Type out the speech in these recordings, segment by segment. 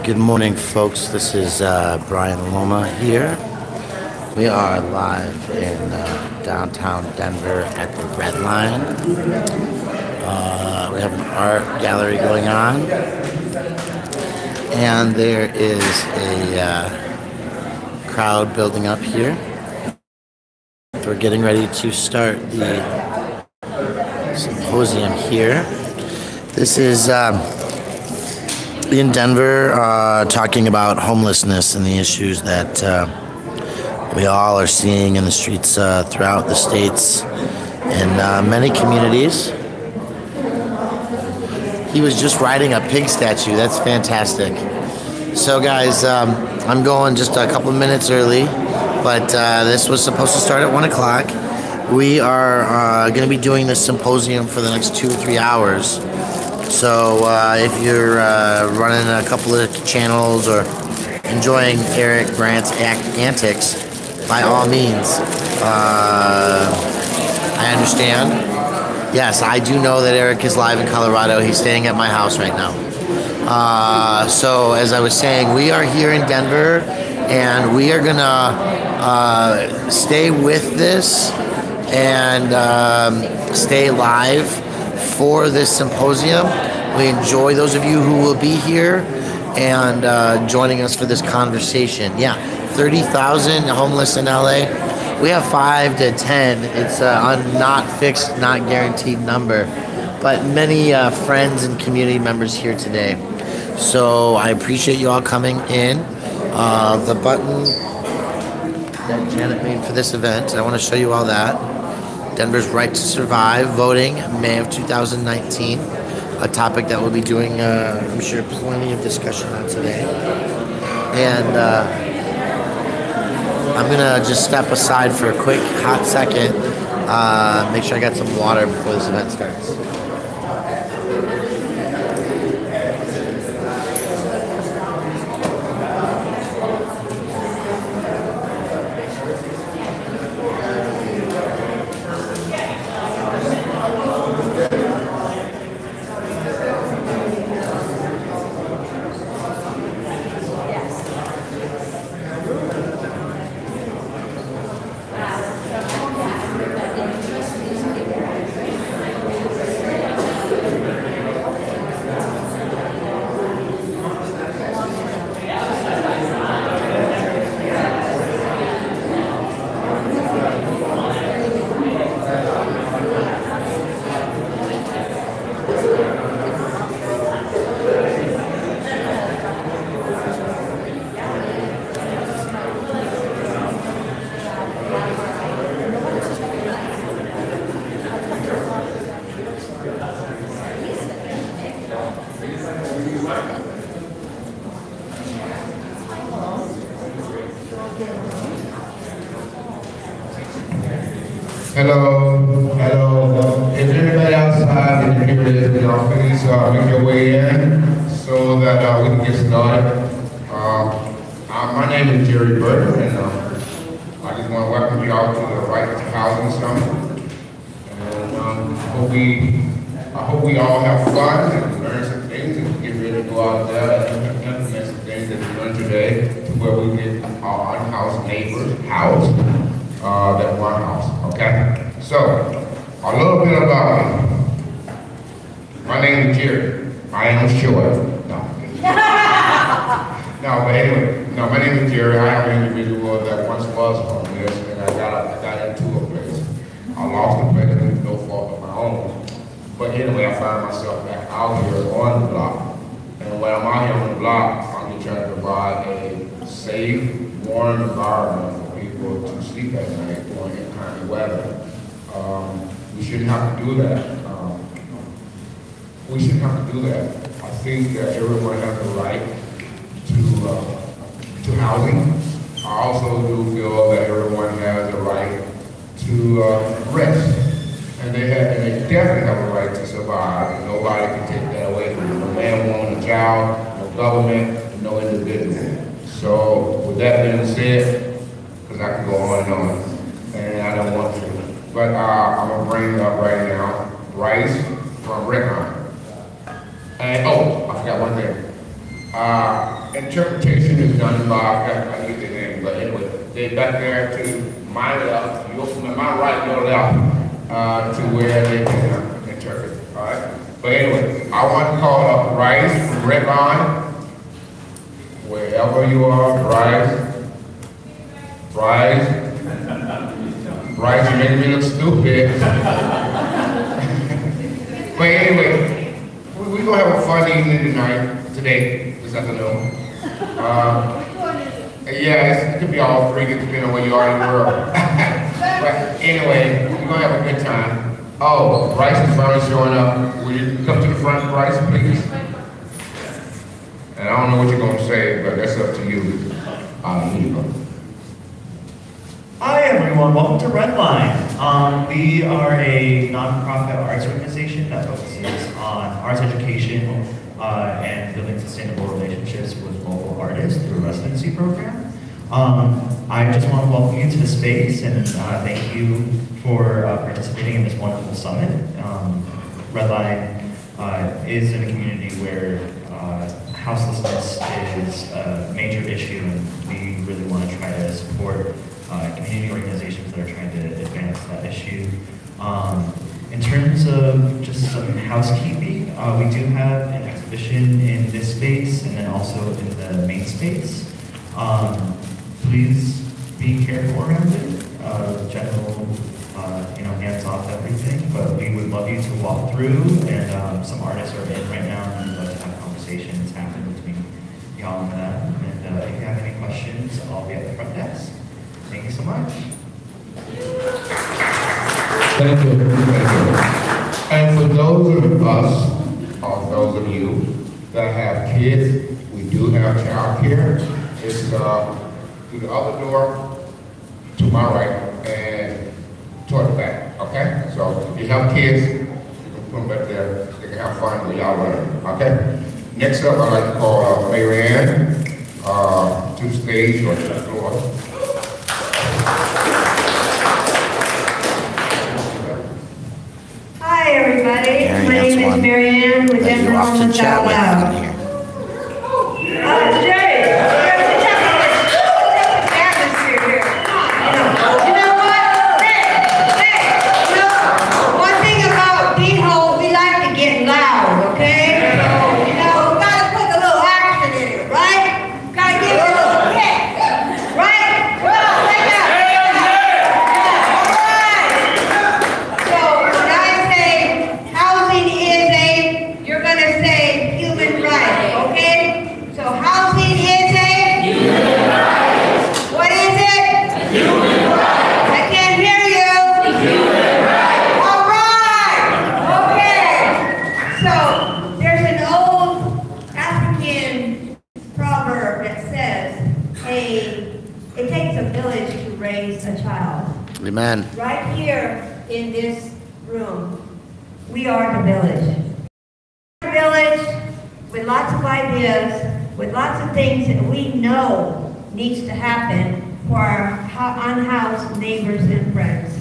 Good morning, folks. This is Brian Loma here. We are live in downtown Denver at the Red Line. We have an art gallery going on, and there is a crowd building up here. We're getting ready to start the symposium here. This is in Denver, talking about homelessness and the issues that we all are seeing in the streets throughout the states and many communities. He was just riding a pig statue. That's fantastic. So guys, I'm going just a couple of minutes early, but this was supposed to start at 1 o'clock. We are going to be doing this symposium for the next 2 or 3 hours. So if you're running a couple of channels or enjoying Eric Grant's antics, by all means, I understand. Yes, I do know that Eric is live in Colorado. He's staying at my house right now. So as I was saying, we are here in Denver, and we are going to stay with this and stay live for this symposium. We enjoy those of you who will be here and joining us for this conversation. Yeah, 30,000 homeless in LA. We have 5 to 10. It's a not fixed, not guaranteed number, but many friends and community members here today. So I appreciate you all coming in. The button that Janet made for this event, I want to show you all that. Denver's Right to Survive voting, May of 2019, a topic that we'll be doing, I'm sure, plenty of discussion on today. And I'm going to just step aside for a quick, hot second, make sure I got some water before this event starts. Hello. Is there anybody outside that can hear this? Please make your way in so that we can get started. My name is Jerry Burton, and I just want to welcome you all to the Right to Housing Summit. And I hope we all have fun and learn some things and get ready to go out there and implement some things that we learned today to where we get our unhoused neighbors housed. That one house, okay? So, a little bit about me. My name is Jerry. I am short. No. No, but anyway, my name is Jerry. I am an individual that once was homeless, and I got into a place. I lost the place through no fault of my own. But anyway, I found myself back out here on the block. And when I'm out here on the block, I'm just trying to provide a safe, warm environment to sleep at night during that kind of weather. We shouldn't have to do that. I think that everyone has the right to housing. I also do feel that everyone has the right to rest. And they definitely have a right to survive, and nobody can take that away from them. No man, woman, a child, no government, no individual. So with that being said, because I can go on and on, and I don't want to. But I'm going to bring up right now Bryce from Redline. And oh, I forgot one thing. Interpretation is done by, I need the name, but anyway, they're back there to my left, my right, your left, to where they can interpret, all right? But anyway, I want to call up Bryce from Redline. Wherever you are, Bryce, you're making me look stupid. But anyway, we're gonna have a fun evening today, this afternoon. Yeah, it could be all three, depending on where you are in the world. But anyway, we're gonna have a good time. Oh, Bryce is finally showing up. Will you come to the front, Bryce, please? And I don't know what you're going to say, but that's up to you. Here you go. Hi everyone, welcome to Redline. We are a non-profit arts organization that focuses on arts education and building sustainable relationships with local artists through a residency program. I just want to welcome you to the space and thank you for participating in this wonderful summit. Redline is in a community where houselessness is a major issue, and we really want to try to support community organizations that are trying to advance that issue. In terms of just some housekeeping, we do have an exhibition in this space and then also in the main space. Please be careful around it. General, hands off everything, but we would love you to walk through, and some artists are in right now, and we'd love to have conversations happen between y'all and them. And if you have any questions, I'll be at the front desk. Thank you so much. Thank you. And for those of us, or those of you that have kids, we do have child care. It's through the other door to my right and toward the back, okay? So if you have kids, you can put them back there. They can have fun with y'all learn, okay? Next up, I'd like to call Mary Ann to the stage or to the floor. Hi everybody, my name is Mary Ann with Denver Homeless Outloud. Jay, atmosphere here. You know what? One thing about D-Hole, we like to get loud, okay? So, we gotta put a little action in it, right? Gotta give it a little kick, right? Come on, take that. So when I say housing is you're gonna say human rights, okay? So housing is human rights. What is it? Human rights. I can't hear you. Human rights. All right. Okay. So there's an old African proverb that says, it takes a village to raise a child. Amen. Right here in this room, we are the village. A village with lots of ideas, with lots of things that we know needs to happen for our unhoused neighbors and friends.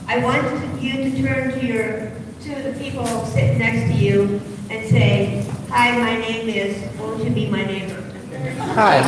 I want you to turn to the people sitting next to you and say, hi, my name is, won't you be my neighbor? Hi.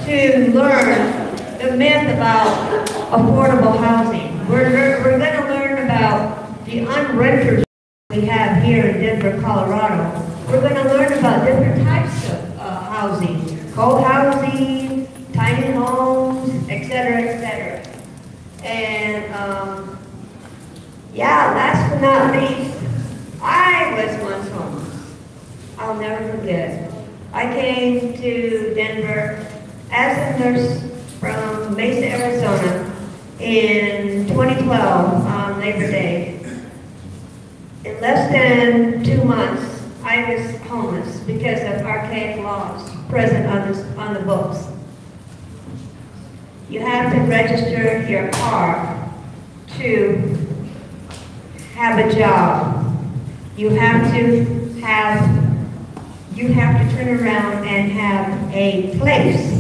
to learn the myth about affordable housing. We're going to learn about the unrenters we have here in Denver, Colorado. We're going to learn about different types of housing, co-housing, tiny homes, etc., etc. And yeah, last but not least, I was once homeless. I'll never forget. I came to Denver as a nurse from Mesa, Arizona in 2012 on Labor Day. In less than 2 months, I was homeless because of archaic laws present on the books. You have to register your car to have a job. You have to turn around and have a place,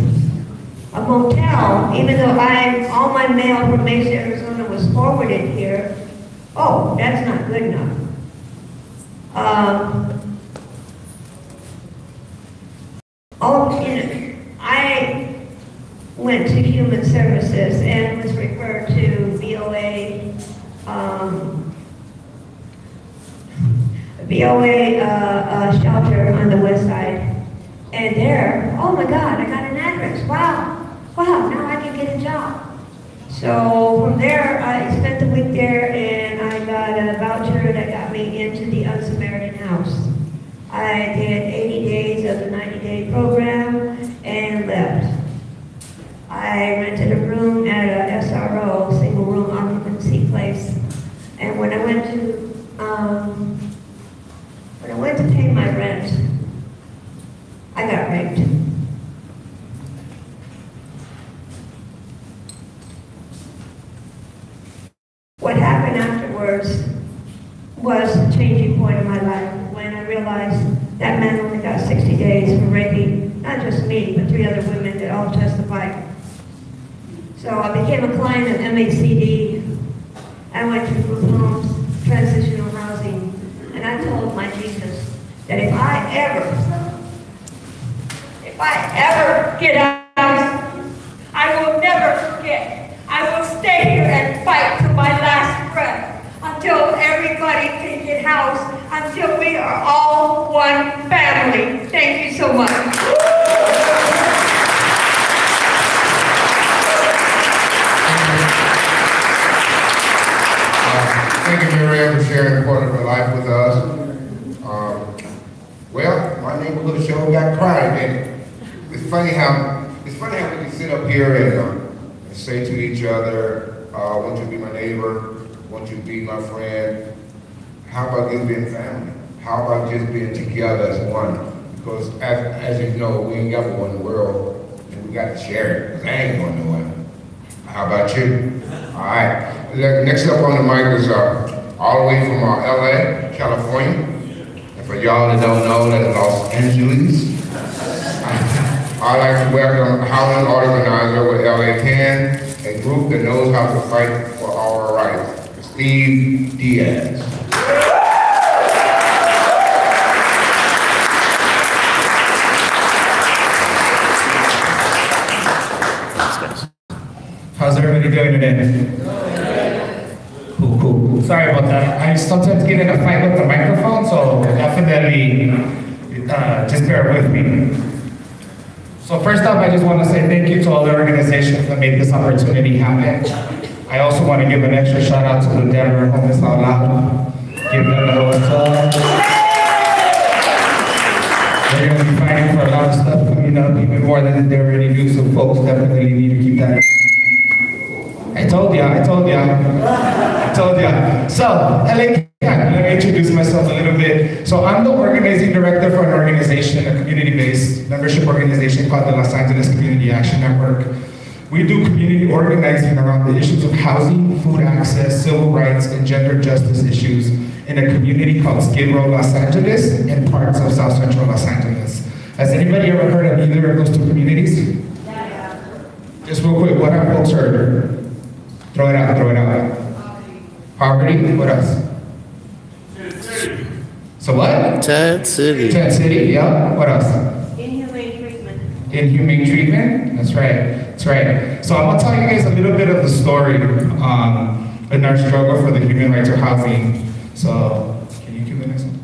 a motel. Even though all my mail from Mesa, Arizona was forwarded here, oh, that's not good enough. I went to Human Services and was referred to VOA shelter on the west side. And there, oh my God, I got an address. Wow, now I can get a job. So from there, I spent the week there and I got a voucher that got me into the Un-Samaritan House. I did 80 days of the 90-day program and left. I rented a room at a SRO, single room occupancy place. And when I went to pay my rent, I got raped. What happened afterwards was the changing point of my life when I realized that man only got 60 days for raping not just me, but 3 other women that all testified. So I became a client of MACD. I went to group homes, transitional housing, and I told my Jesus that if I ever get out, I will never forget. I will stay here and fight to my last breath until everybody can get housed, until we are all one family. Thank you so much. Thank you, Miriam, for sharing part of her life with us. Well, my neighborhood show got quiet, and it's funny how we can sit up here and say to each other, want you to be my neighbor, want you to be my friend. How about just being family? How about just being together as one? Because as you know, we ain't got one in the world, and we got to share it, because I ain't going nowhere. How about you? All right. Next up on the mic is all the way from LA, California. And for y'all that don't know, that is Los Angeles. I'd like to welcome Howland organizer with LA 10, a group that knows how to fight for our rights, Steve Diaz. How's everybody doing today? Cool. Sorry about that. I sometimes get in a fight with the microphone, so definitely just bear with me. So first off, I just want to say thank you to all the organizations that made this opportunity happen. I also want to give an extra shout out to the Denver Homeless Outloud. Give them a what's up. They're going to be fighting for a lot of stuff coming up, even more than they already do, so folks definitely need to keep that. I told ya. So, LA, let me introduce myself a little bit. So I'm the organizing director for an organization, a community-based membership organization called the Los Angeles Community Action Network. We do community organizing around the issues of housing, food access, civil rights, and gender justice issues in a community called Skid Row, Los Angeles, and parts of South Central Los Angeles. Has anybody ever heard of either of those 2 communities? Yeah. Just real quick, what have folks heard? Throw it out. Poverty, what else? Tent City. So what? Tent City, yeah. What else? Inhumane treatment. Inhumane treatment? That's right. So I'm gonna tell you guys a little bit of the story in our struggle for the human right to housing. So, can you give the next one?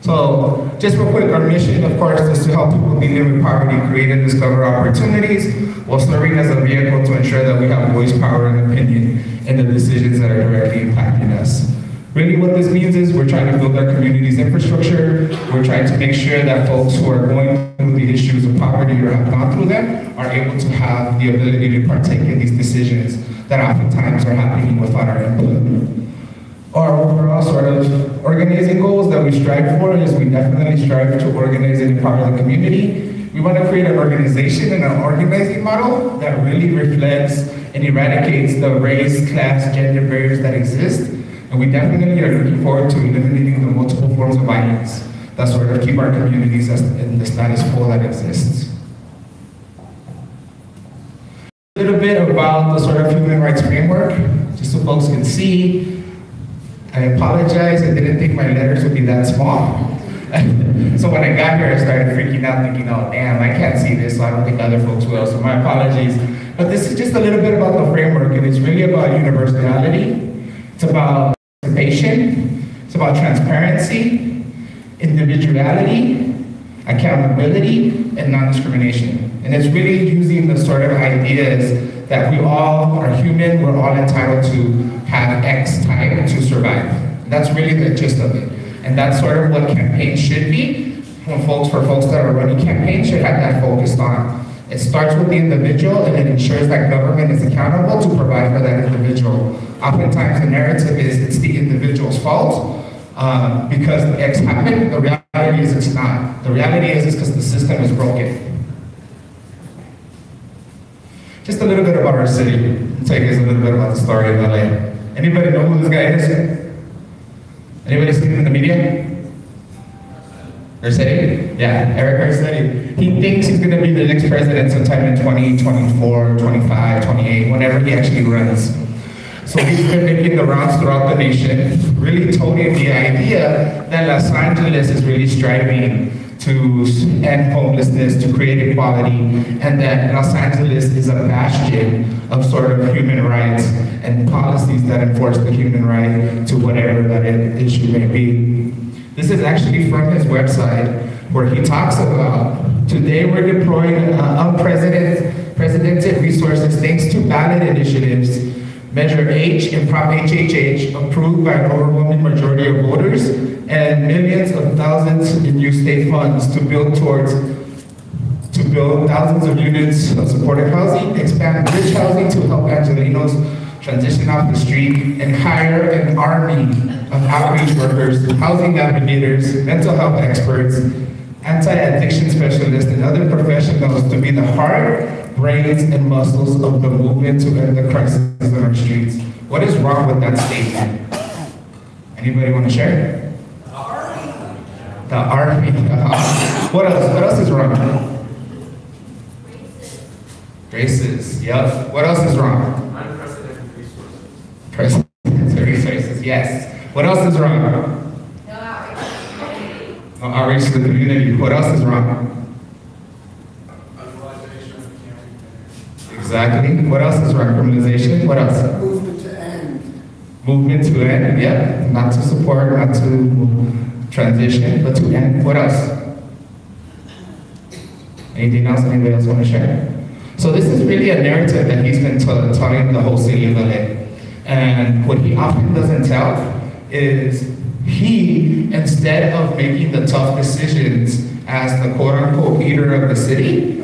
So, just real quick, our mission, of course, is to help people dealing with poverty create and discover opportunities while serving as a vehicle to ensure that we have voice, power, and opinion in the decisions that are directly impacting us. Really what this means is we're trying to build our community's infrastructure. We're trying to make sure that folks who are going through the issues of poverty or have gone through them are able to have the ability to partake in these decisions that oftentimes are happening without our input. our overall sort of organizing goals that we strive for is we definitely strive to organize and empower the community. We want to create an organization and an organizing model that really reflects and eradicates the race, class, gender barriers that exist. And we definitely are looking forward to eliminating the multiple forms of violence that sort of keep our communities in the status quo that exists. A little bit about the sort of human rights framework, just so folks can see. I apologize, I didn't think my letters would be that small. So when I got here, I started freaking out, thinking, oh damn, I can't see this, so I don't think other folks will, so my apologies. But this is just a little bit about the framework, and it's really about universality. It's about participation, it's about transparency, individuality, accountability, and non-discrimination. And it's really using the sort of ideas that we all are human, we're all entitled to have X type to survive. That's really the gist of it. And that's sort of what campaigns should be. For folks that are running campaigns should have that focused on. It starts with the individual and it ensures that government is accountable to provide for that individual. Oftentimes the narrative is it's the individual's fault because X happened. The reality is it's not. The reality is it's because the system is broken. Just a little bit about our city. I'll tell you guys a little bit about the story of LA. Anybody know who this guy is? Anybody seen him in the media? Garcetti? Yeah, Eric Garcetti. He thinks he's gonna be the next president sometime in 2024, 25, 28, whenever he actually runs. So he's been making the rounds throughout the nation, really toting the idea that Los Angeles is really striving to end homelessness, to create equality, and that Los Angeles is a bastion of sort of human rights and policies that enforce the human right to whatever that issue may be. This is actually from his website, where he talks about, today we're deploying unprecedented resources thanks to ballot initiatives, Measure H and Prop HHH, approved by an overwhelming majority of voters, and millions of thousands in new state funds to build thousands of units of supportive housing, expand bridge housing to help Angelenos transition off the street, and hire an army of outreach workers, housing navigators, mental health experts, anti-addiction specialists, and other professionals to be the heart, brains, and muscles of the movement to end the crisis on our streets. What is wrong with that statement? Anybody want to share? The army. What else? What else is wrong? Racist. Yep. What else is wrong? Unprecedented resources. Unprecedented resources. Yes. What else is wrong? No outreach to the community. No outreach to the community. What else is wrong? Criminalization of camping. Exactly. What else is wrong? Criminalization. What else? Movement to end. Movement to end. Yeah. Not to support, not to transition, but to end. What else? Anything else? Anybody else want to share? So this is really a narrative that he's been telling the whole city of LA. And what he often doesn't tell is he, instead of making the tough decisions as the quote-unquote leader of the city,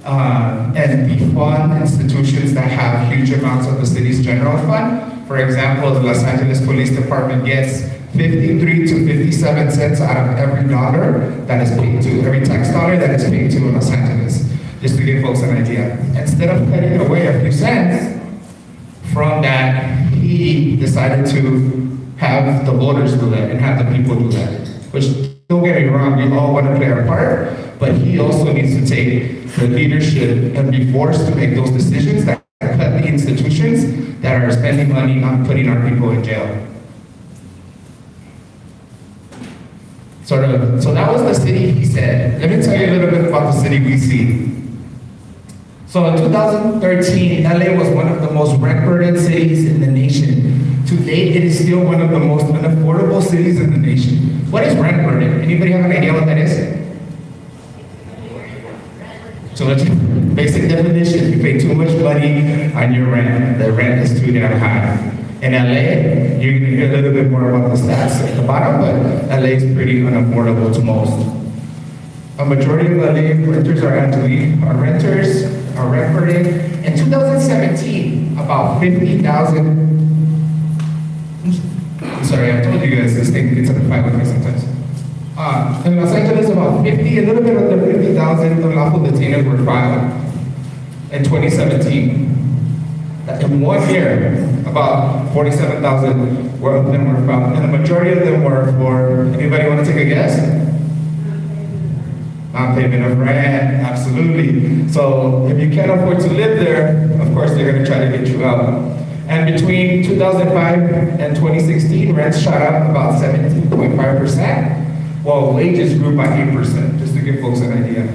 and defund institutions that have huge amounts of the city's general fund. For example, the Los Angeles Police Department gets 53 to 57 cents out of every dollar that is paid to, every tax dollar that is paid to in Los Angeles. Just to give folks an idea. Instead of cutting away a few cents from that, he decided to have the voters do that and have the people do that. Which, don't get me wrong, we all want to play our part, but he also needs to take the leadership and be forced to make those decisions that cut the institutions that are spending money on putting our people in jail. So that was the city he said. Let me tell you a little bit about the city we see. So in 2013, LA was one of the most rent-burdened cities in the nation. To date, it is still one of the most unaffordable cities in the nation. What is rent burden? Anybody have an idea what that is? So let's basic definition, you pay too much money on your rent. The rent is too damn high. In LA, you're gonna hear a little bit more about the stats at the bottom, but LA is pretty unaffordable to most. A majority of LA renters are rent burden. In 2017, about 50,000, sorry, I told you guys this thing gets at the 5 with me sometimes. In Los Angeles, about 50, a little bit under 50,000 unlawful detainers were filed in 2017. In 1 year, about 47,000 of them were filed, and the majority of them were for, anybody want to take a guess? Non-payment of rent, absolutely. So if you can't afford to live there, of course they're going to try to get you out. And between 2005 and 2016, rents shot up about 17.5%, while wages grew by 8%, just to give folks an idea.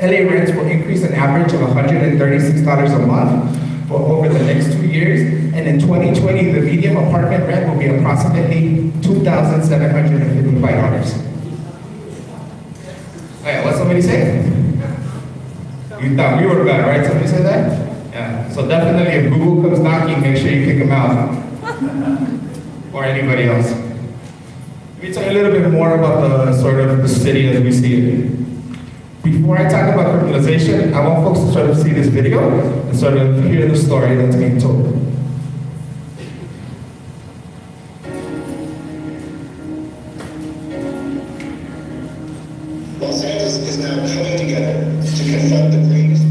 LA rents will increase an average of $136 a month for over the next 2 years, and in 2020, the median apartment rent will be approximately $2,755. Hey, what's somebody say? You thought we were bad, right? Somebody said that? Yeah. So definitely, if Google comes knocking, make sure you kick them out, or anybody else. Let me tell you a little bit more about the sort of the city as we see it. Before I talk about criminalization, I want folks to sort of see this video and sort of hear the story that's being told. Los Angeles is now coming together to confront the greatest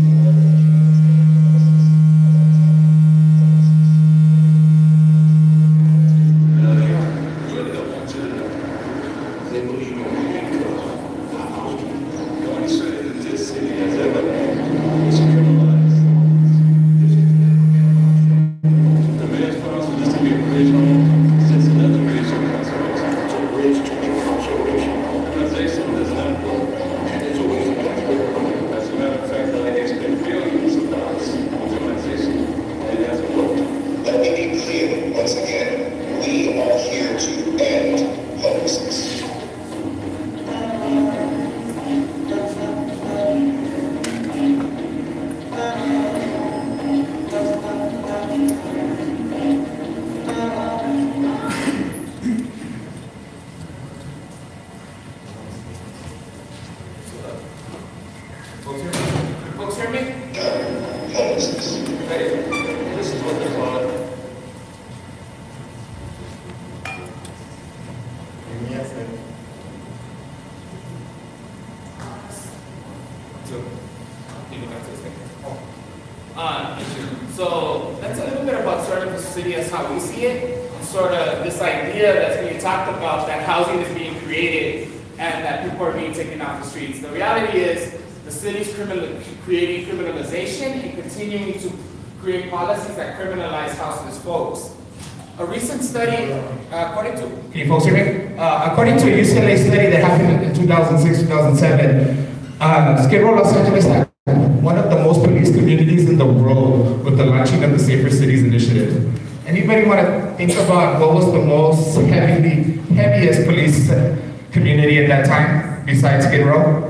So that's a little bit about sort of the city as how we see it, sort of this idea that's being talked about, that housing is being created and that people are being taken off the streets. The reality is the city's creating criminalization and continuing to create policies that criminalize houseless folks. A recent study, according to... Can you folks hear me? According to a UCLA study that happened in 2006-2007, Skid Row, Los Angeles had one of the most police communities in the world with the launching of the Safer Cities Initiative. Anybody want to think about what was the most heaviest police community at that time besides Skid Row?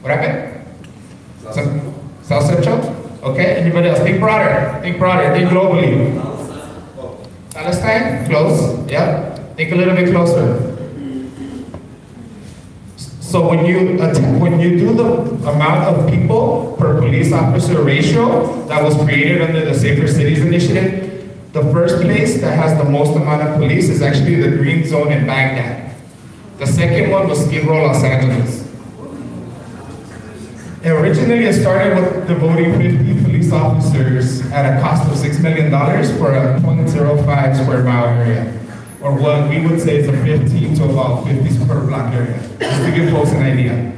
What happened? South Central? Okay, anybody else? Think broader, think globally. Palestine? Close, yeah. Think a little bit closer. So when you do the amount of people per police officer ratio that was created under the Safer Cities Initiative, the first place that has the most amount of police is actually the Green Zone in Baghdad. The second one was Skid Row, Los Angeles. Originally, it started with devoting 50 police officers at a cost of $6 million for a 0.05 square mile area, or what we would say is a 15 to about 50 square block area, just to give folks an idea.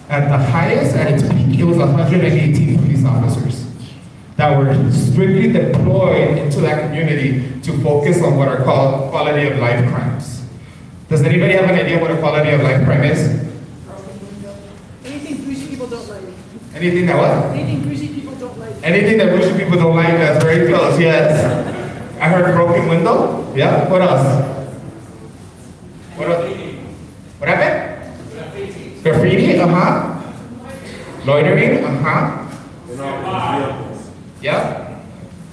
At the highest, at its peak, it was 118 police officers that were strictly deployed into that community to focus on what are called quality of life crimes. Does anybody have an idea what a quality of life crime is? Anything greasy people don't like. Anything that what? Anything greasy people don't like. Anything that greasy people don't like, that's very close, yes. I heard broken window, yeah, what else? What else? What happened? Graffiti, uh-huh. Loitering, uh-huh. Yeah.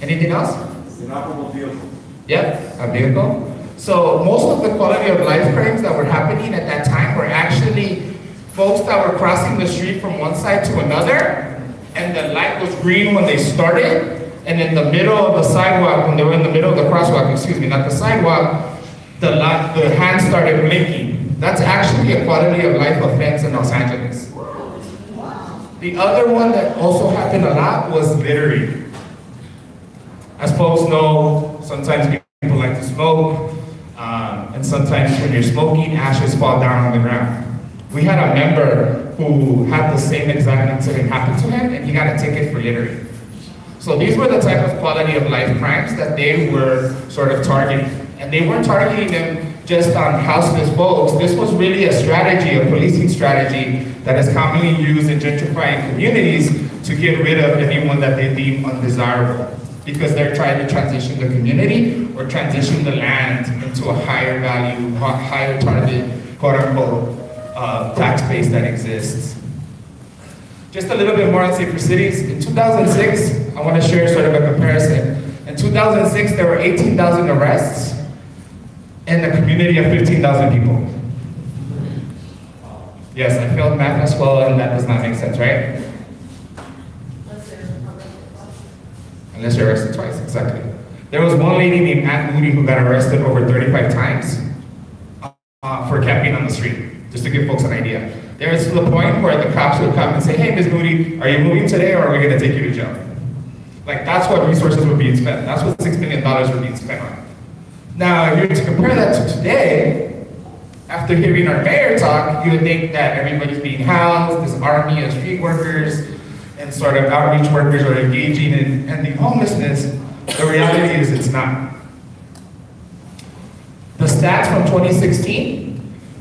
Anything else? Inoperable vehicle. Yep, a vehicle. So most of the quality of life crimes that were happening at that time were actually folks that were crossing the street from one side to another, and the light was green when they started, And in the middle of the sidewalk, when they were in the middle of the crosswalk, excuse me, not the sidewalk, the hand started blinking. That's actually a quality of life offense in Los Angeles. The other one that also happened a lot was littering. As folks know, sometimes people like to smoke, and sometimes when you're smoking, ashes fall down on the ground. We had a member who had the same exact incident happen to him, and he got a ticket for littering. So these were the type of quality of life crimes that they were sort of targeting. And they weren't targeting them just on houseless folks. This was really a strategy, a policing strategy that is commonly used in gentrifying communities to get rid of anyone that they deem undesirable, because they're trying to transition the community or transition the land into a higher value, higher target, quote unquote, tax base that exists. Just a little bit more on safer cities. In 2006, I want to share sort of a comparison. In 2006, there were 18,000 arrests in a community of 15,000 people. Yes, I failed math as well, and that does not make sense, right? Unless you're arrested twice, exactly. There was one lady named Aunt Moody who got arrested over 35 times for camping on the street, just to give folks an idea. There was to the point where the cops would come and say, hey, Ms. Moody, are you moving today or are we going to take you to jail? Like, that's what resources were being spent. That's what $6 million were being spent on. Now, if you were to compare that to today, after hearing our mayor talk, you would think that everybody's being housed, this army of street workers and sort of outreach workers are engaging in ending homelessness. The reality is it's not. The stats from 2016,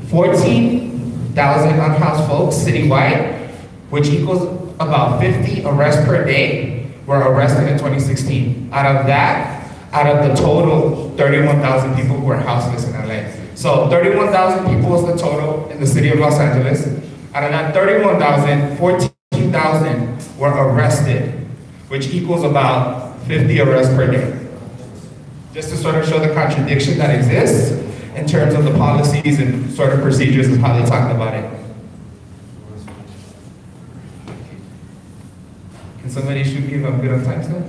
14,000 unhoused folks citywide, which equals about 50 arrests per day, were arrested in 2016. Out of the total 31,000 people who were houseless in LA. So 31,000 people was the total in the city of Los Angeles. Out of that 31,000, 14,000 were arrested, which equals about 50 arrests per day. Just to sort of show the contradiction that exists in terms of the policies and sort of procedures of how they talked about it. Can somebody shoot me if I'm good on time still?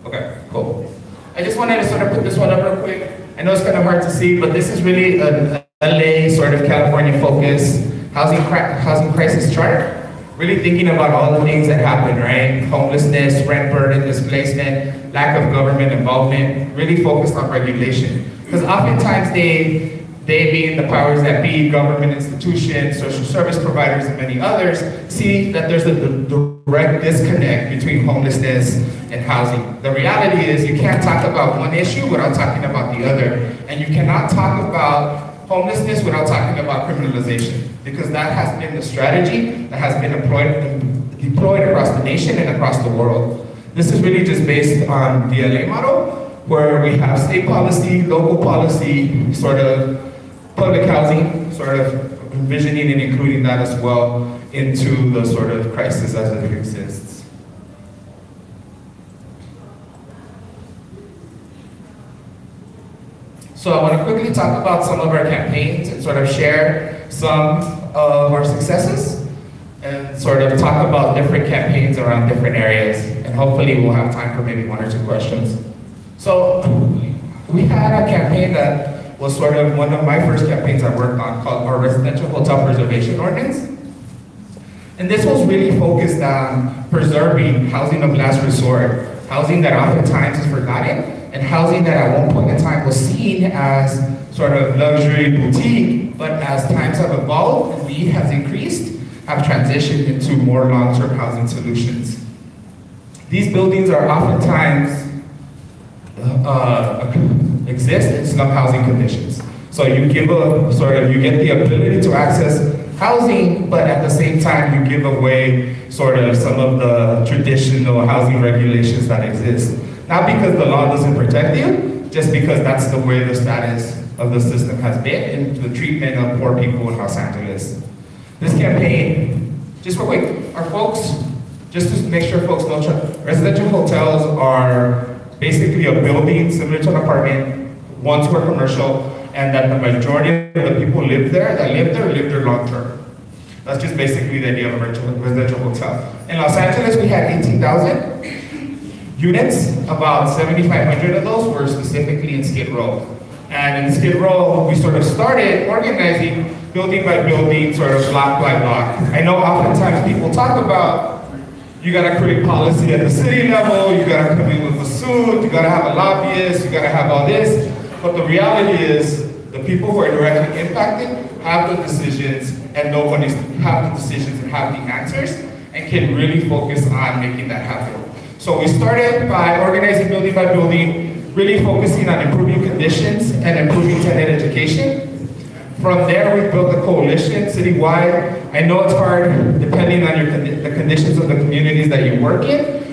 Okay, cool. I just wanted to sort of put this one up real quick. I know it's kind of hard to see, but this is really an LA sort of California focused housing crisis chart. Really thinking about all the things that happen, right? Homelessness, rent burden, displacement, lack of government involvement, really focused on regulation. Because oftentimes they being the powers that be, government institutions, social service providers, and many others, see that there's a direct disconnect between homelessness and housing. The reality is you can't talk about one issue without talking about the other. And you cannot talk about homelessness without talking about criminalization, because that has been the strategy that has been deployed across the nation and across the world. This is really just based on the LA model, where we have state policy, local policy, sort of public housing, sort of envisioning and including that as well into the sort of crisis as it exists. So I want to quickly talk about some of our campaigns and sort of share some of our successes and sort of talk about different campaigns around different areas. And hopefully we'll have time for maybe one or two questions. So we had a campaign that was sort of one of my first campaigns I worked on, called our Residential Hotel Preservation Ordinance. And this was really focused on preserving housing of last resort, housing that oftentimes is forgotten, and housing that at one point in time was seen as sort of luxury boutique, but as times have evolved and need has increased, have transitioned into more long-term housing solutions. These buildings are oftentimes exist in slum housing conditions. So you give you get the ability to access housing, but at the same time you give away sort of some of the traditional housing regulations that exist. Not because the law doesn't protect you, just because that's the way the status of the system has been in the treatment of poor people in Los Angeles. This campaign, just real quick, our folks, just to make sure folks know, residential hotels are basically a building similar to an apartment, ones were commercial, and that the majority of the people live there long term. That's just basically the idea of a residential hotel. In Los Angeles, we had 18,000 units. About 7,500 of those were specifically in Skid Row. And in Skid Row, we sort of started organizing building by building, sort of block by block. I know oftentimes people talk about, you gotta create policy at the city level, you gotta come in with a suit, you gotta have a lobbyist, you gotta have all this. But the reality is, the people who are directly impacted have the decisions, and nobody's have the decisions and have the answers, and can really focus on making that happen. So we started by organizing building by building, really focusing on improving conditions and improving tenant education. From there, we built a coalition citywide. I know it's hard, depending on the conditions of the communities that you work in,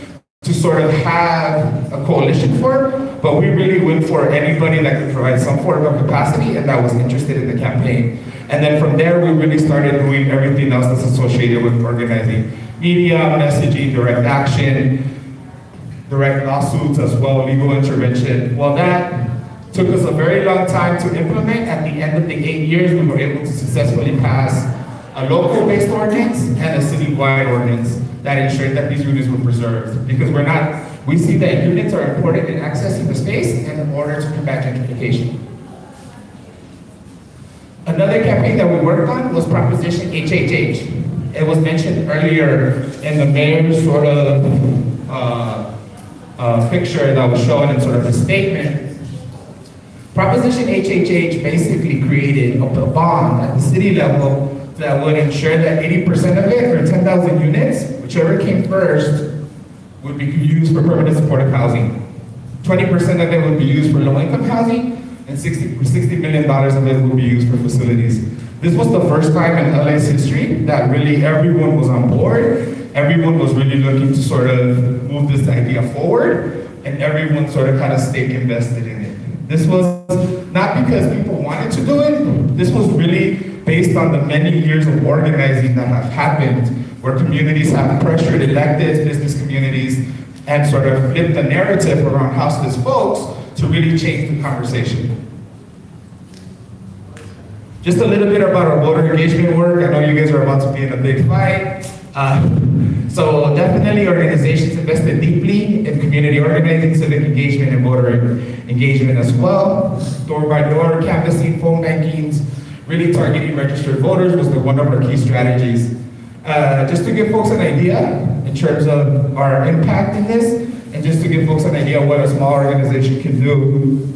to sort of have a coalition for, but we really went for anybody that could provide some form of capacity and that was interested in the campaign. And then from there, we really started doing everything else that's associated with organizing media, messaging, direct action, direct lawsuits as well, legal intervention. Well, that took us a very long time to implement. At the end of the 8 years, we were able to successfully pass a local-based ordinance and a citywide ordinance that ensured that these units were preserved. Because we see that units are important in accessing the space and in order to combat gentrification. Another campaign that we worked on was Proposition HHH. It was mentioned earlier in the mayor's sort of picture that was shown in sort of a statement. Proposition HHH basically created a bond at the city level that would ensure that 80% of it, or 10,000 units, whichever came first, would be used for permanent supportive housing. 20% of it would be used for low-income housing, and $60 million of it would be used for facilities. This was the first time in LA's history that really everyone was on board. Everyone was really looking to sort of move this idea forward, and everyone sort of kind of stayed invested in it. This was not because people wanted to do it. This was really based on the many years of organizing that have happened, where communities have pressured elected business communities and sort of flipped the narrative around houseless folks to really change the conversation. Just a little bit about our voter engagement work. I know you guys are about to be in a big fight. So definitely organizations invested deeply in community organizing, civic engagement, and voter engagement as well. Door-by-door canvassing, phone bankings, really targeting registered voters was one of our key strategies. Just to give folks an idea in terms of our impact in this, and just to give folks an idea of what a small organization can do.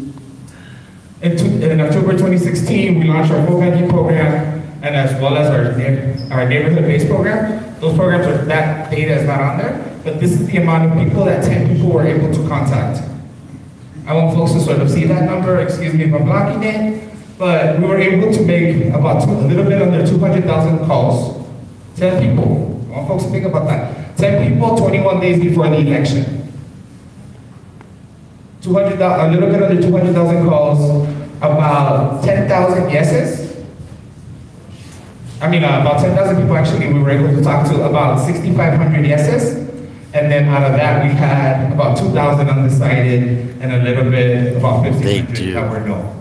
In October 2016, we launched our phone banking program, and as well as our neighborhood-based program. Those programs that data is not on there, but this is the amount of people that 10 people were able to contact. I want folks to sort of see that number, excuse me if I'm blocking it, but we were able to make about a little bit under 200,000 calls. 10 people, I want folks to think about that. 10 people, 21 days before the election. A little bit under 200,000 calls, about 10,000 yeses. About 10,000 people actually we were able to talk to, about 6,500 yeses, and then out of that we had about 2,000 undecided, and a little bit, about 1,500 that were no.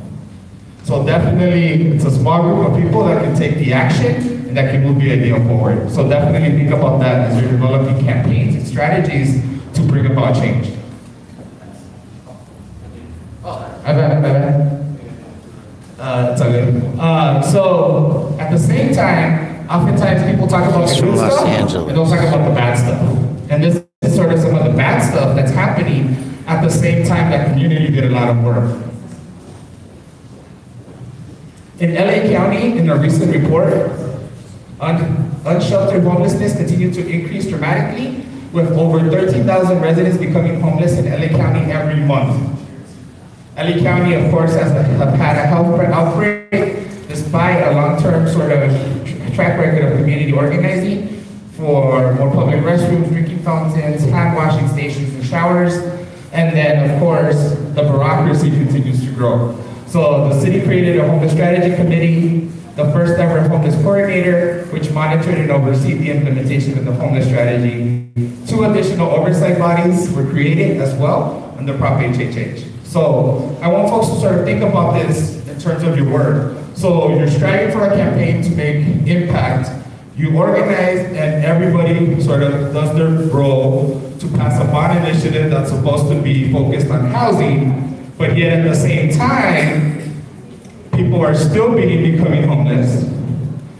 So definitely, it's a small group of people that can take the action and that can move the idea forward. So definitely think about that as you're developing campaigns and strategies to bring about change. It's okay. So at the same time, oftentimes people talk about the good stuff and don't talk about the bad stuff. And this is sort of some of the bad stuff that's happening at the same time that community did a lot of work. In LA County, in a recent report, unsheltered homelessness continued to increase dramatically, with over 13,000 residents becoming homeless in LA County every month. LA County, of course, has had a health outbreak, despite a long-term sort of track record of community organizing for more public restrooms, drinking fountains, hand washing stations, and showers. And then, of course, the bureaucracy continues to grow. So the city created a homeless strategy committee, the first ever homeless coordinator, which monitored and oversees the implementation of the homeless strategy. 2 additional oversight bodies were created as well under Prop HHH. So I want folks to sort of think about this in terms of your work. So you're striving for a campaign to make impact You organize and everybody sort of does their role to pass a bond initiative that's supposed to be focused on housing, but yet at the same time, people are still becoming homeless.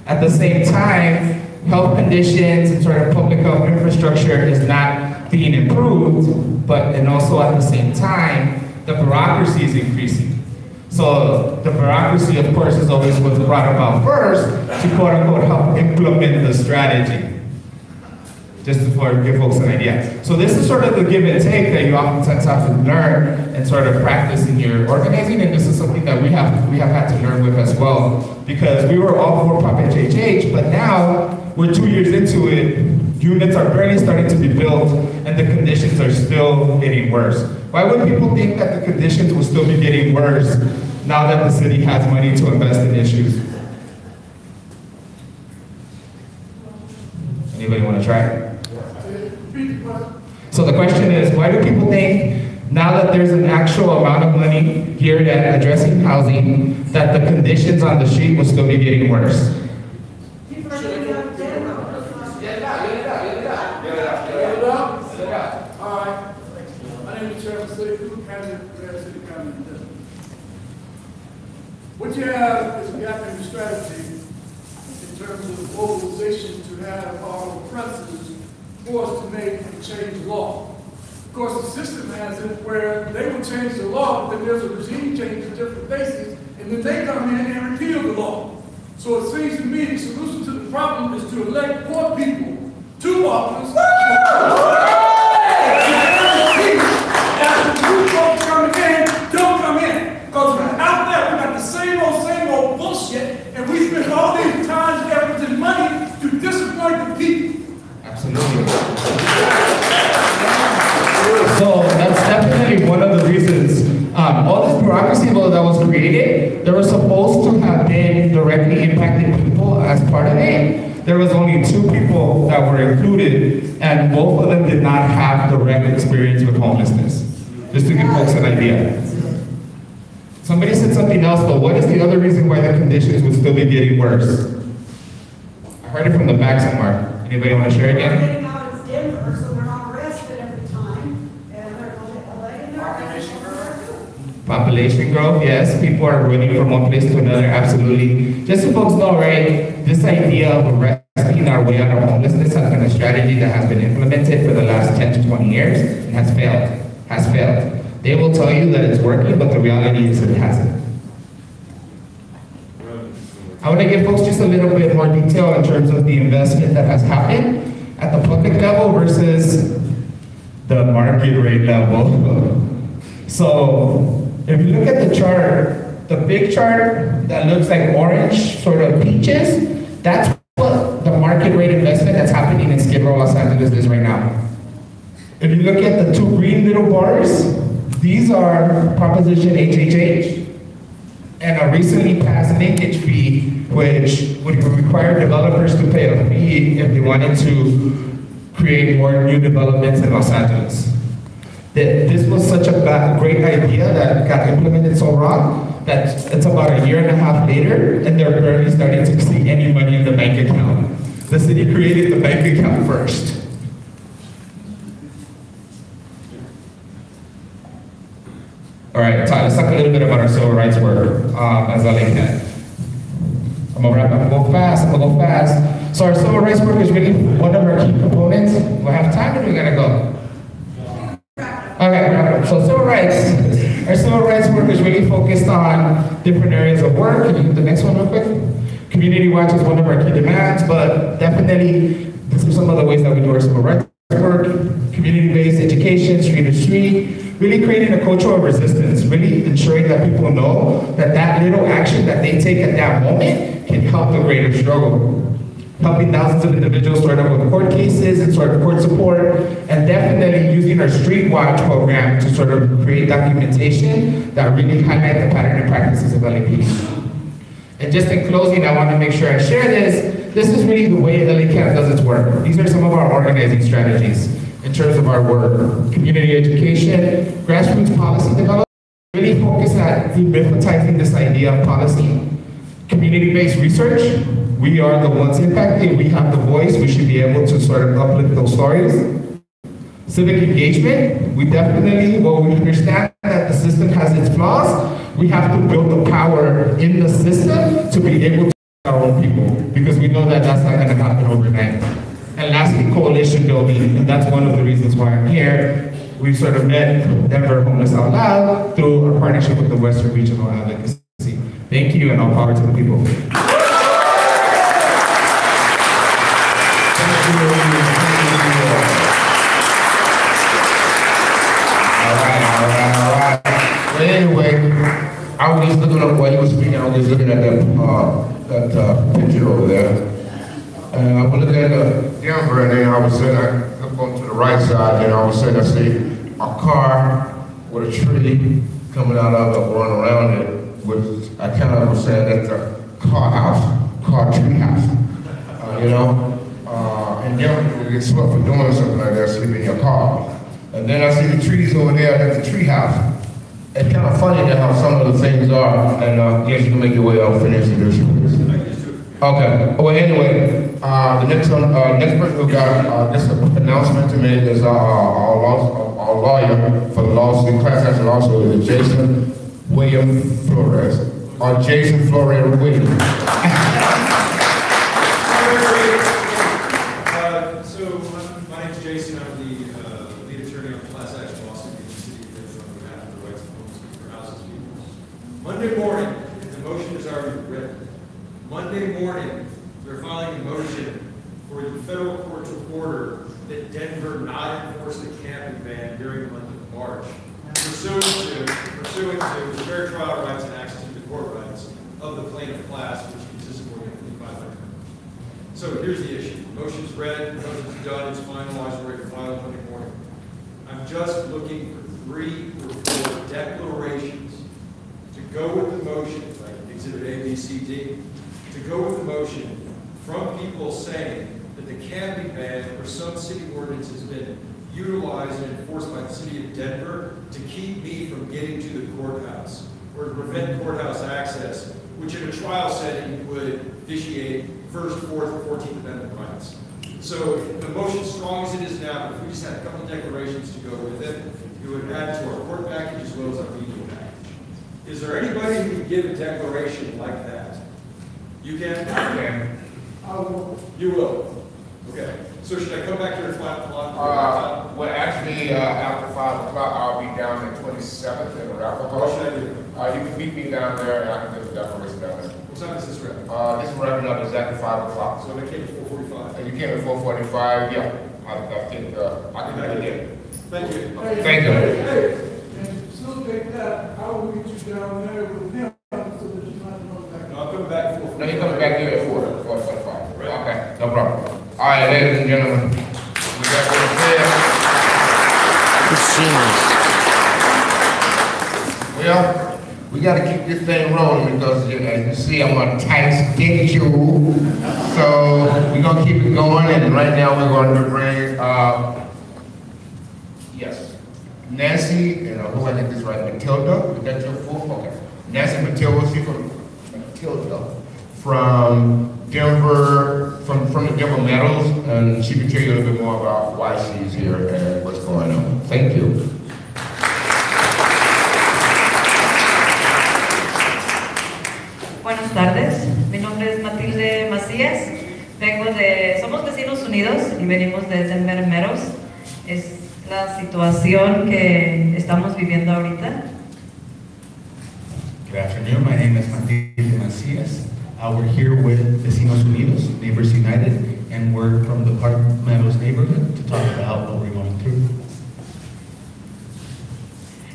At the same time, health conditions and sort of public health infrastructure is not being improved, and also at the same time, the bureaucracy is increasing. So the bureaucracy, of course, is always what's brought about first to quote unquote help implement the strategy. Just to give folks an idea. So this is sort of the give and take that you oftentimes have to learn and sort of practice in your organizing, and this is something that we have had to learn with as well, because we were all for-profit HHH, but now we're 2 years into it, units are barely starting to be built, and the conditions are still getting worse. Why would people think that the conditions will still be getting worse now that the city has money to invest in issues? Anybody want to try? So the question is, why do people think now that there's an actual amount of money geared at addressing housing, that the conditions on the street will still be getting worse? What you have is a gap in strategy in terms of mobilization to have our oppressors forced to make and change the law. Of course, the system has it where they will change the law, but then there's a regime change in different bases, and then they come in and repeal the law. So it seems to me the solution to the problem is to elect more people to office. After the new folks coming in, don't come in. Because out there, we got the same old bullshit, and we spend all these times, efforts, and money to disappoint the people. Absolutely. So that's definitely one of the reasons. All this bureaucracy that was created, there were supposed to have been directly impacted people as part of it. There was only 2 people that were included, and both of them did not have direct experience with homelessness. Just to give folks an idea. Somebody said something else, but what is the other reason why the conditions would still be getting worse? I heard it from the back somewhere. Anybody want to share it again? Getting out of Denver, so they're not arrested every time, and they're letting population growth. Population growth, yes. People are running from one place to another, absolutely. Just so folks know, right, this idea of arresting our way out of homelessness has been a strategy that has been implemented for the last 10 to 20 years and has failed. They will tell you that it's working, but the reality is it hasn't. I want to give folks just a little bit more detail in terms of the investment that has happened at the public level versus the market rate level. So if you look at the chart, the big chart that looks like orange, sort of peaches, that's what the market rate investment that's happening in Skid Row, Los Angeles is right now. If you look at the 2 green little bars, these are Proposition HHH and a recently passed linkage fee, which would require developers to pay a fee if they wanted to create more new developments in Los Angeles. This was such a great idea that got implemented so wrong that it's about a year and a half later and they're barely starting to see any money in the bank account. The city created the bank account first. All right, let's talk a little bit about our civil rights work as LA can. I'm gonna go fast. So our civil rights work is really one of our key components. Do I have time or do we gotta go? Okay, so civil rights. Our civil rights work is really focused on different areas of work. Can you do the next one real quick? Community watch is one of our key demands, but definitely these are some of the ways that we do our civil rights work. Community-based education, street to street. Really creating a culture of resistance, really ensuring that people know that that little action that they take at that moment can help the greater struggle. Helping thousands of individuals sort of with court cases and sort of court support, and definitely using our Street Watch program to sort of create documentation that really highlight the pattern and practices of LAPD. And just in closing, I want to make sure I share this. This is really the way LA Camp does its work. These are some of our organizing strategies in terms of our work. Community education, grassroots policy development, really focus at demythicizing this idea of policy. Community-based research, we are the ones impacted, we have the voice, we should be able to sort of uplift those stories. Civic engagement, we definitely, well, we understand that the system has its flaws. We have to build the power in the system to be able to our own people, because we know that that's not going to happen overnight. And lastly, coalition building, and that's one of the reasons why I'm here. We sort of met Denver Homeless Out Loud through our partnership with the Western Regional Advocacy. Thank you, and all power to the people. All right. But anyway, I was just looking up while you were speaking, I was just looking at that picture over there. And I was looking at Denver, and then all of a sudden I look on to the right side, and all of a sudden I see a car with a tree coming out of it, going around it, which I kind of was saying that's a car tree house, you know? And then you get swept for doing something like that, sleep in your car. And then I see the trees over there, that's the tree house. It's kind of funny that how some of the things are, and yes, you can make your way out, finish this. Okay, well anyway, the next person who got this announcement to make is our lawyer for the lawsuit, class action lawsuit, is Jason William Flores, or Jason Flores Williams. So my name's Jason, I'm the lead attorney on the class action lawsuit in the city of Denver on behalf of the rights of homeless people for houses people. Monday morning, the motion is already written. Monday morning, we're filing a motion for the federal court to order that Denver not enforce the camping ban during the month of March, pursuant to the fair trial rights and access to the court rights of the plaintiff class, which consists of more than 500 members. So here's the issue. The motion's read, the motion's done, it's finalized, we're ready to file Monday morning. I'm just looking for 3 or 4 declarations to go with the motion, like Exhibit A, B, C, D, to go with the motion from people saying that the camping ban or some city ordinance has been utilized and enforced by the city of Denver to keep me from getting to the courthouse or to prevent courthouse access, which in a trial setting would vitiate First, Fourth, and 14th Amendment rights. So the motion's strong as it is now, but if we just had a couple of declarations to go with it, it would add to our court package as well as our legal package. Is there anybody who can give a declaration like that? You can? I can. I will. You will? Okay. So should I come back here at 5 o'clock? Well, actually, after 5 o'clock, I'll be down at 27th in Arapahoe. What should I do? You can meet me down there, and I can do the declaration down there. What time is this wrap? This is wrapping up exactly 5 o'clock. So I came at 4:45. You came at 4:45, yeah. I think I can do it again. Thank you. Thank you. Hey, and to facilitate that, I will meet you down there with him so that you're not coming back. No, I'm coming back at 4:45. No, you're coming back here at 4:45. Right. Okay, no problem. All right, ladies and gentlemen, we got what's there. It's seamless. Well, we got to keep this thing rolling because, as you see, I'm on a tight schedule. So we're going to keep it going, and right now we're going to bring, yes, Nancy, and who I think is right, Matilda. Is that your full? Okay. Nancy Matilda, she's from Matilda, from Denver, from the Denver Meadows, and she can tell you a little bit more about why she's here and what's going on. Thank you. Buenas tardes, mi nombre es Matilde Macías, somos vecinos unidos y venimos de Denver Meadows. Es la situación que estamos viviendo ahorita. Good afternoon, my name is Matilde Macías. We're here with Vecinos Unidos, Neighbors United, and we're from the Park Meadows neighborhood to talk about what we're going through.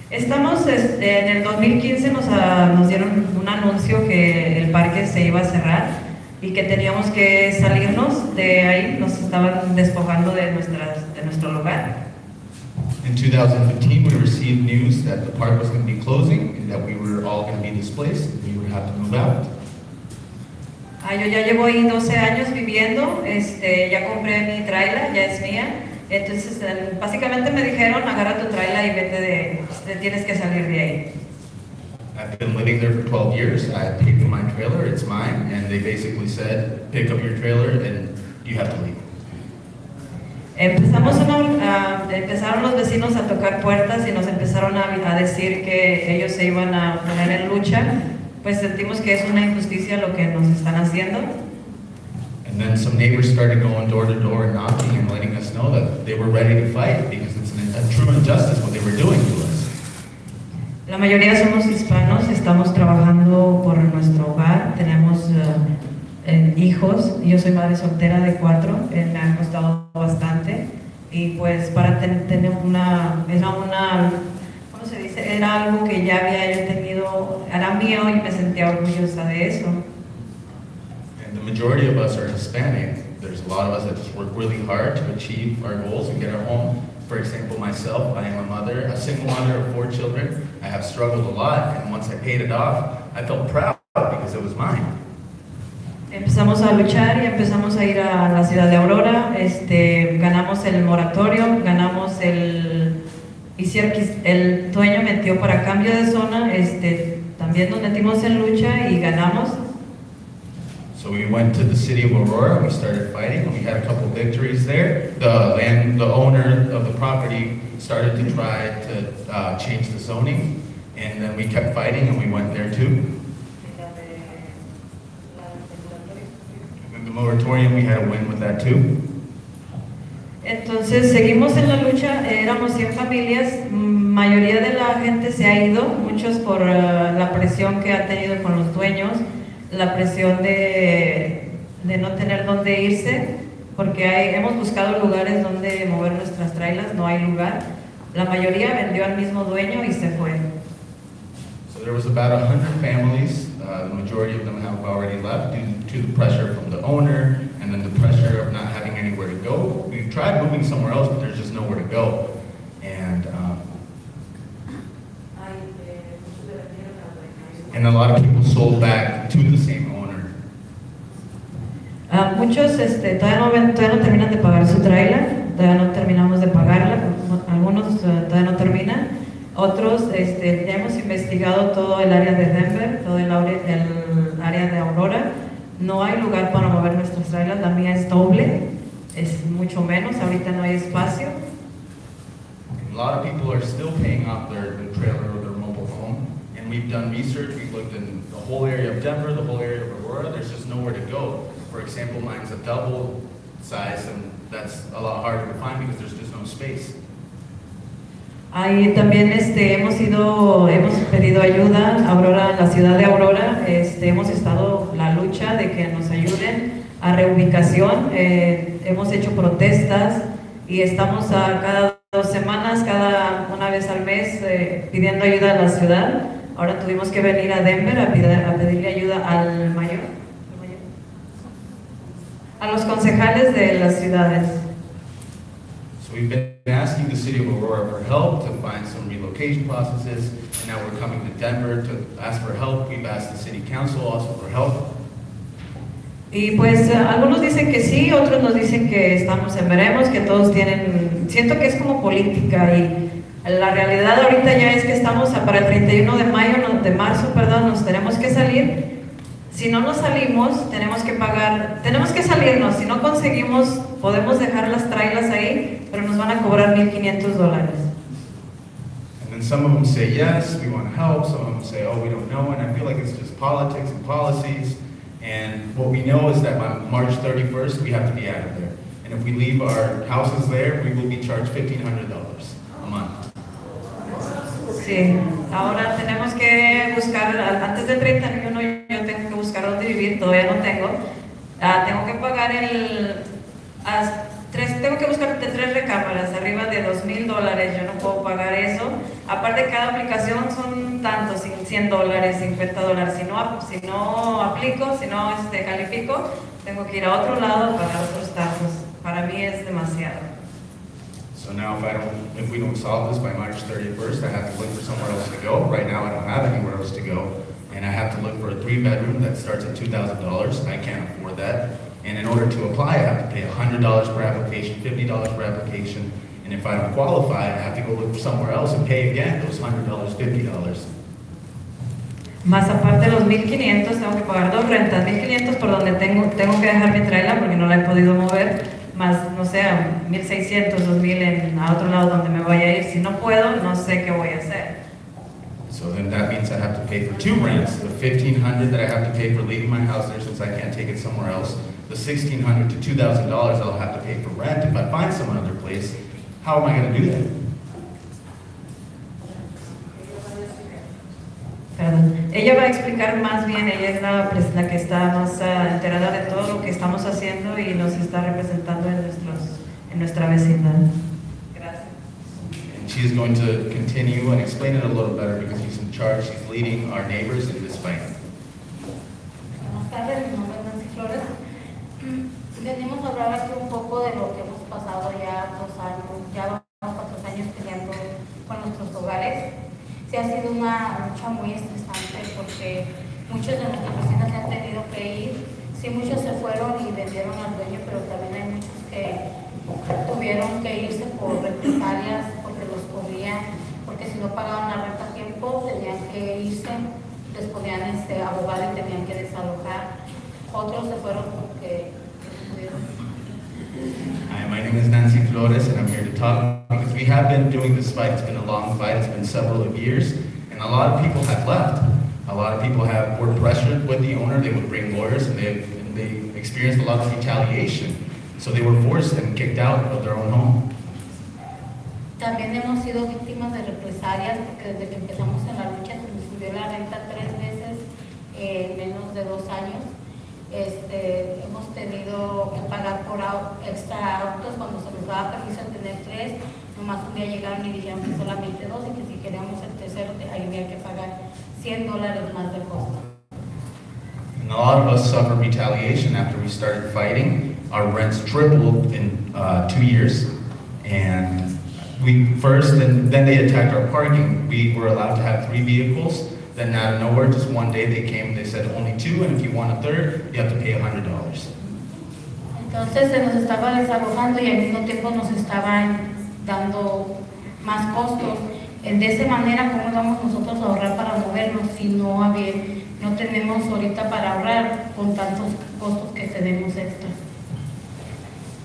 Estamos, en el 2015 nos dieron un anuncio que el parque se iba a cerrar y que teníamos que salirnos de ahí, nos estaban despojando de nuestro lugar. In 2015, we received news that the park was going to be closing and that we were all going to be displaced and we would have to move out. Yo ya llevo ahí 12 años viviendo, ya compré mi trailer, ya es mía. Entonces, básicamente me dijeron, agarra tu trailer y vete tienes que salir de ahí. I've been living there for 12 years. I paid for my trailer, it's mine, and they basically said, pick up your trailer and you have to leave. Empezaron los vecinos a tocar puertas y nos empezaron a decir que ellos se iban a poner en lucha. Pues sentimos que es una injusticia lo que nos están haciendo. And then some neighbors started going door to door and knocking and letting us know that they were ready to fight because it's a true injustice what they were doing to us. La mayoría somos hispanos, estamos trabajando por nuestro hogar, tenemos hijos, yo soy madre soltera de 4, me ha costado bastante y pues para tener ¿cómo se dice? Era algo que ya había yo tenido, era mío y me sentía orgullosa de eso. And the majority of us are Hispanic. There's a lot of us that just work really hard to achieve our goals and get our home. For example, myself, I am a mother, a single mother of 4 children. I have struggled a lot, and once I paid it off, I felt proud because it was mine. Empezamos a luchar y empezamos a ir a la ciudad de Aurora, ganamos el moratorio, ganamos el dueño metió para cambio de zona, también nos metimos en lucha y ganamos. So we went to the city of Aurora, we started fighting, and we had a couple victories there. The owner of the property started to try to change the zoning, and then we kept fighting and we went there too. And the moratorium, we had a win with that too. Entonces seguimos en la lucha, éramos 100 familias, mayoría de la gente se ha ido, muchos por la presión que ha tenido con los dueños, la presión de no tener dónde irse, porque hemos buscado lugares donde mover nuestras trailers, no hay lugar. La mayoría vendió al mismo dueño y se fue. So there was about 100 families, the majority of them have already left due to the pressure from the owner and then the pressure of not having anywhere to go. We've tried moving somewhere else, but there's just nowhere to go. And a lot of people sold back to the same owner. Muchos todavía no terminan de pagar su trailer, todavía no terminamos de pagarla, algunos todavía no terminan, otros ya hemos investigado todo el área de Denver, todo el área de Aurora, no hay lugar para mover nuestras trailers, la mía es doble, es mucho menos, ahorita no hay espacio. A lot of people are still paying off their trailer or their mobile home. We've done research, we've looked in the whole area of Denver, the whole area of Aurora, there's just nowhere to go. For example, mine's a double size and that's a lot harder to find because there's just no space. Ahí también hemos pedido ayuda, Aurora, la ciudad de Aurora, hemos estado la lucha de que nos ayuden a reubicación, hemos hecho protestas y estamos cada 2 semanas, una vez al mes pidiendo ayuda a la ciudad. Ahora tuvimos que venir a Denver a pedirle ayuda al mayor, a los concejales de las ciudades. So we've been asking the city of Aurora for help to find some relocation processes, and now we're coming to Denver to ask for help. We've asked the city council also for help. Y pues algunos dicen que sí, otros nos dicen que estamos en veremos, que todos tienen, siento que es como política y la realidad ahorita ya es que estamos para el 31 de marzo, nos tenemos que salir. Si no nos salimos, tenemos que pagar, tenemos que salirnos. Si no conseguimos, podemos dejar las trailers ahí, pero nos van a cobrar $1,500. And then some of them say yes, we want to help. Some of them say, oh, we don't know. And I feel like it's just politics and policies. And what we know is that by March 31st, we have to be out of there. And if we leave our houses there, we will be charged $1,500 a month. Sí, ahora tenemos que buscar, antes del 31 yo tengo que buscar dónde vivir, todavía no tengo. Tengo que pagar tengo que buscar 3 recámaras, arriba de $2,000, yo no puedo pagar eso. Aparte cada aplicación son tantos, $100, $50. Si no aplico, si no califico, tengo que ir a otro lado a pagar otros tasas. Para mí es demasiado. So now if we don't solve this by March 31st, I have to look for somewhere else to go. Right now I don't have anywhere else to go. And I have to look for a 3-bedroom that starts at $2,000. I can't afford that. And in order to apply, I have to pay $100 per application, $50 per application. And if I don't qualify, I have to go look for somewhere else and pay again those $100, $50. Más aparte de los 1,500, tengo que pagar 2 rentas, 1,500 por donde tengo que dejar mi trailer porque no la he podido mover, más, no sé, 1,600, 2,000 a otro lado donde me voy a ir. Si no puedo, no sé qué voy a hacer. So then that means I have to pay for 2 rents, the $1,500 that I have to pay for leaving my house there since I can't take it somewhere else, the $1,600 to $2,000 I'll have to pay for rent if I find some other place. How am I going to do that? Perdón. Ella va a explicar más bien, ella es la que está más enterada de todo lo que estamos haciendo y nos está representando en nuestra vecindad. Gracias. And she's going to continue and explain it a little better because she's in charge, she's leading our neighbors in this fight. Buenas tardes, mi nombre es Nancy Flores. Venimos a hablar aquí un poco de lo que hemos pasado ya 2 años, ya vamos para 3 años peleando con nuestros hogares. Sí ha sido una lucha muy estresante porque muchos de nuestros vecinos se han tenido que ir. Sí, muchos se fueron y vendieron al dueño, pero también hay muchos que tuvieron que irse por represalias, porque los corrían, porque si no pagaban la renta a tiempo tenían que irse, les ponían abogado y tenían que desalojar. Otros se fueron porque pudieron. Hi, my name is Nancy Flores, and I'm here to talk because we have been doing this fight. It's been a long fight. It's been several of years, and a lot of people have left. A lot of people were pressured with the owner. They would bring lawyers, and they experienced a lot of retaliation. So they were forced and kicked out of their own home. También hemos sido víctimas de represalias porque desde que empezamos en la lucha se nos subió la renta 3 veces en menos de 2 años. Hemos tenido que pagar por extra autos cuando se nos daba permiso de tener 3, nomás un día llegaron y dijeron que solamente 2 y que si queríamos el tercero había que pagar $100 más de costo. And a lot of us suffered retaliation after we started fighting. Our rents tripled in 2 years, and then they attacked our parking. We were allowed to have 3 vehicles. Then out of nowhere, just one day they came, they said only 2, and if you want a third, you have to pay $100. Entonces se nos estaba desalojando y al mismo tiempo nos estaban dando más costos. De esa manera, ¿cómo vamos nosotros a ahorrar para movernos si no tenemos ahorita para ahorrar con tantos costos que tenemos extra?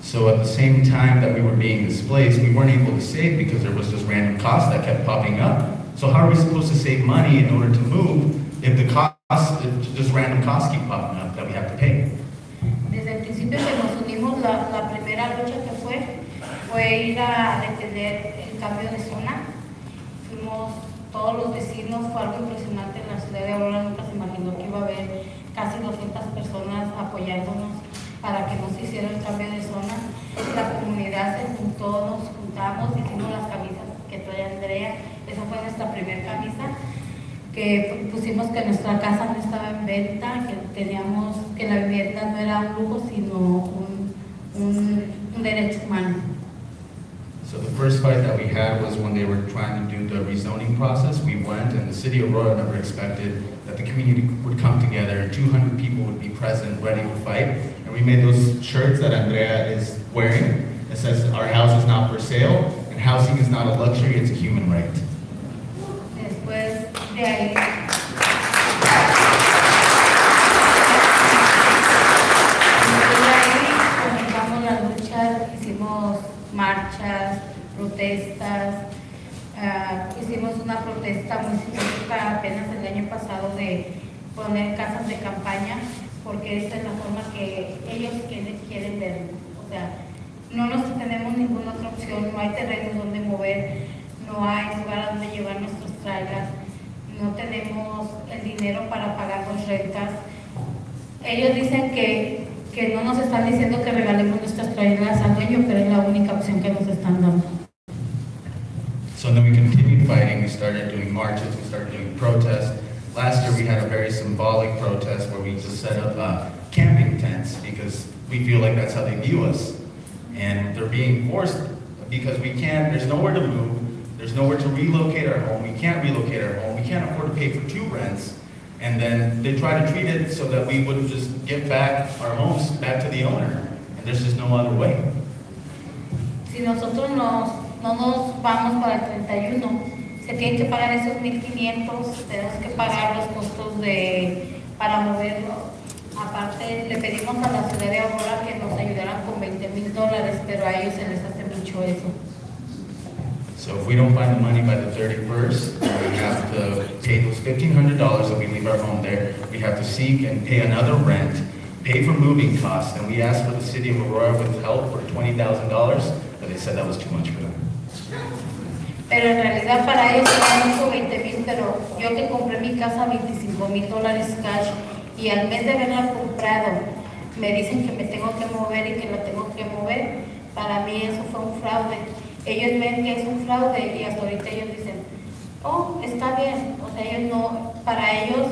So at the same time that we were being displaced, we weren't able to save because there was just random costs that kept popping up. So how are we supposed to save money in order to move if the costs, just random costs keep popping up that we have to pay? Desde el principio que nos unimos, la primera lucha que fue ir a detener el cambio de zona. Fuimos todos los vecinos, fue algo impresionante en la ciudad de Aurora, nunca se imaginó que iba a haber casi 200 personas apoyándonos para que nos hiciera el cambio de zona. La comunidad se juntó, nos juntamos, hicimos las camisas que trae Andrea. Esa fue nuestra primera camisa, que pusimos que nuestra casa no estaba en venta, que la vivienda no era un lujo, sino un derecho humano. So the first fight that we had was when they were trying to do the rezoning process. We went, and the city of Aurora never expected that the community would come together and 200 people would be present, ready to fight. And we made those shirts that Andrea is wearing. It says, "Our house is not for sale, and housing is not a luxury, it's a human right." Después de ahí, comenzamos la lucha, hicimos marchas, protestas, hicimos una protesta muy significativa apenas el año pasado de poner casas de campaña, porque esta es la forma que ellos quieren vernos. O sea, no tenemos ninguna otra opción, no hay terrenos donde mover, no hay lugar donde llevar nuestros trailers, no tenemos el dinero para pagar las rentas. Ellos dicen que no nos están diciendo que regalemos nuestras trailers al dueño, pero es la única opción que nos están dando. So then we continued fighting, we started doing marches, we started doing protests. Last year we had a very symbolic protest where we just set up camping tents because we feel like that's how they view us. And they're being forced because there's nowhere to move, there's nowhere to relocate our home, we can't relocate our home, we can't afford to pay for 2 rents. And then they try to treat it so that we would just give back our homes back to the owner. And there's just no other way. Si nosotros no nos vamos para el 31, se tienen que pagar esos 1,500, tenemos que pagar los costos para moverlo. Aparte, le pedimos a la ciudad de Aurora que nos ayudaran con $20,000, pero a ellos se les hace mucho eso. So if we don't find the money by the 31st, we have to pay those $1,500 that we leave our home there. We have to seek and pay another rent, pay for moving costs, and we asked for the city of Aurora with help for $20,000, but they said that was too much for them. Pero en realidad para ellos eran mucho 20,000, pero yo que compré mi casa $25,000 cash y al mes de haberla comprado me dicen que me tengo que mover y que la tengo que mover, para mí eso fue un fraude. Ellos ven que es un fraude y hasta ahorita ellos dicen, oh, está bien. O sea, ellos no, para ellos,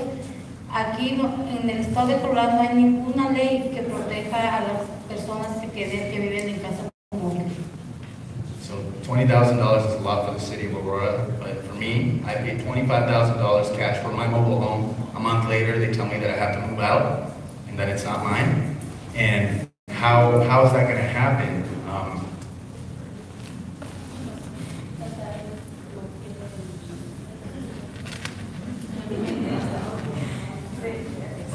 aquí en el estado de Colorado no hay ninguna ley que proteja a las personas que viven en casa móvil. So $20,000 is a lot for the city of Aurora, but for me, I paid $25,000 cash for my mobile home. A month later, they tell me that I have to move out and that it's not mine. And how is that going to happen?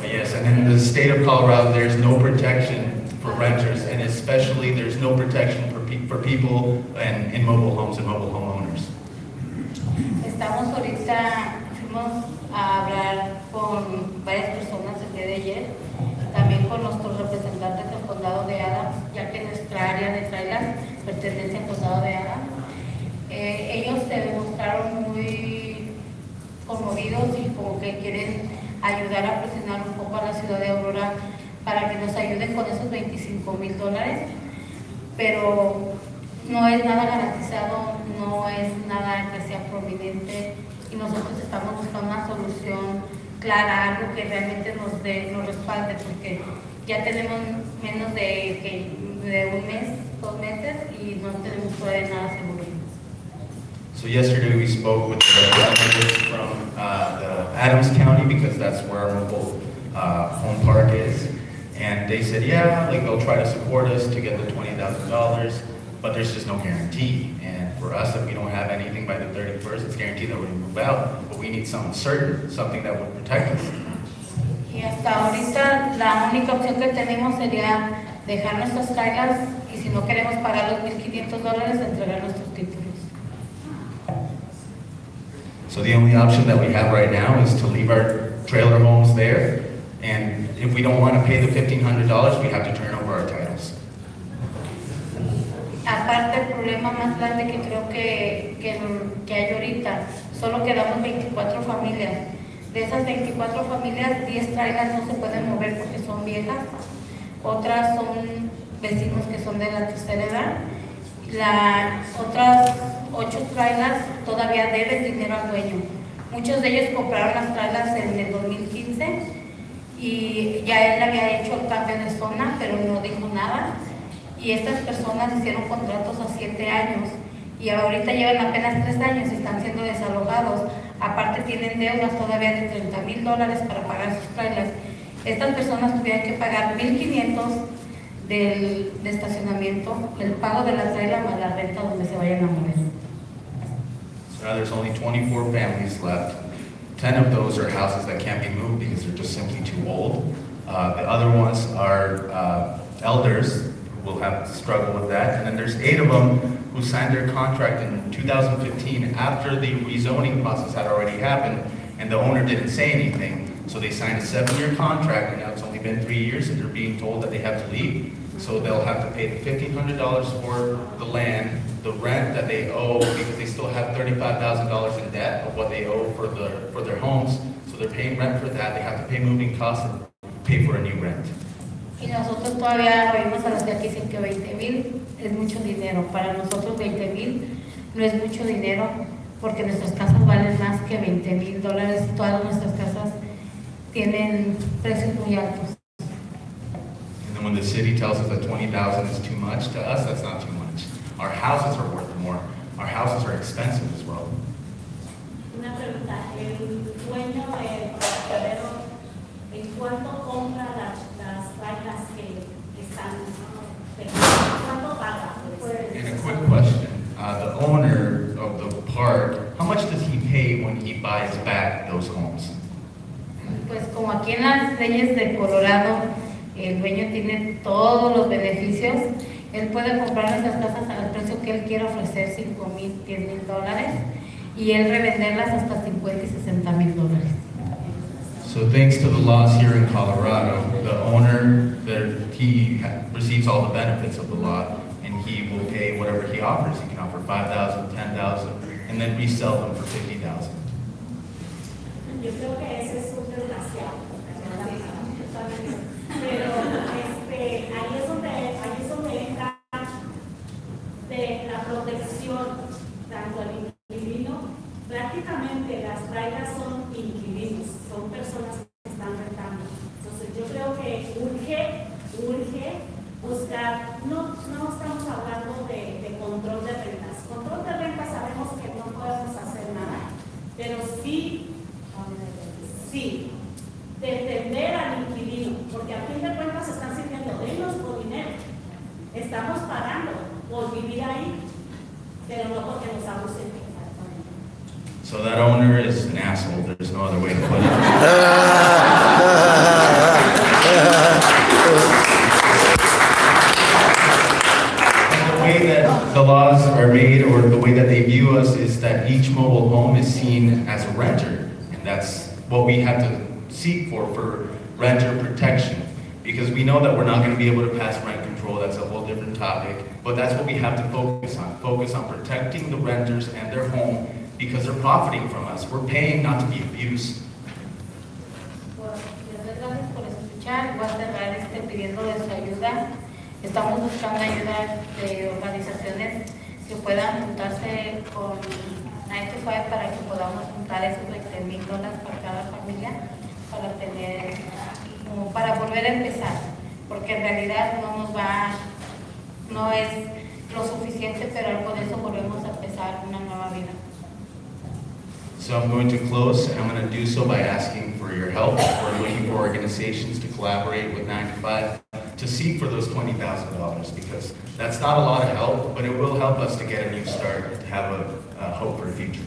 Yes, and in the state of Colorado, there's no protection for renters, and especially there's no protection for people in mobile homes and mobile homeowners. Estamos ahorita, fuimos a hablar con varias personas el día de ayer, también con nuestros representantes del condado de Adams, ya que nuestra área de trailers pertenece al condado de Adams. Ellos se demostraron muy conmovidos y como que quieren ayudar a presionar un poco a la ciudad de Aurora para que nos ayuden con esos $25,000, pero no es nada garantizado, no es nada que sea prominente y nosotros estamos buscando una solución clara, algo que realmente nos respalde, porque ya tenemos menos de un mes, 2 meses y no tenemos todavía nada seguro. So yesterday we spoke with the representatives from the Adams County, because that's where our mobile home park is. And they said, yeah, like they'll try to support us to get the $20,000, but there's just no guarantee. And for us, if we don't have anything by the 31st, it's guaranteed that we're going to move out. But we need something certain, something that would protect us. Y hasta ahorita la única opción que tenemos sería dejar nuestras cargas y si no queremos pagar los $1,500, entregar nuestros títulos. So the only option that we have right now is to leave our trailer homes there, and if we don't want to pay the $1,500, we have to turn over our titles. Aparte, el problema más grande que creo que hay ahorita, solo quedamos 24 familias. De esas 24 familias, 10 trailers no se pueden mover porque son viejas, otras son vecinos que son de la tercera edad. Las otras 8 trailers todavía deben dinero al dueño. Muchos de ellos compraron las trailers en el 2015 y ya él había hecho el cambio de zona, pero no dijo nada. Y estas personas hicieron contratos a 7 años y ahorita llevan apenas 3 años y están siendo desalojados. Aparte tienen deudas todavía de $30,000 para pagar sus trailers. Estas personas tuvieron que pagar $1,500 de estacionamiento, el pago de la trailer más la renta donde se vayan a mover. So now there's only 24 families left. 10 of those are houses that can't be moved because they're just simply too old. The other ones are elders who will have to struggle with that. And then there's 8 of them who signed their contract in 2015 after the rezoning process had already happened and the owner didn't say anything. So they signed a 7-year contract, and now it's only been 3 years and they're being told that they have to leave. So they'll have to pay the $1,500 for the land, the rent that they owe, because they still have $35,000 in debt of what they owe for their homes. So they're paying rent for that. They have to pay moving costs and pay for a new rent. Y nosotros todavía oímos a los de aquí dicen que 20,000 es mucho dinero. Para nosotros 20,000 no es mucho dinero porque nuestras casas valen más que $20,000. Todas nuestras casas tienen precios muy altos. And then when the city tells us that $20,000 is too much, to us that's not too much. Our houses are worth more. Our houses are expensive as well. Una pregunta, el dueño del parqueadero, ¿en cuánto compra las vacas que están? ¿Cuánto paga? And a quick question, the owner of the park, how much does he pay when he buys back those homes? Pues como aquí en las leyes de Colorado, el dueño tiene todos los beneficios, él puede comprar esas casas al precio que él quiera ofrecer, $5,000, $10,000, y él revenderlas hasta $50,000 y $60,000. So thanks to the laws here in Colorado, the owner, he receives all the benefits of the law, and he will pay whatever he offers. He can offer $5,000, $10,000, and then resell them for $50,000. Yo creo que eso es un desgraciado. Pero ahí es donde entra de la protección tanto al inquilino. Prácticamente las trailas son inquilinos, son personas que están rentando. Entonces yo creo que urge buscar, no estamos hablando de control de rentas. Control de rentas sabemos que no podemos hacer nada, pero sí defender al inquilino, porque a fin de cuentas están sirviendo denos por dinero. Estamos pagando por vivir ahí, pero no porque nos abusen. So that owner is an asshole. There's no other way to put it. And the way that the laws are made, or the way that they view us, is that each mobile home is seen as a renter. And that's what we have to seek for renter protection. Because we know that we're not going to be able to pass rent control. That's a whole different topic. But that's what we have to focus on. Focus on protecting the renters and their home, because they're profiting from us. We're paying not to be abused. Gracias por escuchar. Voy a cerrar pidiendo de su ayuda. Estamos buscando ayuda de organizaciones que puedan juntarse con 9to5 para que podamos juntar esos $20,000 para cada familia para tener, como para volver a empezar, porque en realidad no es lo suficiente, pero con eso volvemos a empezar una nueva vida. So I'm going to close, and I'm going to do so by asking for your help. We're looking for organizations to collaborate with 9to5 to seek for those $20,000, because that's not a lot of help, but it will help us to get a new start, to have a hope for the future.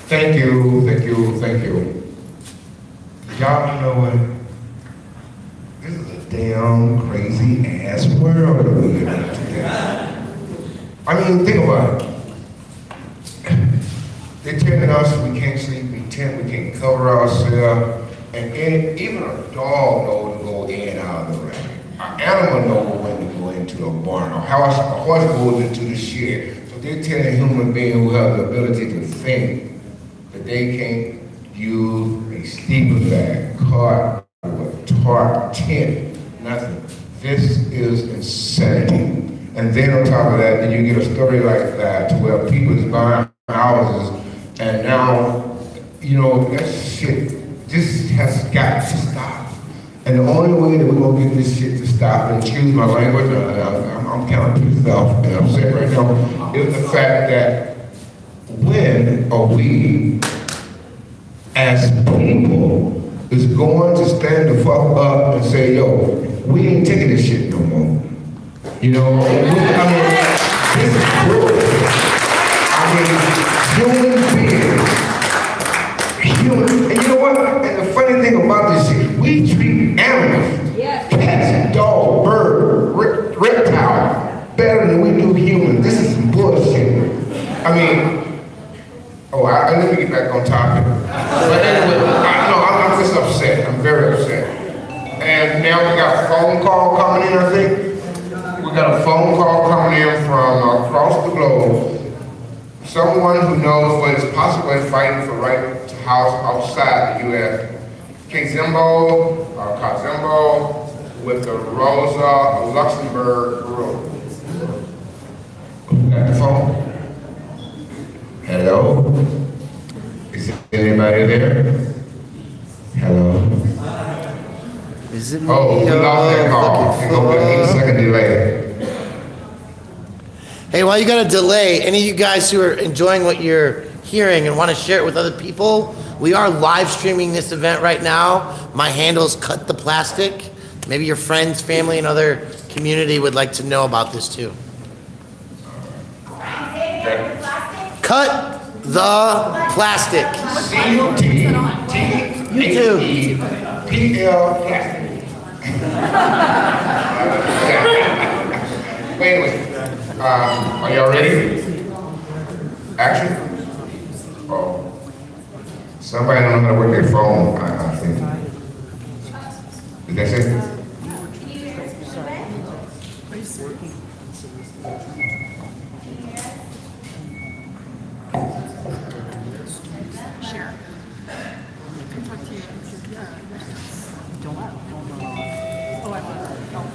Thank you, thank you, thank you. Y'all know what? This is a damn crazy ass world that we live in today. I mean, think about it. They're telling us we can't sleep in tent, we can't cover ourselves, and even a dog knows to go in and out of the racket. An animal knows when to go into a barn. A horse goes into the shed. So they're telling human beings who have the ability to think that they can't use a sleeping bag, cot, tarp, tent, nothing. This is insanity. And then on top of that, then you get a story like that where people is buying houses, and now, you know, that shit, this has got to stop. And the only way that we're gonna get this shit to stop, and excuse my language, I'm kind of pissed off and upset right now, is the fact that when are we, as people, is going to stand the fuck up and say, yo, we ain't taking this shit no more. You know, I mean, this is cruel. I mean, human beings, and you know what? And the funny thing about this shit, we treat animals, cats, dogs, birds, reptiles, better than we do humans. This is some bullshit. I mean, let me get back on topic. But anyway, I'm just upset. I'm very upset. And now we got a phone call coming in, I think. We got a phone call coming in from across the globe. Someone who knows what is possibly fighting for right to house outside the U.S. Kazimbo with the Rosa Luxemburg group. Got the phone? Hello? Is anybody there? Hello? Is it me? Oh, we lost that call. It's gonna be an 8-second delay. Hey, while you got a delay, any of you guys who are enjoying what you're hearing and want to share it with other people, we are live streaming this event right now. My handle is Cut the Plastic. Maybe your friends, family, and other community would like to know about this too. Cut the plastic. YouTube. Wait. Are y'all ready? Action. Oh. Somebody don't know how to work their phone, I think. Is that it?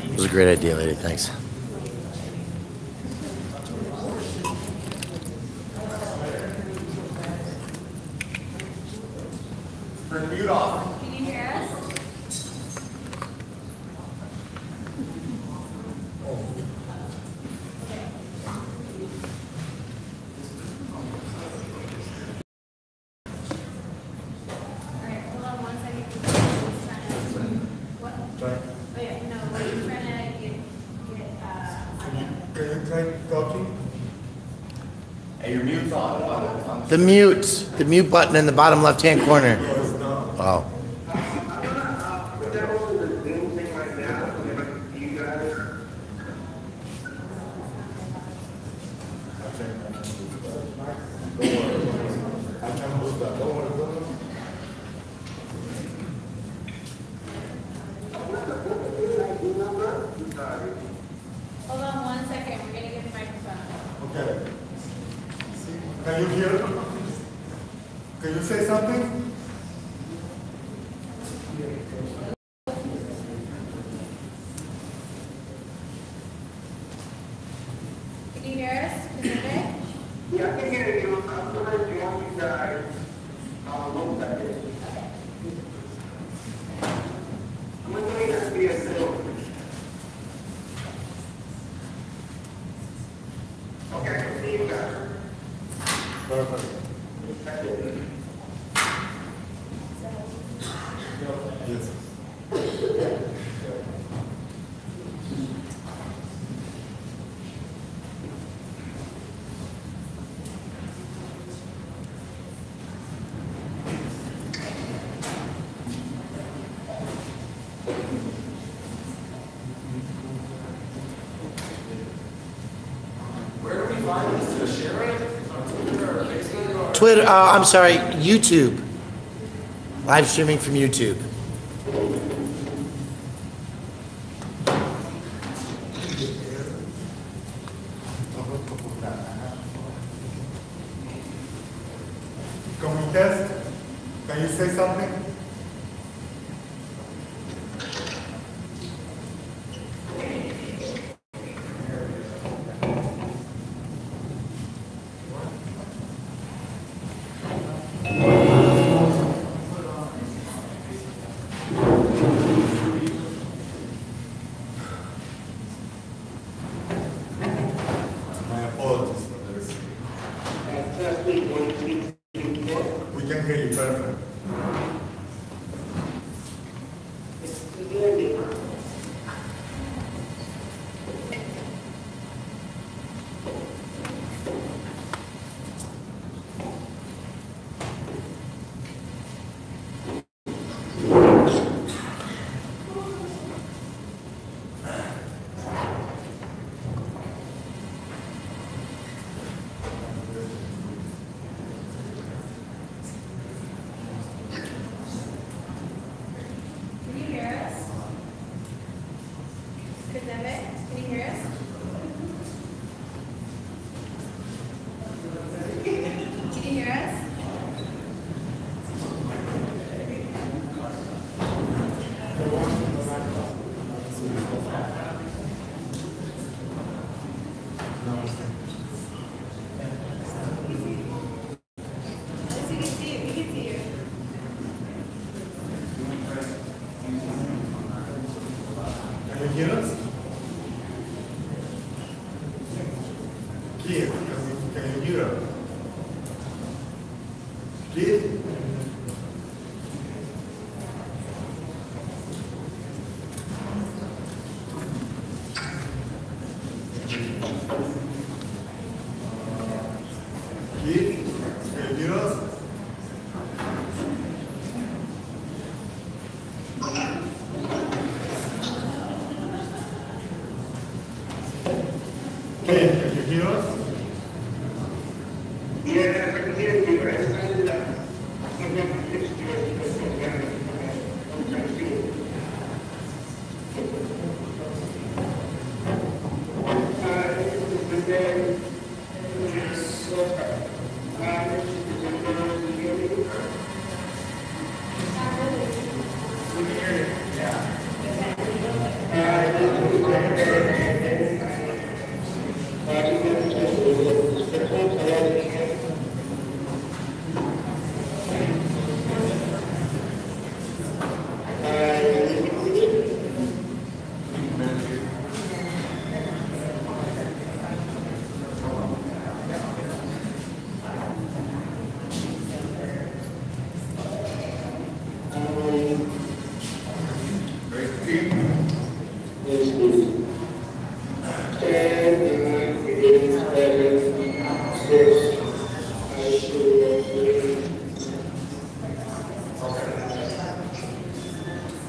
It was a great idea, lady. Thanks. Turn mute off. Can you hear us? The mute button in the bottom left-hand corner. Oh. Hold on 1 second. We're gonna get the microphone. Okay. Can you hear? Can you say something? Can you hear us? Is it okay? Yeah, I can hear you. I'm going to join you guys. I'm going to be a civil. Okay, I can see you guys. Perfect. Yes. Where do we find this? To share it? On Twitter or Facebook or? Twitter, I'm sorry, YouTube. Live streaming from YouTube. Can we test? Can you say something? My apologies for this. We can hear you perfect. Can you hear us? Kazembe, can you hear us? Can you hear us? Yes, we can see you. We can see you. Can you hear us? Keith, can you hear us? Can you hear us? Yes, I can hear you.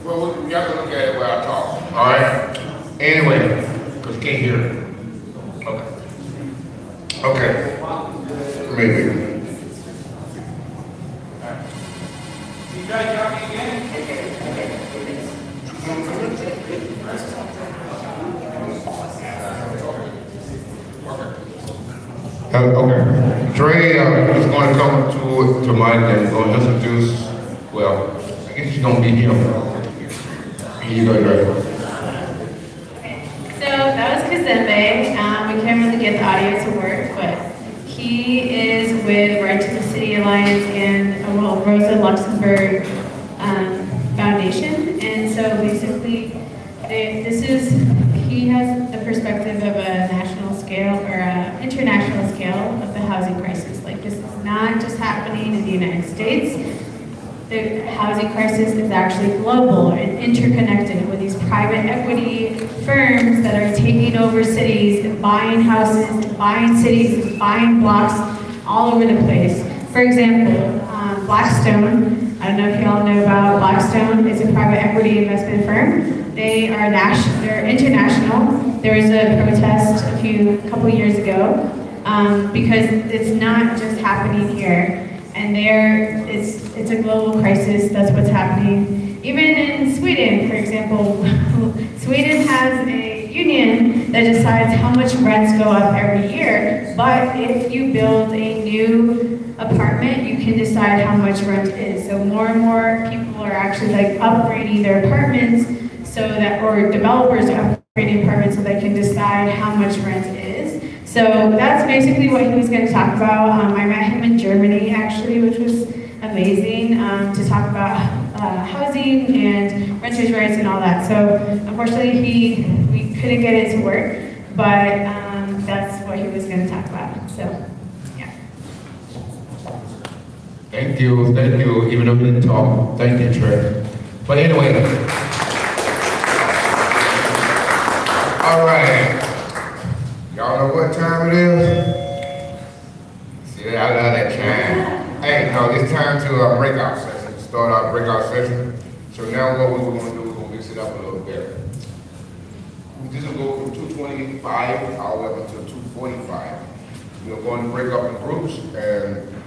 Well, we have to look at it while I talk, all right? Anyway, because you can't hear it. Okay. Okay. Maybe. You guys got me again? Okay. Dre is going to come to Mike and he's going to introduce, well, I guess he's going to be him. Here you go, Dre. So that was Kazembe. We can't really get the audio to work, but he is with Right to the City Alliance and Rosa Luxemburg Foundation. And so basically, he has the perspective of a national scale or an international scale of the housing crisis. Like, this is not just happening in the United States. The housing crisis is actually global and interconnected with these private equity firms that are taking over cities and buying houses, and buying cities, and buying blocks all over the place. For example, Blackstone, I don't know if you all know about Blackstone, is a private equity investment firm. They are they're international. There was a protest a couple years ago because it's not just happening here. And it's a global crisis. That's what's happening. Even in Sweden, for example, Sweden has a union that decides how much rents go up every year. But if you build a new apartment, you can decide how much rent is. So more and more people are actually like upgrading their apartments so that, or developers are upgrading apartments so they can decide how much rent is. So that's basically what he was going to talk about. I met him in Germany, actually, which was amazing, to talk about housing and renters' rights and all that. So unfortunately, we couldn't get it to work, but that's what he was going to talk about. So, yeah. Thank you, even though we didn't talk. Thank you, Trey. But anyway, all right. Y'all know what time it is? See, I love that time. Hey, no, it's time to breakout session. Start our breakout session. So now what we're going to do is we're going to mix it up a little bit. This will go from 225 all the way up until 245. We're going to break up in groups and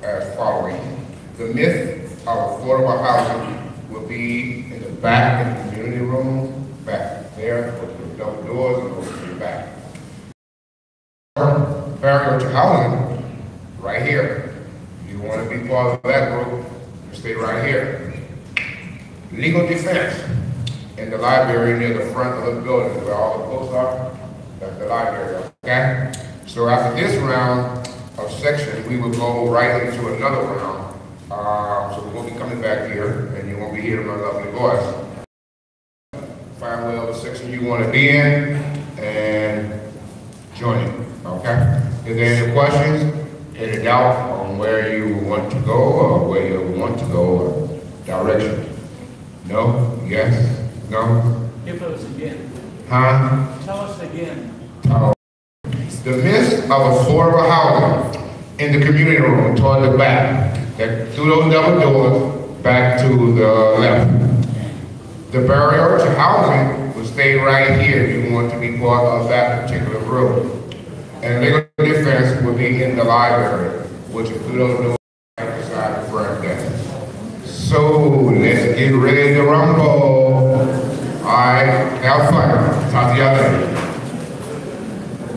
as following. The myth of affordable housing will be in the back of the community room, back there with the double doors and over to the back. Barrier to housing, right here. You want to be part of that group, you stay right here. Legal defense in the library near the front of the building where all the books are. That's the library, okay? So after this round of section, we will go right into another round. So we're going to be coming back here, and you won't be hearing my lovely voice. Find whatever section you want to be in, and join it, okay? Is there any questions, any doubt on where you want to go, or where you want to go, or direction? No? Yes? No? Give us again. Huh? Tell us again. The myth of affordable housing in the community room toward the back, that through those double doors, back to the left. The barrier to housing will stay right here if you want to be part of that particular group. And legal defense will be in the library, which if we don't do right beside the front desk. So let's get ready to rumble. All right, have fun. Talk to y'all later.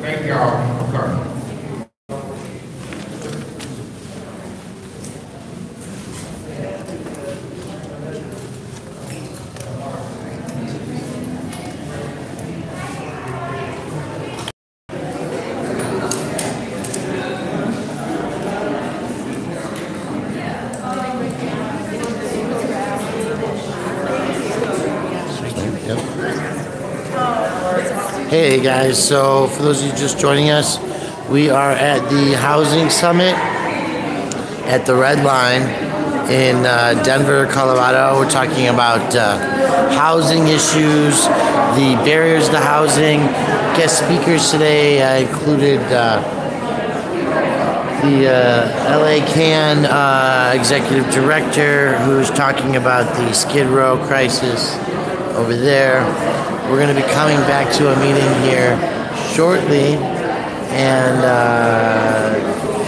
Thank y'all for coming. Hey guys, so for those of you just joining us, we are at the Housing Summit at the Red Line in Denver, Colorado. We're talking about housing issues, the barriers to housing. Guest speakers today included the LA CAN executive director, who's talking about the Skid Row crisis over there. We're going to be coming back to a meeting here shortly, and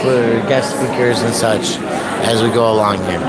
for guest speakers and such as we go along here.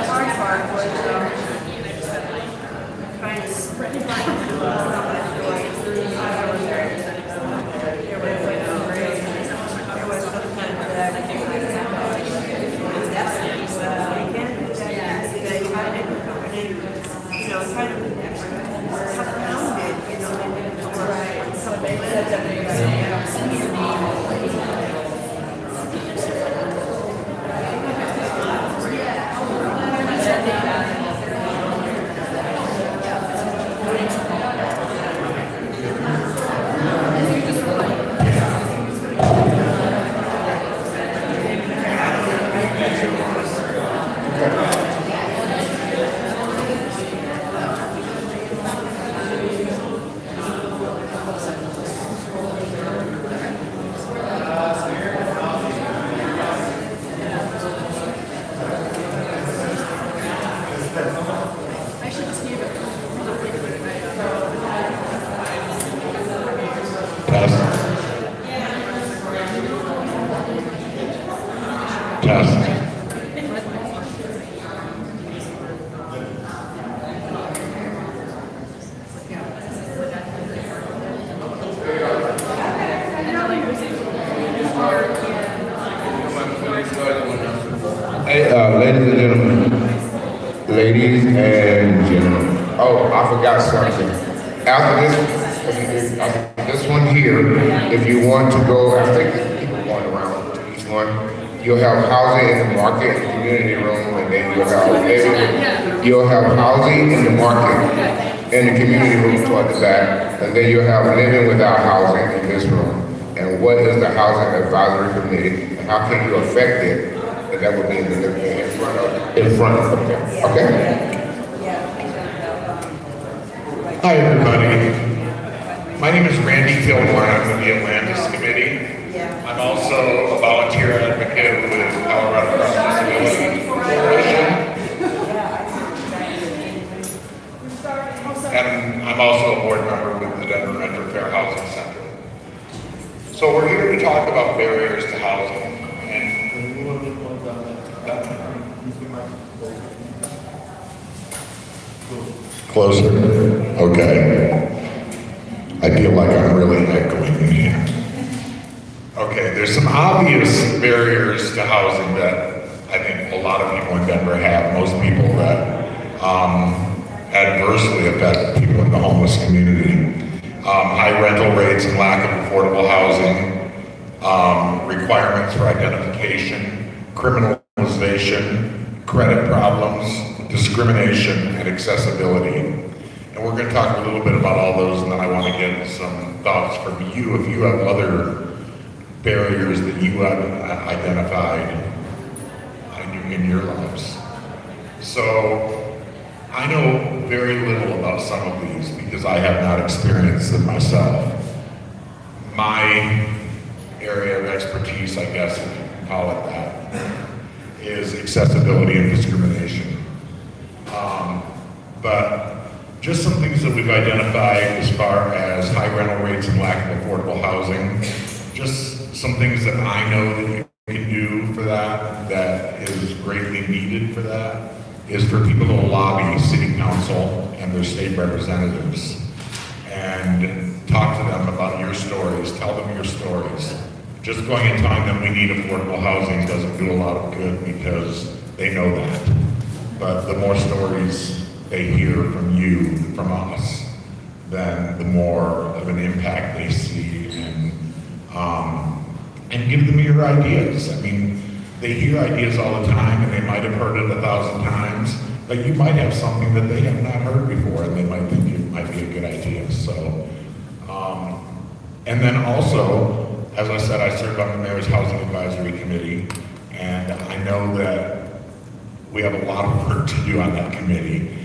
hard part was trying to spread it out. Ladies and gentlemen. Oh, I forgot something. After this one here, if you want to go, I think there's people going around to each one. You'll have housing in the market, the community room, and then you'll have housing in the market, in the community room toward the back, and then you'll have living without housing in this room. And what is the housing advisory committee, and how can you affect it? And that would be in front of them. Okay? Hi, everybody. My name is Randy Gilmore. I'm with the Atlantis Committee. I'm also a volunteer advocate with Colorado Cross Disability Coalition. And I'm also a board member with the Denver Metro Fair Housing Center. So we're here to talk about barriers to housing. Closer. Okay. I feel like I'm really echoing in here. Okay, there's some obvious barriers to housing that I think a lot of people in Denver have, most people that adversely affect people in the homeless community. High rental rates and lack of affordable housing, requirements for identification, criminalization, credit problems, discrimination, and accessibility. And we're going to talk a little bit about all those, and then I want to get some thoughts from you if you have other barriers that you have identified in your lives. So I know very little about some of these because I have not experienced them myself. My area of expertise, I guess if you can call it that, is accessibility and discrimination. But just some things that we've identified as far as high rental rates and lack of affordable housing, just some things that I know that you can do for that, that is greatly needed for that, is for people to lobby city council and their state representatives and talk to them about your stories, tell them your stories. Just going and telling them we need affordable housing doesn't do a lot of good because they know that. But the more stories they hear from you, from us, then the more of an impact they see and give them your ideas. I mean, they hear ideas all the time and they might have heard it 1,000 times, but you might have something that they have not heard before and they might think it might be a good idea. So, and then also, as I said, I serve on the Mayor's Housing Advisory Committee, and I know that we have a lot of work to do on that committee.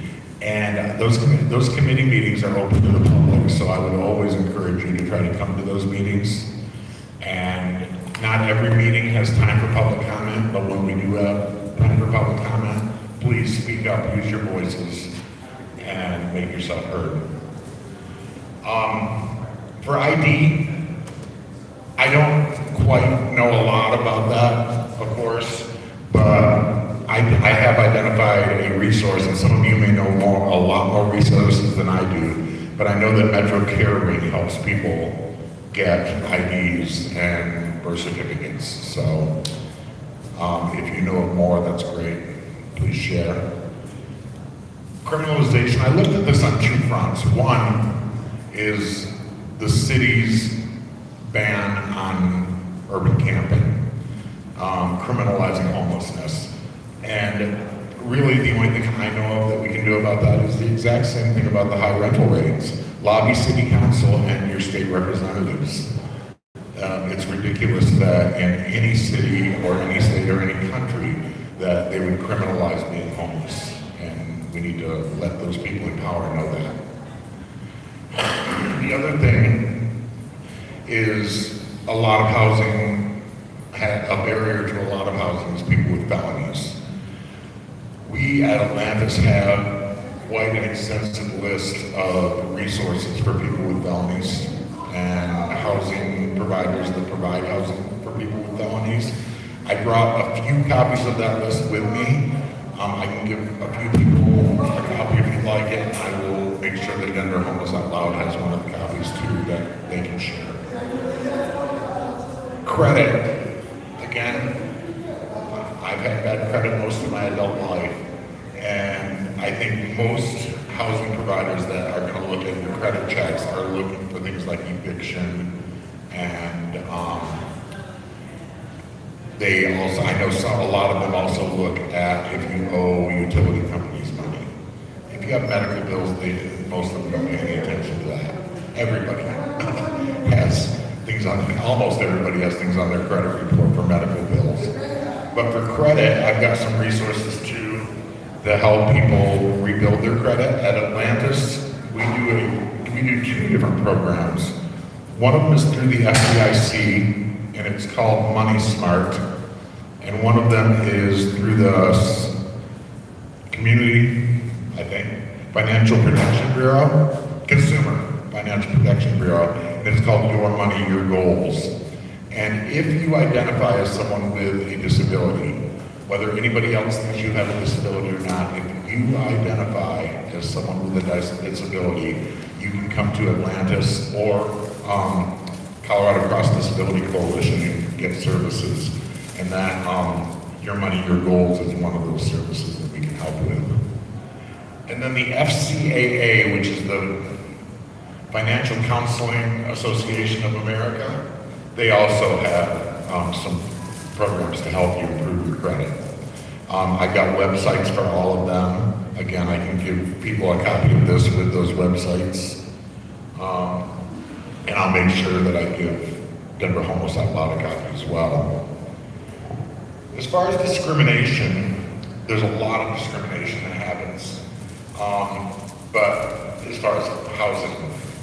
And those committee meetings are open to the public, so I would always encourage you to try to come to those meetings. And not every meeting has time for public comment, but when we do have time for public comment, please speak up, use your voices, and make yourself heard. For ID, I don't quite know a lot about that, of course, but I have identified a resource, and some of you may know a lot more resources than I do, but I know that Metro Caring helps people get IDs and birth certificates. So if you know of more, that's great. Please share. Criminalization, I looked at this on two fronts. One is the city's ban on urban camping, criminalizing homelessness. And really the only thing I know of that we can do about that is the exact same thing about the high rental rates. Lobby city council and your state representatives. It's ridiculous that in any city or any state or any country that they would criminalize being homeless. And we need to let those people in power know that. The other thing is a lot of housing, a barrier to a lot of housing is people with felonies. We at Atlantis have quite an extensive list of resources for people with felonies and housing providers that provide housing for people with felonies. I brought a few copies of that list with me. I can give a few people a copy if you'd like it. I will make sure that Denver Homeless Out Loud has one of the copies too that they can share. Credit. Again, I've had bad credit most of my adult life, and I think most housing providers that are going to look at your credit checks are looking for things like eviction, and they also, I know a lot of them also look at if you owe utility companies money. If you have medical bills, most of them don't pay any attention to that. Everybody has things on, almost everybody has things on their credit report for medical bills. But for credit, I've got some resources too that help people rebuild their credit. At Atlantis, we do two different programs. One of them is through the FDIC, and it's called Money Smart. And one of them is through the Community, I think, Financial Protection Bureau, Consumer Financial Protection Bureau, and it's called Your Money, Your Goals. And if you identify as someone with a disability, whether anybody else thinks you have a disability or not, if you identify as someone with a disability, you can come to Atlantis or Colorado Cross Disability Coalition and get services. And that Your Money, Your Goals is one of those services that we can help with. And then the FCAA, which is the Financial Counseling Association of America, they also have some programs to help you improve your credit. I've got websites for all of them. Again, I can give people a copy of this with those websites. And I'll make sure that I give Denver Homeless Out Loud a copy as well. As far as discrimination, there's a lot of discrimination that happens. But as far as housing,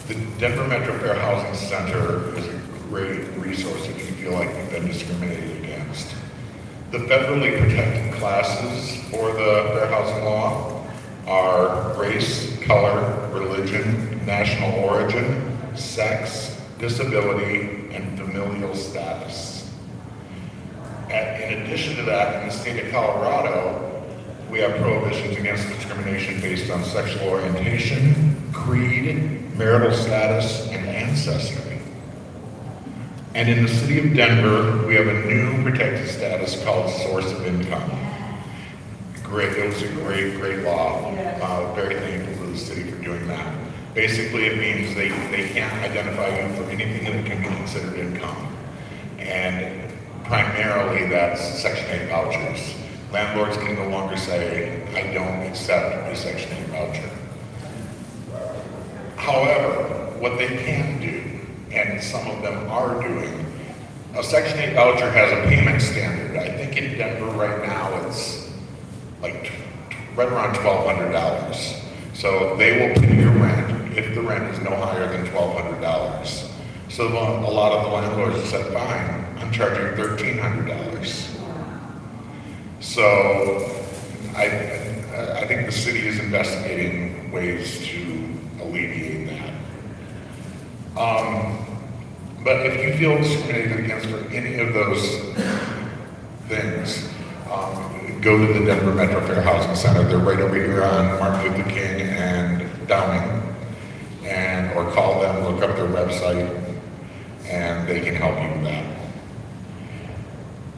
the Denver Metro Fair Housing Center is a great resource if you feel like you've been discriminated against. The federally protected classes for the fair housing law are race, color, religion, national origin, sex, disability, and familial status. In addition to that, in the state of Colorado, we have prohibitions against discrimination based on sexual orientation, creed, marital status, and ancestry. And in the city of Denver, we have a new protected status called source of income. Great, it was a great, great law. Very thankful to the city for doing that. Basically, it means they can't identify you for anything that can be considered income. And primarily, that's Section 8 vouchers. Landlords can no longer say, I don't accept a Section 8 voucher. However, what they can do, and some of them are doing, a Section 8 voucher has a payment standard. I think in Denver right now it's like right around $1,200. So they will pay your rent if the rent is no higher than $1,200. So a lot of the landlords have said, fine, I'm charging $1,300. So I think the city is investigating ways to alleviate that. But if you feel discriminated against for any of those things, go to the Denver Metro Fair Housing Center. They're right over here on Martin Luther King and Downing. Or call them, look up their website, and they can help you with that.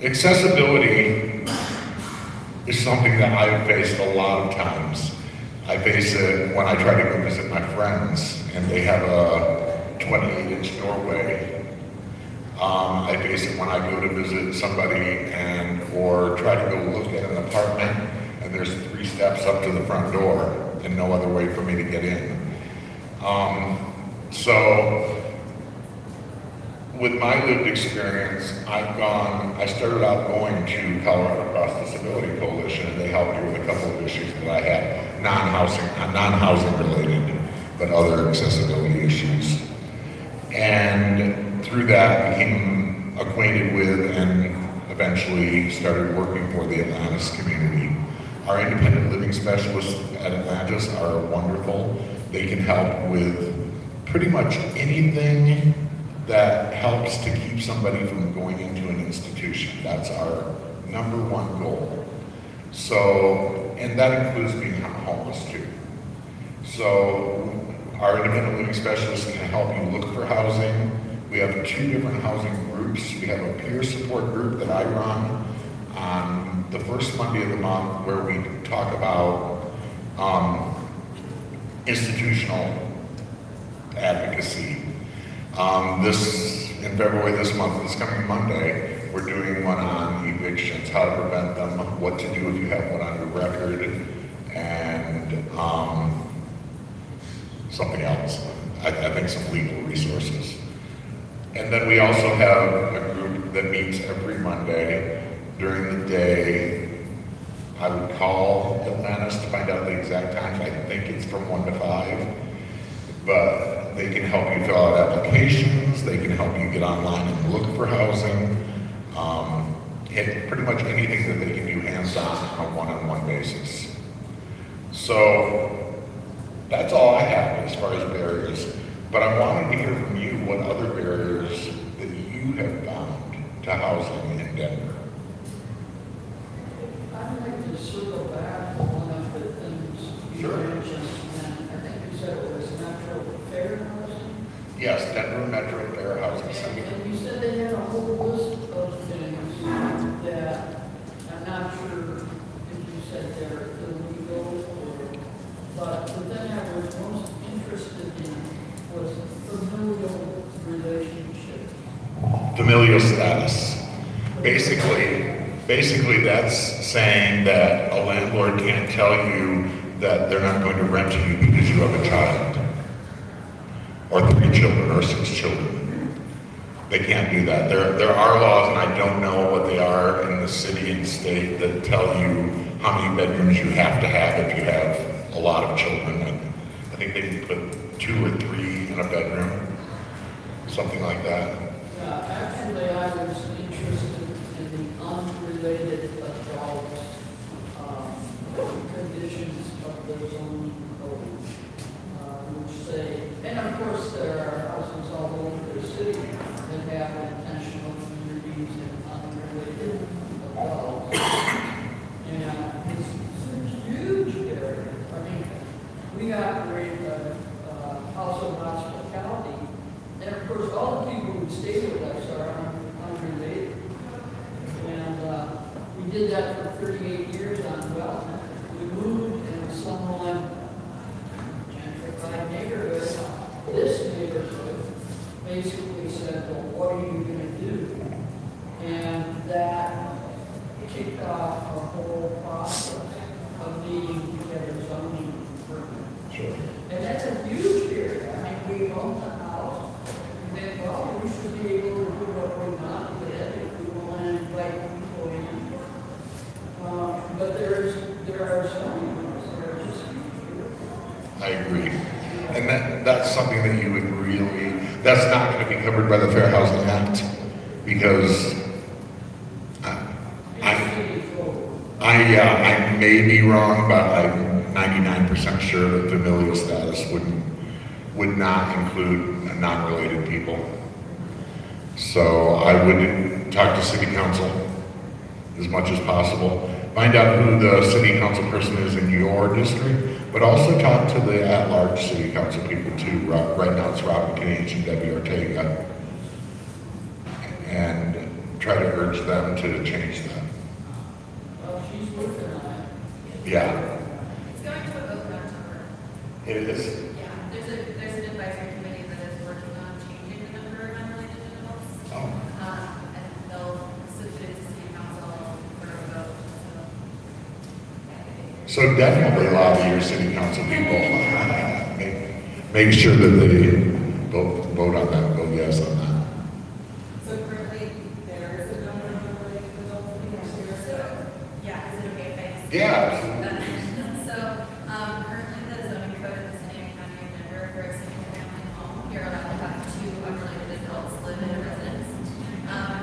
Accessibility is something that I've faced a lot of times. I face it when I try to go visit my friends and they have a 28-inch doorway. I face it when I go to visit somebody or try to go look at an apartment and there's 3 steps up to the front door and no other way for me to get in. So with my lived experience, I started out going to Colorado Cross Disability Coalition, and they helped me with a couple of issues that I had, non-housing related, but other accessibility issues. And through that, became acquainted with and eventually started working for the Atlantis community. Our independent living specialists at Atlantis are wonderful. They can help with pretty much anything that helps to keep somebody from going into an institution. That's our #1 goal. So, and that includes being homeless too. So, our independent living specialists can help you look for housing. We have 2 different housing groups. We have a peer support group that I run on the first Monday of the month where we talk about institutional advocacy. In February this month, this coming Monday, we're doing one on evictions, how to prevent them, what to do if you have one on your record, and something else. I think some legal resources. And then we also have a group that meets every Monday. During the day, I would call Atlantis to find out the exact times. I think it's from 1 to 5. But they can help you fill out applications, they can help you get online and look for housing, and pretty much anything that they can do hands-on on a one-on-one basis. So that's all I have as far as barriers. But I wanted to hear from you what other barriers that you have found to housing in Denver. I'd like to circle back on one of the things you mentioned, and I think you said it was Metro Fair Housing? Yes, Denver Metro Fair Housing Center. And you said they had a whole list of things that I'm not sure if you said they're illegal but the thing I was most interested in was familial relationship. Familial status. Basically that's saying that a landlord can't tell you that they're not going to rent to you because you have a child, or 3 children, or 6 children. They can't do that. There are laws, and I don't know what they are in the city and state that tell you how many bedrooms you have to have if you have a lot of children. I think they can put 2 or 3 in a bedroom, something like that. Actually, I was interested in the unrelated adult conditions of the zoning code, which say, and of course there are houses all over the city that have intentional communities and unrelated adults. And it's a huge area. I mean, we operate a house of hospitality, and of course all the people who stay with us are unrelated. And we did that for 38 years on Wellman. We moved and someone gentrified neighborhood. This neighborhood basically said, well, what are you going to do? And that kicked off a whole process of needing to get a zoning permit. Sure. And that's a huge area. I mean, we own the house. And then, well, we should be able to do what we want with it if we want to invite people in. But there are zoning rules that are just huge. I agree. And that's something that you would really, that's not going to be covered by the Fair Housing Act, because I may be wrong, but I'm 99% sure that familial status would not include non-related people. So I would talk to city council as much as possible. Find out who the city council person is in your district, but also talk to the at-large city council people too. Right now it's Robin Cage and Debbie Ortega. And try to urge them to change that. Well, she's working on it. Yeah. It's going to a vote in October. It is. Yeah, there's an advisory committee that is working on changing the number of unrelated adults. Oh. And they'll submit it to city council for a vote. So definitely lobby your city council people. Make sure that they vote on that, vote yes on that. So currently, there is a number of unrelated adults in the so, yeah, is it okay if I? Yeah. So, currently the zoning code in the city and county of Denver for a single family home, you're allowed to have 2 unrelated adults live in a residence.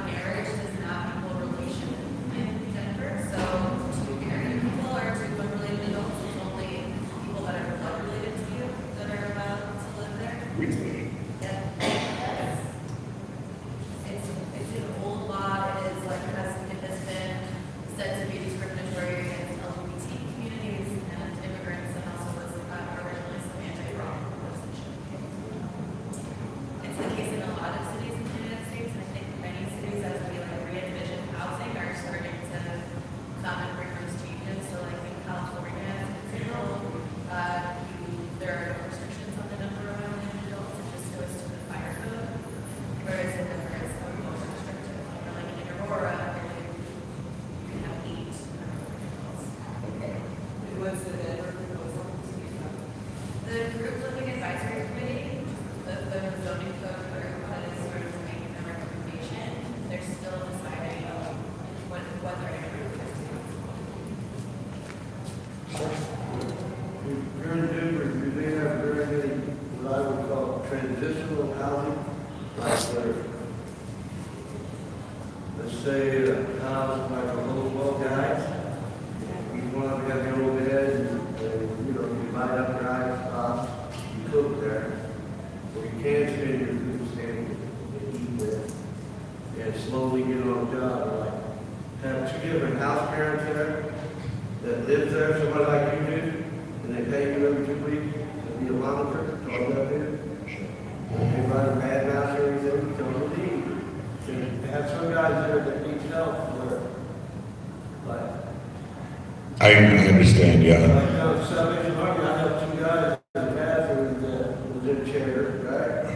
Marriage does not equal relation in Denver, so 2 married people or 2 unrelated adults, it's only people that are blood related to you that are allowed to live there. Really? Yeah. It's an old law. It is like it has been said to be discriminatory against LGBT communities and immigrants, and also was originally some anti-Roma legislation. It's the case in a lot of cities in the United States, and I think many cities, as we like re-envision housing, are starting to come and bring those changes. So, like in California, for example, there are no restrictions on the number of unrelated adults. It just goes to the fire code. Whereas in Denver, it's most restrictive. Like in Aurora, you can have 8 adults. What's the Denver proposal? The group living advisory committee, the zoning code group that is sort of making the recommendation, they're still deciding what they're going to do. Here in Denver, do they have very many, what I would call transitional housing? Like where, let's say a house like a little well guys, each one of them got their own bed, and you know, you light up your eyes, spots, you cook there. Or you can spend your food standing and eat there. And slowly get on a job, like have 2 different house parents there that live there, somebody like you do, and they pay you every 2 weeks to be a monitor, to live up there. They run a bad mouse or anything, don't leave. And have some guys there that need help where, like, I understand, yeah. like Salvation Army, I have 2 guys in the bathroom that was in chairs, right?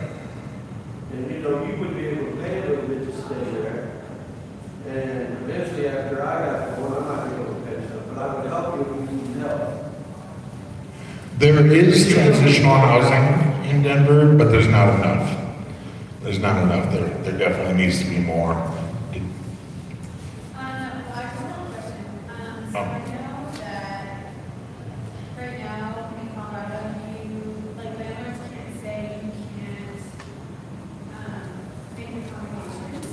And you know, you would be able to pay a little bit to stay there. And eventually after I got one, I'm not going to pay something, but I would help you if you need help. There is transitional housing in Denver, but there's not enough. There's not enough there. There definitely needs to be more. I have one question. So I know that right now in Colorado, like landlords can't say you can't make accommodations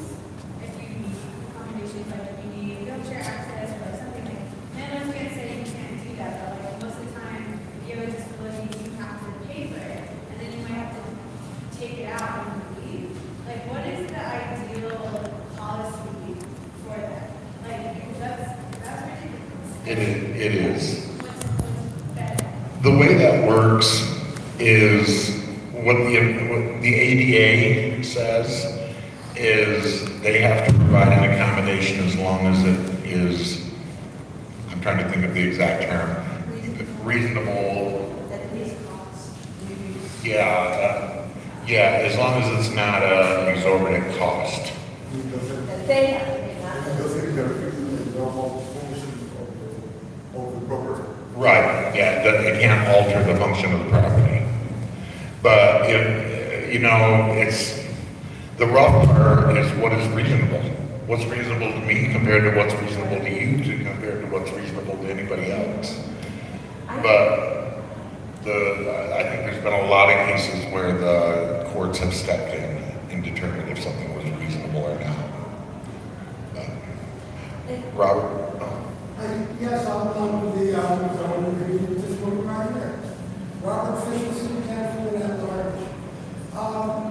if you need accommodations, like if you need wheelchair access or like something like landlords can't say you can't do that, but like most of the time, if you have a disability, you have to pay for it, and then you might have to take it out when you leave. Like, what is the ideal policy for that? Like, that's ridiculous. It is. The way that works is what the ADA says is they have to provide an accommodation as long as it is, I'm trying to think of the exact term, reasonable. Yeah, as long as it's not an exorbitant cost. Right, yeah, it can't alter the function of the property. But if, you know, it's, the rough part is what is reasonable. What's reasonable to me compared to what's reasonable to you, compared to what's reasonable to anybody else. But I think there's been a lot of cases where the courts have stepped in and determined if something was reasonable or not. Robert? Yes, I'll come with the zoning review this one right here. Robert Fisher, City Council at large.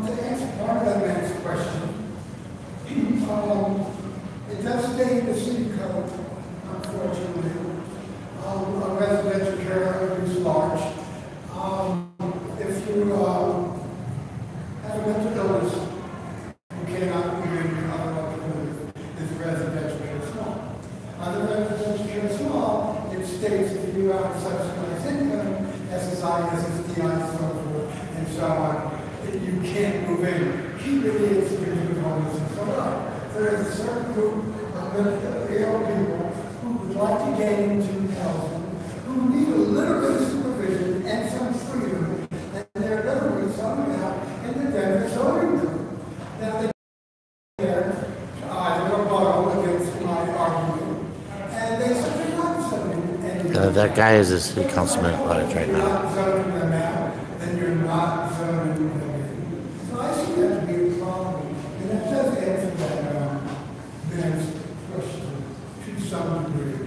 To answer part of that man's question, It does stay in the city code, unfortunately. A residential care is large. If you have a mental illness, you cannot move in other alternatives. It's residential care small. Other residential care small, it states if you have subsidized income, SSI, SSDI, so forth, and so on, that you can't move in. Keep it in with homeless and so on. There is a certain group of mentally ill people who would like to get into housing, who need a little bit of supervision and some freedom, and they're literally zoning out in the Denver zoning code. Now they there, I will rebuttal against my argument, and they said they're not zoning anything. That guy is a city councilman at large right If you're now. not zoning them out, then you're not zoning them in. So I see that to be a problem, and that does answer that man's question to some degree.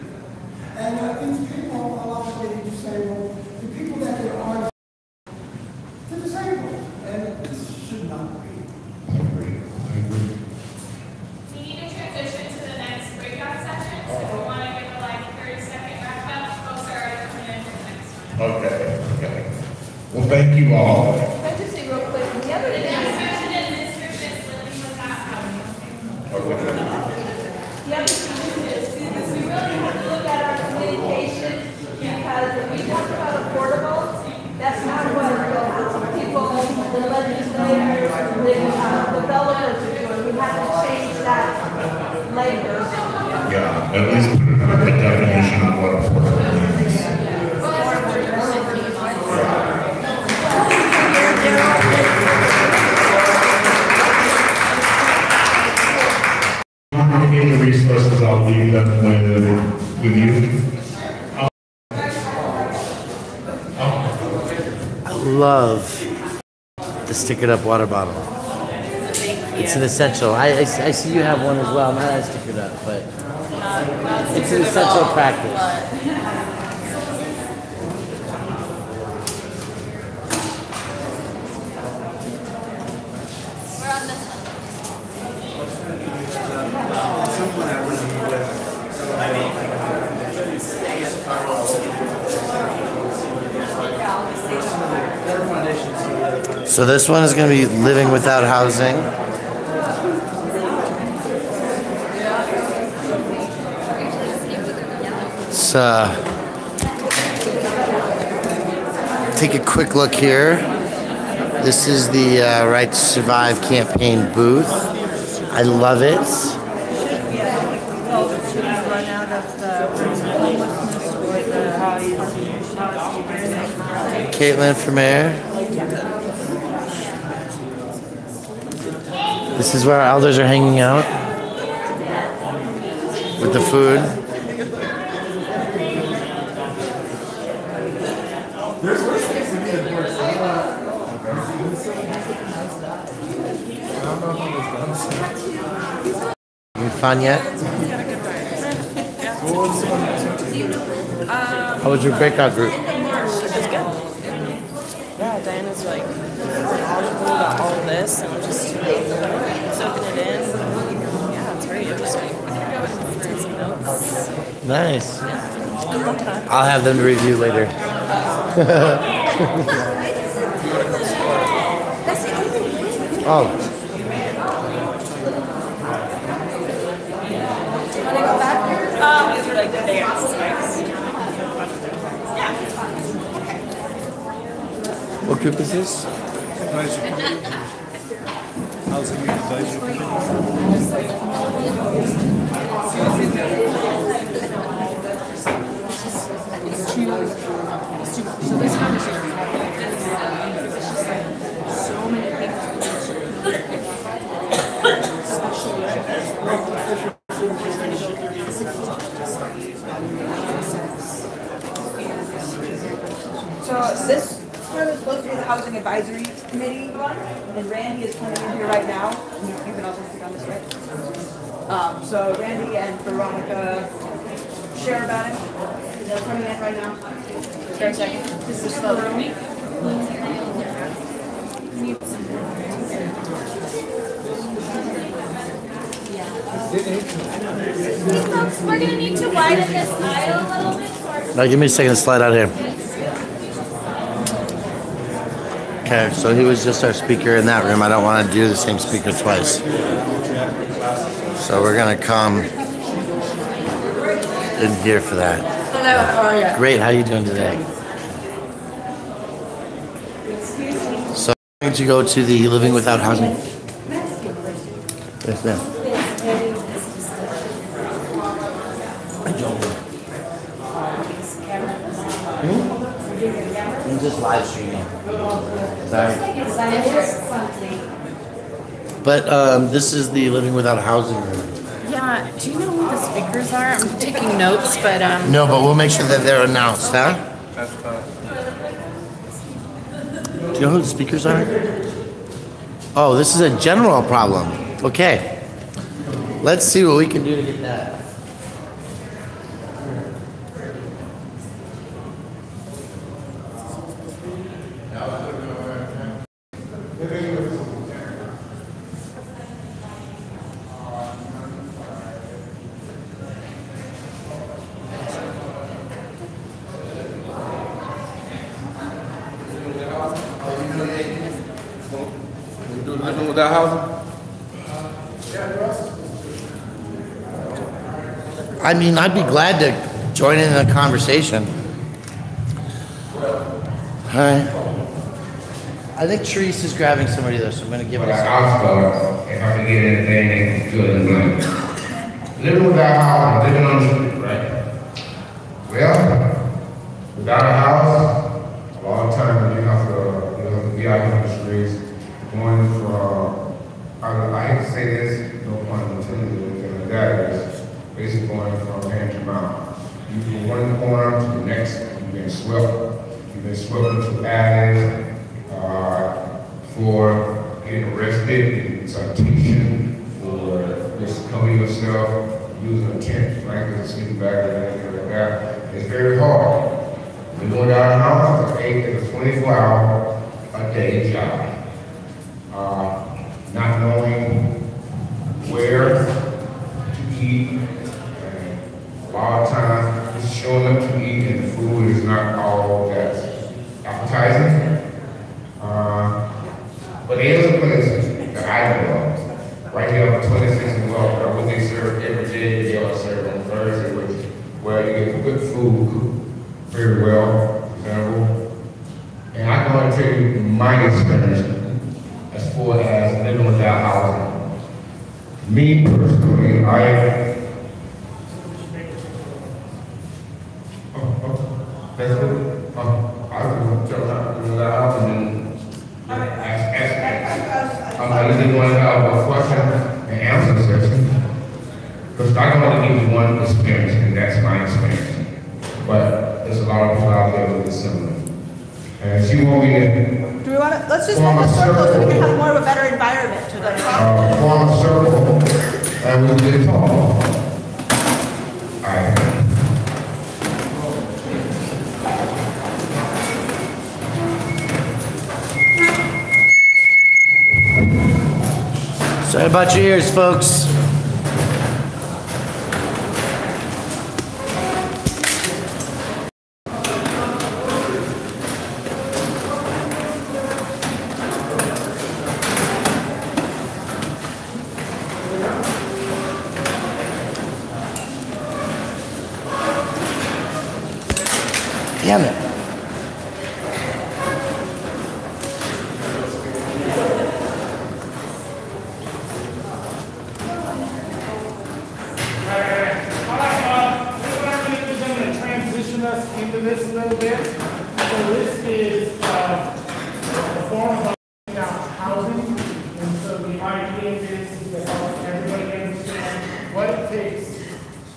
And these people, a lot of the disabled, the people that they are, they're disabled, and this should not be. We need to transition to the next breakout session, so if we want to give a 30-second wrap up, folks are already coming in for the next one. Okay. Well, thank you all. Can I just say real quick, the other The day, next session is Mr. Living Without Housing. the other thing is we really have to look at our communication, because if we talk about affordable, that's not what people, the legislators, the developers are doing. We have to change that language. Yeah, at least put a definition of what affordable means. In the resources, I'll leave them with you. I love the Stick It Up water bottle. It's an essential. I see you have one as well. Not as Stick It Up, but it's an essential practice. So this one is going to be living without housing. So take a quick look here. This is the Right to Survive campaign booth. I love it. Caitlin from Mayor. This is where our elders are hanging out with the food. You fun yet? How was your breakout group? It's good. Yeah, Diana's like knowledgeable about all of this and we're just soaking it in. Yeah, it's very interesting. Take some notes. Nice. I'll have them to review later. Oh. Do you want to go back there? These are like the dance specs. Yeah, it's fun. Okay. What group is this? So this conversation is just like so many So this one is supposed to be the Housing Advisory Committee one, and Randy is coming in here right now. You can also click on this, right? So Randy and Veronica share about it. They're coming in right now. For a second. This is the room. We're gonna need to widen this aisle a little bit. So Now give me a second to slide out here. Okay, so he was just our speaker in that room. I don't want to do the same speaker twice. So we're gonna come in here for that. Hello, how are you? Great, how you doing today? So I'm going to go to the Living Without Housing. Yes, ma'am. I don't know. I'm just live streaming. Sorry. But this is the Living Without Housing room. Yeah, do you know who the speakers are? I'm taking notes, but No, but we'll make sure that they're announced, huh? Do you know who the speakers are? Oh, this is a general problem. Okay. Let's see what we can do to get that. Living without housing? I mean, I'd be glad to join in the conversation. All right. I think Therese is grabbing somebody though, so I'm going to give it a second. I'll start. If I can get anything, they can fill in blank. Living without housing, living on the street, right? Well, without a house, a lot of times you have to be out on the streets, going from, I hate to say this, no pun intended, anything like that, is basically going from hand to mouth. You from one corner to the next, you've been swept into alleys, for getting arrested, getting citation, for just covering yourself, using a tent, blankets, a sleeping bag, or anything like that. It's very hard. We're going down the house, it's a 24-hour a day job. Not knowing where to eat, and a lot of times just showing up to eat and the food is not all that's appetizing. But there's a place that I know of, right here on 26 and Welfare, what they serve every day, they all serve on Thursday, where you get good food, cooked very well, example. And I'm going to tell you my experience as far as living without housing. Me personally, that's good. I was going to tell her without housing and I just want to have a question and answer session. Because I don't want to give you one experience, and that's my experience. But there's a lot of people out there with similar. And she won't be in. Do we want to, let's just make a circle so we can have more of a better environment to the Form a circle, and we can talk. All right. Sorry about your ears, folks. Damn it. Into this a little bit. So this is a form of housing, and so the idea is to help everybody understand what it takes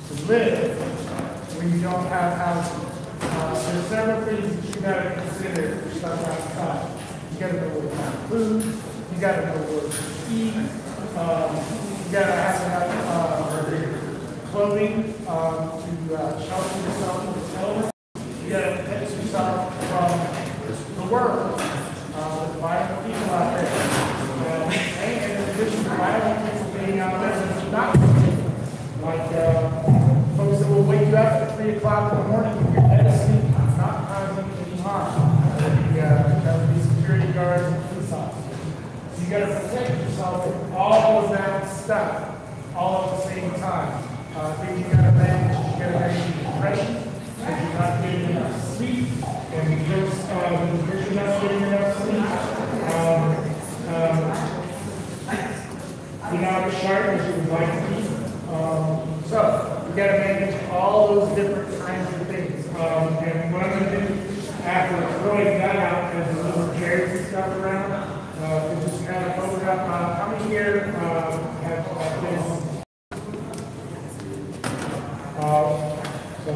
to live when you don't have housing. There's several things that you got to consider for stuff outside. You got to know where to find food. You got to know where to eat. You got to have clothing to shelter yourself from the elements. You got to protect yourself from the world, the violent people out there. And in addition to violent people being out there, there's not like o'clock in the morning, your head asleep, not causing any harm. That would be security guards and police officers. So you got to protect yourself from all of that stuff, all at the same time. Things you got to manage, you got to manage depression, if you're not getting enough sleep, and because you're not getting enough sleep, you're not as sharp as you would like to be. So you got to manage all those different kinds of things. And what I'm going to do after throwing that out as a little chairs and stuff around, is just kind of photograph how many here have been. So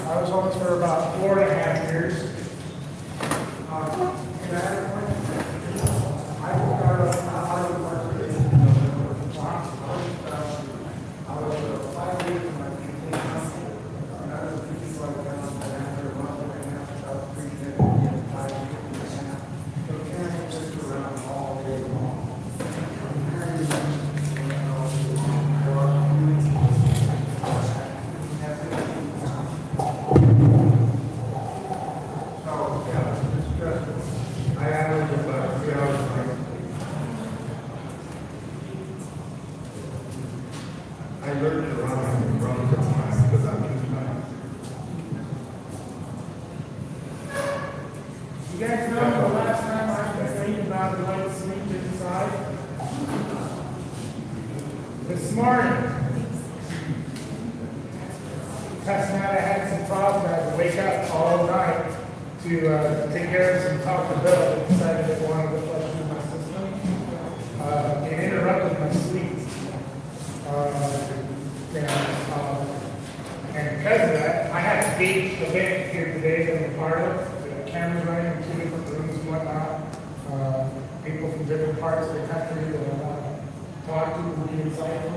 I was homeless for about 4.5 years. I learned to run for time because I'm too tired. You guys know the last time I complained about the light sleep inside? This morning. Last night I had some problems. I had to wake up all night to take care of some Taco Bell that decided it wanted to flush through my system. It interrupted my sleep. And because of that, I had to gauge the event here today from the parlor. The cameras running in 2 different rooms and whatnot. People from different parts of the country that I want to talk to will be insightful.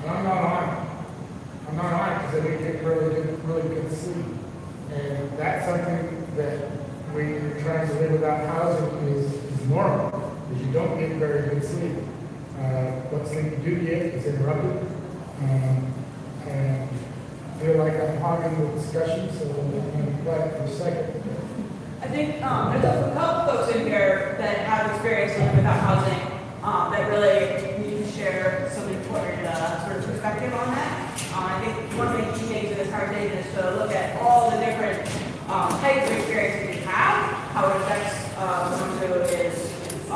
And I'm not on it. I'm not on it because I didn't get really good sleep. And that's something that when you're trying to live without housing is normal, because you don't get very good sleep. What sleep you do get is interrupted. And I feel like I'm hogging the discussion, so I'm going to be quiet for a second. I think there's a couple folks in here that have experience living without housing that really need to share some important sort of perspective on that. I think one of the key things in this conversation is to look at all the different types of experiences we have, how it affects someone who is a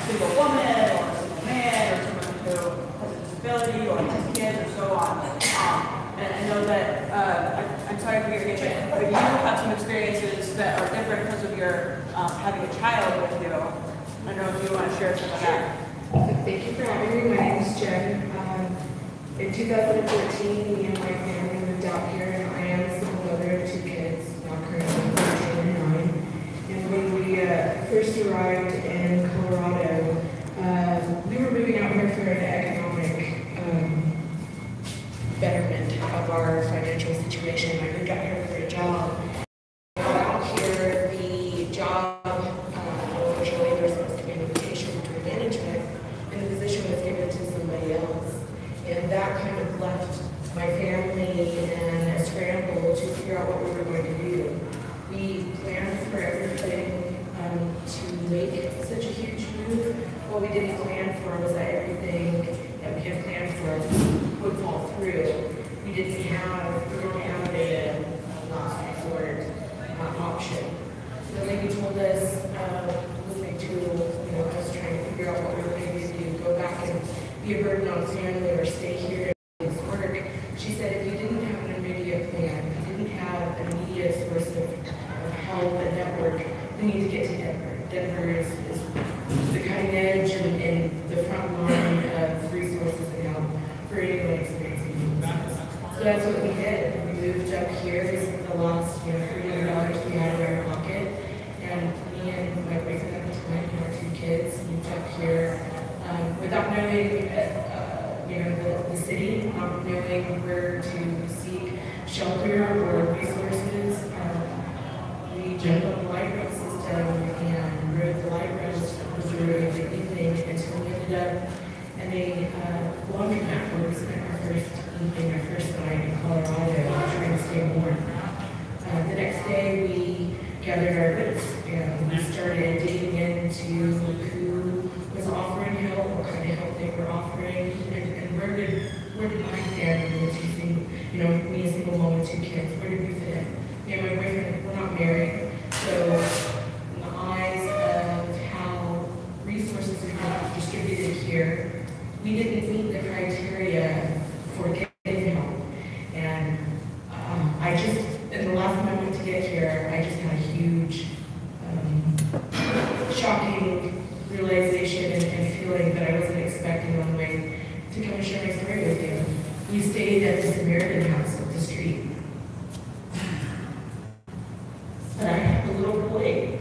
single woman or a single man or someone who has a disability or has kids or so on. And I know that, I'm sorry for your engagement, but you have some experiences that are different because of your having a child with you. I don't know if you want to share some of that. Thank you for having me. My name is Jen. In 2014, me and my family moved out here, and I am a single mother of 2 kids, now currently 13 and 9. And when we first arrived in Colorado, we were moving out here for an economic betterment of our financial situation. I moved out here for a job. Out here, the job, unfortunately, there was supposed to be an invitation between management, and the position was given to somebody else. And that kind of left my family in a scramble to figure out what we were going to do. We planned for everything to make such a huge move. What we didn't plan for was that everything that we had planned for would fall through. We didn't have a last resort option. So they told us, listening to us trying to figure out what we were going to do, go back and be a burden on family or stay here and do this work. She said if you didn't have an immediate plan, if you didn't have an immediate source of help and network, we need to get to Denver. Denver is the cutting edge and the front line of resources and help for anyone experiencing homelessness. So that's what we did. We moved up here. This is the last $300 we had in our pocket. And me and my boyfriend at the time and our 2 kids moved up here without knowing the city, not knowing where to seek shelter or resources. We jumped on the light rail system and rode the light rails through the evening until we ended up in a laundromat where we spent our first evening, our first night in Colorado, trying to stay warm. The next day, we gathered our wits and we started digging into who was offering help, what kind of help they were offering, and where did I stand with two single, me a single mom with 2 kids, where did we fit in? Me and my boyfriend, we're not married, so in the eyes of how resources are being distributed here, we didn't meet the criteria for getting help. And I just, in the last moment to get here, I just had a huge, shocking realization and feeling that I wasn't expecting on the way to come and share my story with you. We stayed at the Samaritan house up the street. And I had a little boy.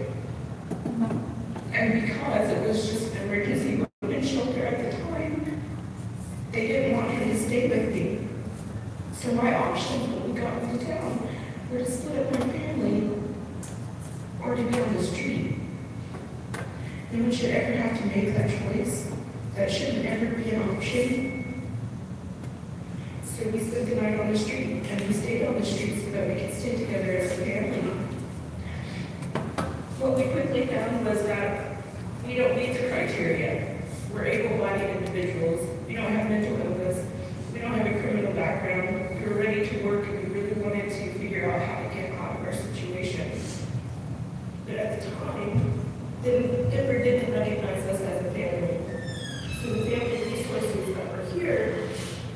And because it was just an emergency women's shelter at the time, they didn't want him to stay with me. So my options when we got into town were to split up my family or to be on the street. No one should ever have to make that choice. That shouldn't ever be an option. So we spent the night on the street, and we stayed on the street so that we could stay together as a family. What we quickly found was that we don't meet the criteria. We're able-bodied individuals. We don't have mental illness. We don't have a criminal background. We were ready to work, and we really wanted to figure out how to get out of our situation. But at the time, Denver didn't recognize us as a family. So the family resources that were here,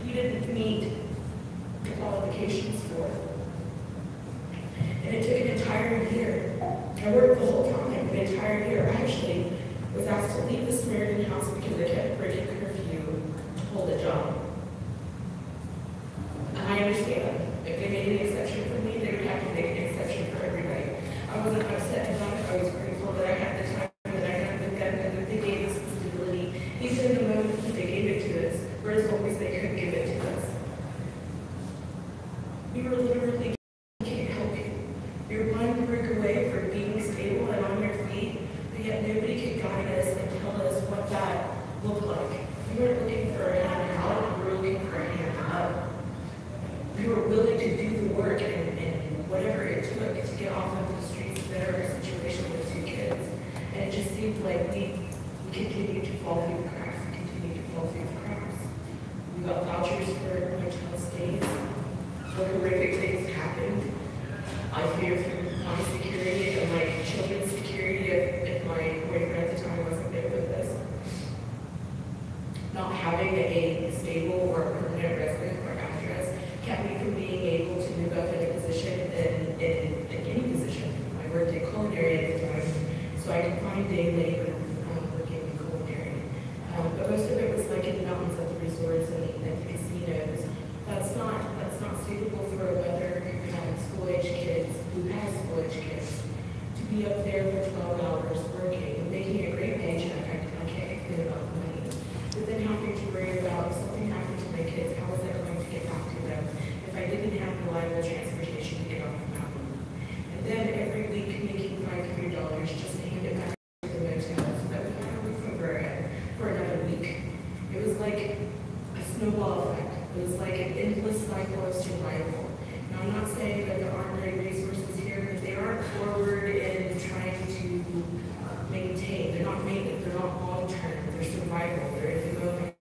we didn't meet the qualifications for. And it took an entire year. I worked the whole time, an entire year. I actually was asked to leave the Samaritan house because they kept breaking curfew to hold a job. And I understand. If they made an exception for me, they would have to make an exception for everybody. I wasn't upset about it. I was grateful that I had the time that I had with them and that they gave us the stability. Even in the moment that they gave it to us, for as long as they could give it to us. We were literally can't help you. You're one brick away from being stable and on your feet, but yet nobody could guide us and tell us what that looked like. We weren't looking for a hand out, we were looking for a hand up. We were willing to do the work and whatever it took to get off of the streets of our situation with 2 kids. And it just seemed like we continued to fall through the cracks, We got vouchers for hotel stays. Horrific things happened. I fear for my security and my children's security if my boyfriend at the time wasn't there with us. Not having a stable or permanent residence or address kept me from being able to move up in a position in any position. I worked in culinary at the time, so I could find day labor working in culinary. But most of it was like in the mountains at the resorts and at the casinos. That's not suitable for a mother who has school-age kids to be up there for 12 hours working and making a great paycheck. I can't complain about the money. But then having to worry about if something happened to my kids, how was I going to get back to them if I didn't have reliable transportation to get off the mountain? And then every week making $500 just to hand it back to the motel so that we had a roof over our head for another week. It was like a snowball effect. It was like an endless cycle of survival. Now, I'm not saying that there aren't great resources here, but they aren't forward in trying to maintain. They're not maintenance, they're not long-term, they're survival, they're in the moment.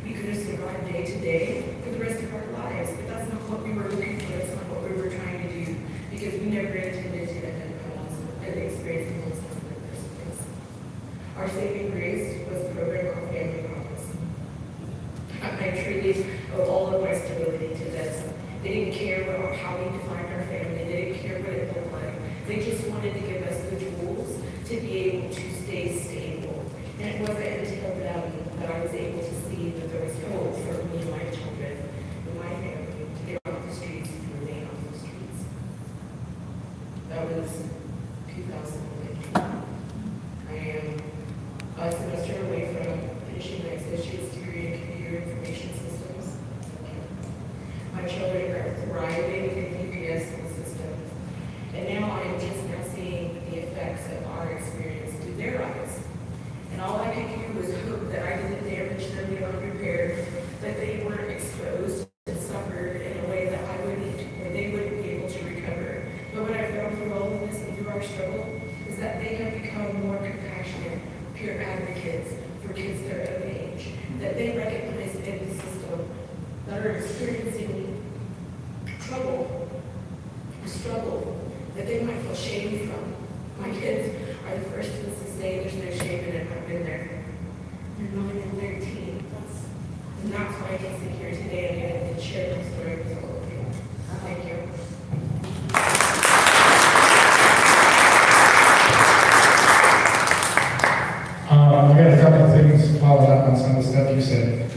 We could have survived day to day for the rest of our lives, but that's not what we were looking for, that's not what we were trying to do, because we never intended to end up experiencing homelessness in the first place. Our saving grace was a program called Family Promise. I truly owe all of my stability to this. They didn't care how we defined our family. They didn't care what it looked like. They just wanted to give us the tools to be able to stay stable. And it wasn't until then that I was able to see that there was hope for me and my children and my family to get off the streets and remain off the streets. That was 2019. I am a semester away from finishing my associate's degree in computer information systems. My children are thriving in UPS school systems. And now I am just now seeing the that they recognize in the system that are experiencing trouble or struggle that they might feel shame from. My kids are the first ones to say there's no shame in it. I've been there. They're 9 and 13. And that's why I can sit here today and share my story with all of you. Thank you. I got a couple of things to follow up on some of the stuff you said.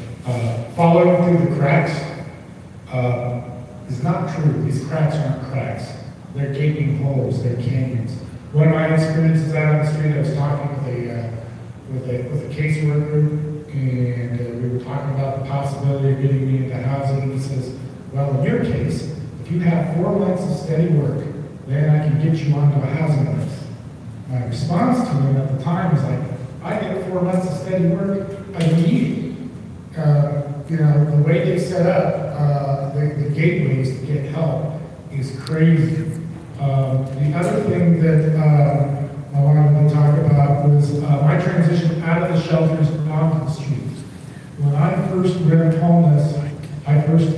Following through the cracks is not true. These cracks aren't cracks. They're gaping holes. They're canyons. One of my experiences out on the street, I was talking with a caseworker, and we were talking about the possibility of getting me into housing. He says, well, in your case, if you have 4 months of steady work, then I can get you onto a housing list. My response to him at the time was like, I get 4 months of steady work, I need it. You know, the way they set up the gateways to get help is crazy. The other thing that I wanted to talk about was my transition out of the shelters onto the streets. When I first went homeless, I first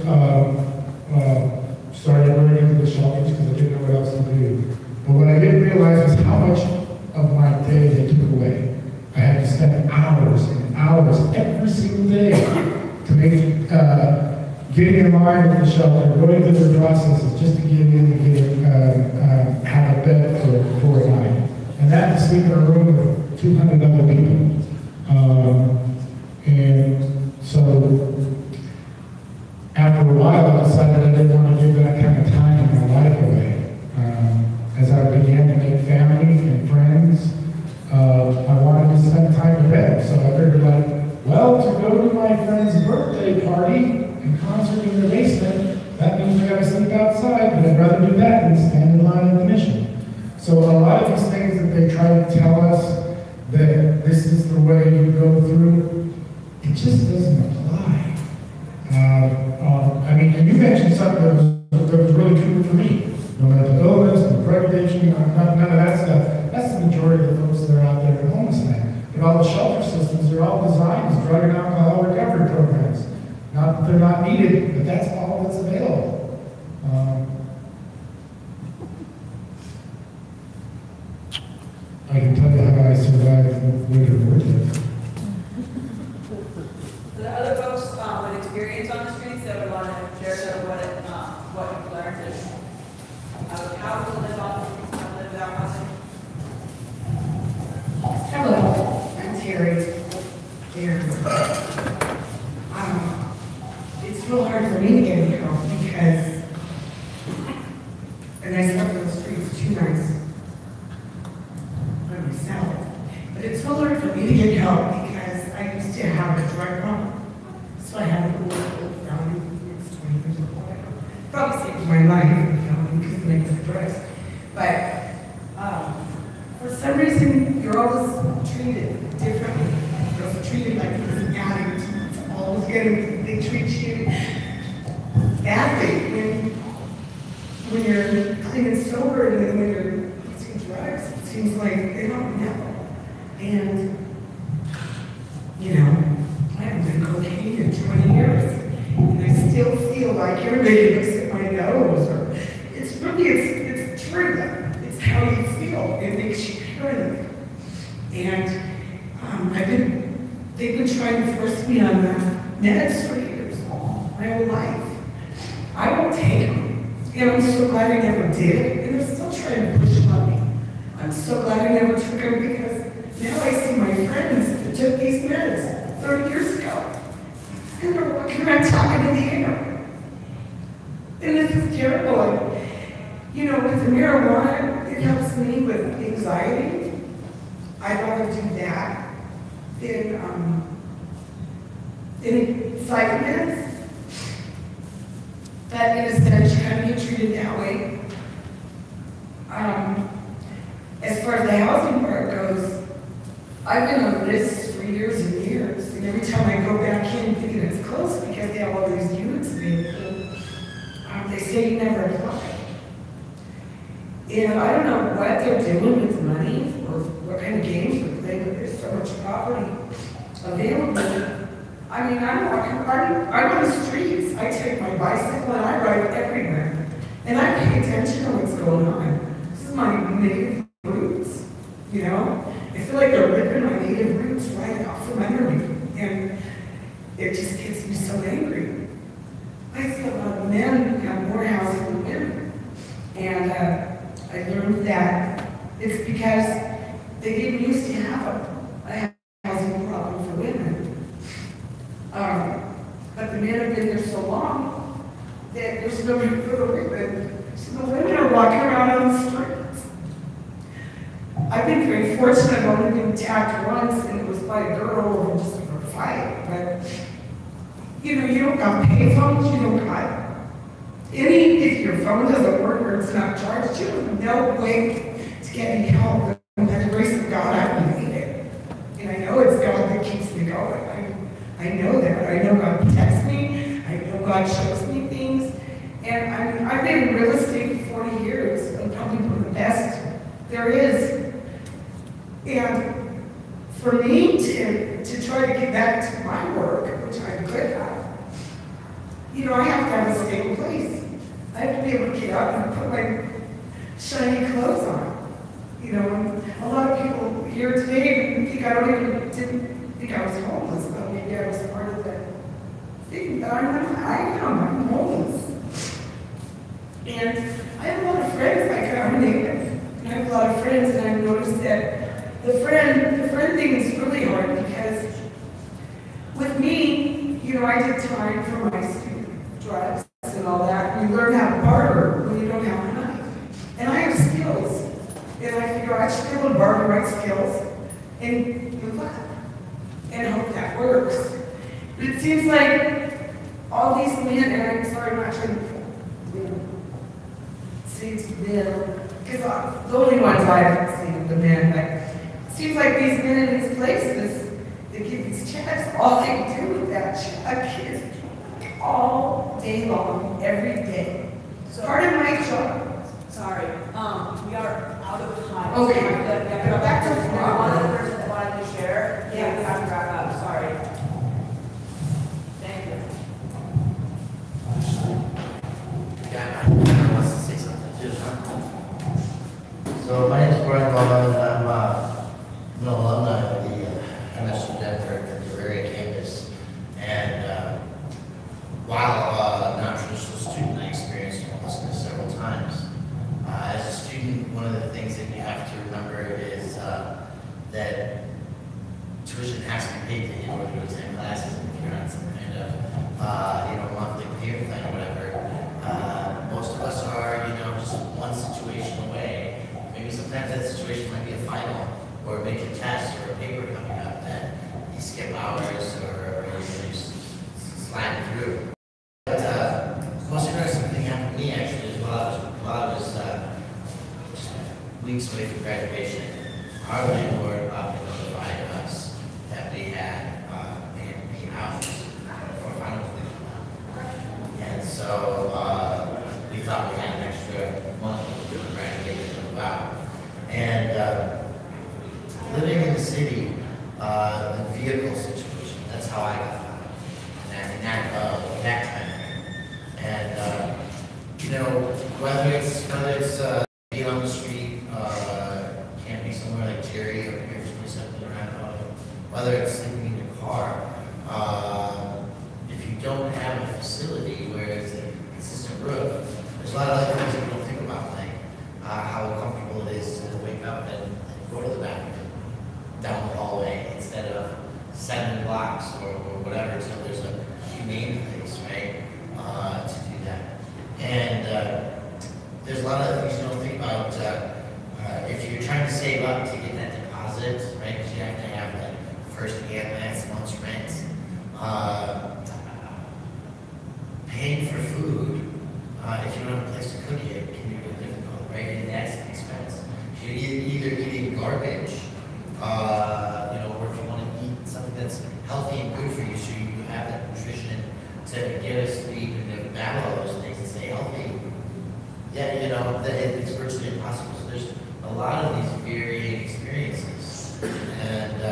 started going into the shelters because I didn't know what else to do. But what I didn't realize was how much of my day they took away. I had to spend hours and hours every single day to make getting in line with the shelter, going through the processes just to get in and have a bed for a night. And that to sleep in a room with 200 other people. And so after a while, I decided I didn't want to give that kind of time in my life away. As I began to make family and friends, I wanted to spend time in bed. So I figured like, well, to go to my friend's birthday party and concert in the basement, that means I gotta sleep outside, but I'd rather do that than stand in line at the mission. So a lot of these things that they try to tell us that this is the way you go through, it just doesn't apply. I mean, and you mentioned something that was really true for me. No mental illness, no predation, none of that stuff. That's the majority of the folks that are out there in homelessness. But all the shelter systems are all designed as drug and alcohol recovery programs. Not that they're not needed, but that's all that's available. I can tell you how I survived winter vortex. The other folks with experience on the streets that would want to share what you've learned is how to live on the streets, how to live without housing. Hello, I'm Terry. It's real hard for me to get help because, and I slept on the streets 2 nights by myself, but it's real hard for me to get help because I used to have a drug problem. So I had a little family, it's 20 years old. Probably saved my life because of the drugs. But for some reason, you're always treated differently. You're also treated like an addict. It's always they treat you badly when you're clean and sober, and then when you're using drugs, it seems like they don't know. And, you know, I haven't done cocaine in 20 years, and I still feel like everybody looks at my nose, or it's true. It's how you feel. It makes you paranoid. And they've been trying to force me on meds for years, my whole life. I won't take them. And I'm so glad I never did, and they're still trying to push them on me. I'm so glad I never took them because now I see my friends that took these meds 30 years ago. And they're walking around talking in the air. And this is terrible. You know, with the marijuana, it helps me with anxiety. I'd rather do that than psych meds. That in a sense, you kind of get treated that way. As far as the housing part goes, I've been on lists for years and years, and every time I go back in thinking it's close because they have all these units available, they say you never apply. And I don't know what they're doing with the money or what kind of games they're playing, but there's so much property available. I mean, I'm on the streets. I take my bicycle and I ride everywhere. And I pay attention to what's going on. This is my native roots, you know? I feel like they're ripping my native roots right off from under me. And it just gets me so angry. I see a lot of men have more housing than women. And I learned that it's because they didn't used to have a housing problem for women. But the men have been there so long that there's no room for the women. So the women are walking around on the streets. I've been very fortunate. I've only been attacked once, and it was by a girl and just for a fight. But, you know, you don't got pay phones, you don't got if your phone doesn't work or it's not charged, you have no way to get any help. And by the grace of God, I've made it. And I know it's God that keeps me going. I know that. I know God protects me. I know God shows me things. And I mean, I've been in real estate for 40 years. I'm probably one of the best there is. And for me to try to get back to my work, which I'm good at, you know, I have to have a stable place. I have to be able to get up and put my shiny clothes on. You know, a lot of people here today didn't think I was homeless, but maybe I was part of that thing. But I'm homeless. And I have a lot of friends, I'm native. And I have a lot of friends, and I've noticed that the friend thing is really hard because with me, you know, I did time for my student drugs and all that. You learn how to barter when you don't have money. And I have skills. And I figure I should be able to borrow the right skills and move up and hope that works. But it seems like all these men, and I'm sorry, I'm not trying to say it's men, because the only ones I've seen are the men, but it seems like these men in these places, they give these checks, all they do with that check is all day long, every day. So part of my job. Sorry, we are out of time. Okay. So we have to go back to one other person that wanted to share. Yeah, we have to wrap up. Sorry. Thank you. Yeah, I wants to say something too. So my name is Brian Mullen, and I'm an alumni of the MSU Denver at the area campus. And while not a traditional student, I experienced homelessness several times. As a student, one of the things that you have to remember is that tuition has to be paid to in order to attend classes. If you're on some kind of monthly payment plan or whatever, most of us are just one situation away. Maybe sometimes that situation might be a final or a major test or a paper coming up that you skip hours or you just slide through. But the most interesting thing happened to me actually is while I was just weeks away from graduation, our landlord notified us that we had paid houses for final completion. And so we thought we had an extra month to graduate to move out. And living in the city, the vehicle situation, that's how I got found in that time. And whether it's being on the street, camping somewhere like Jerry or here's 27 around, whether it's sleeping in your car, if you don't have a facility where it's a consistent roof, there's a lot of other things that you don't think about, like how comfortable it is to wake up and go to the bathroom down the hallway instead of 7 blocks or whatever, so there's a humane place, right, to do that. And there's a lot of things you don't think about. If you're trying to save up to get that deposit, right, because you have to have that first and last month's rent. Paying for food, if you don't have a place to cook it, can be really difficult, right? And that's an expense. You're either eating garbage, or if you want to eat something that's healthy and good for you, so you have that nutrition to get us sleep and to battle all those things and stay healthy. Yeah, it's virtually impossible. So there's a lot of these varying experiences. And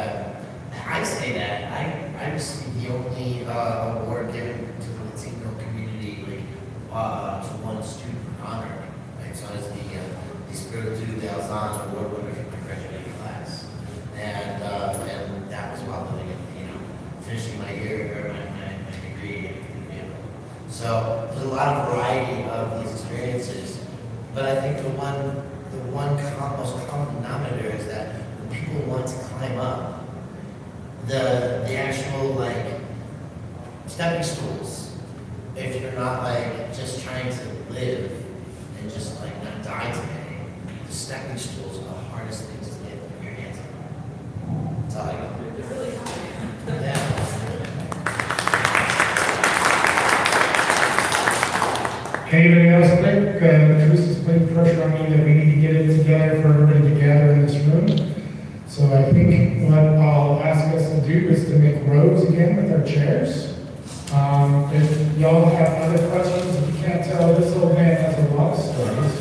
I say that I received the only award given to the Latino community, like to one student honored. Right, so it's the Espiritu de Alzan award winner from my graduating class, and that was while living in, finishing my year or my degree. So there's a lot of variety of these experiences, but I think the one most common denominator is that when people want to climb up, the actual like stepping stools, if you're not like just trying to live and just like not die today, the stepping stools are the hardest things to get your hands on. That's all I got. Yeah. Anybody else think Chris is putting pressure on me that we need to get it together for everybody to gather in this room? So I think what I'll ask us to do is to make rows again with our chairs. If y'all have other questions, if you can't tell, this old man has a lot of stories.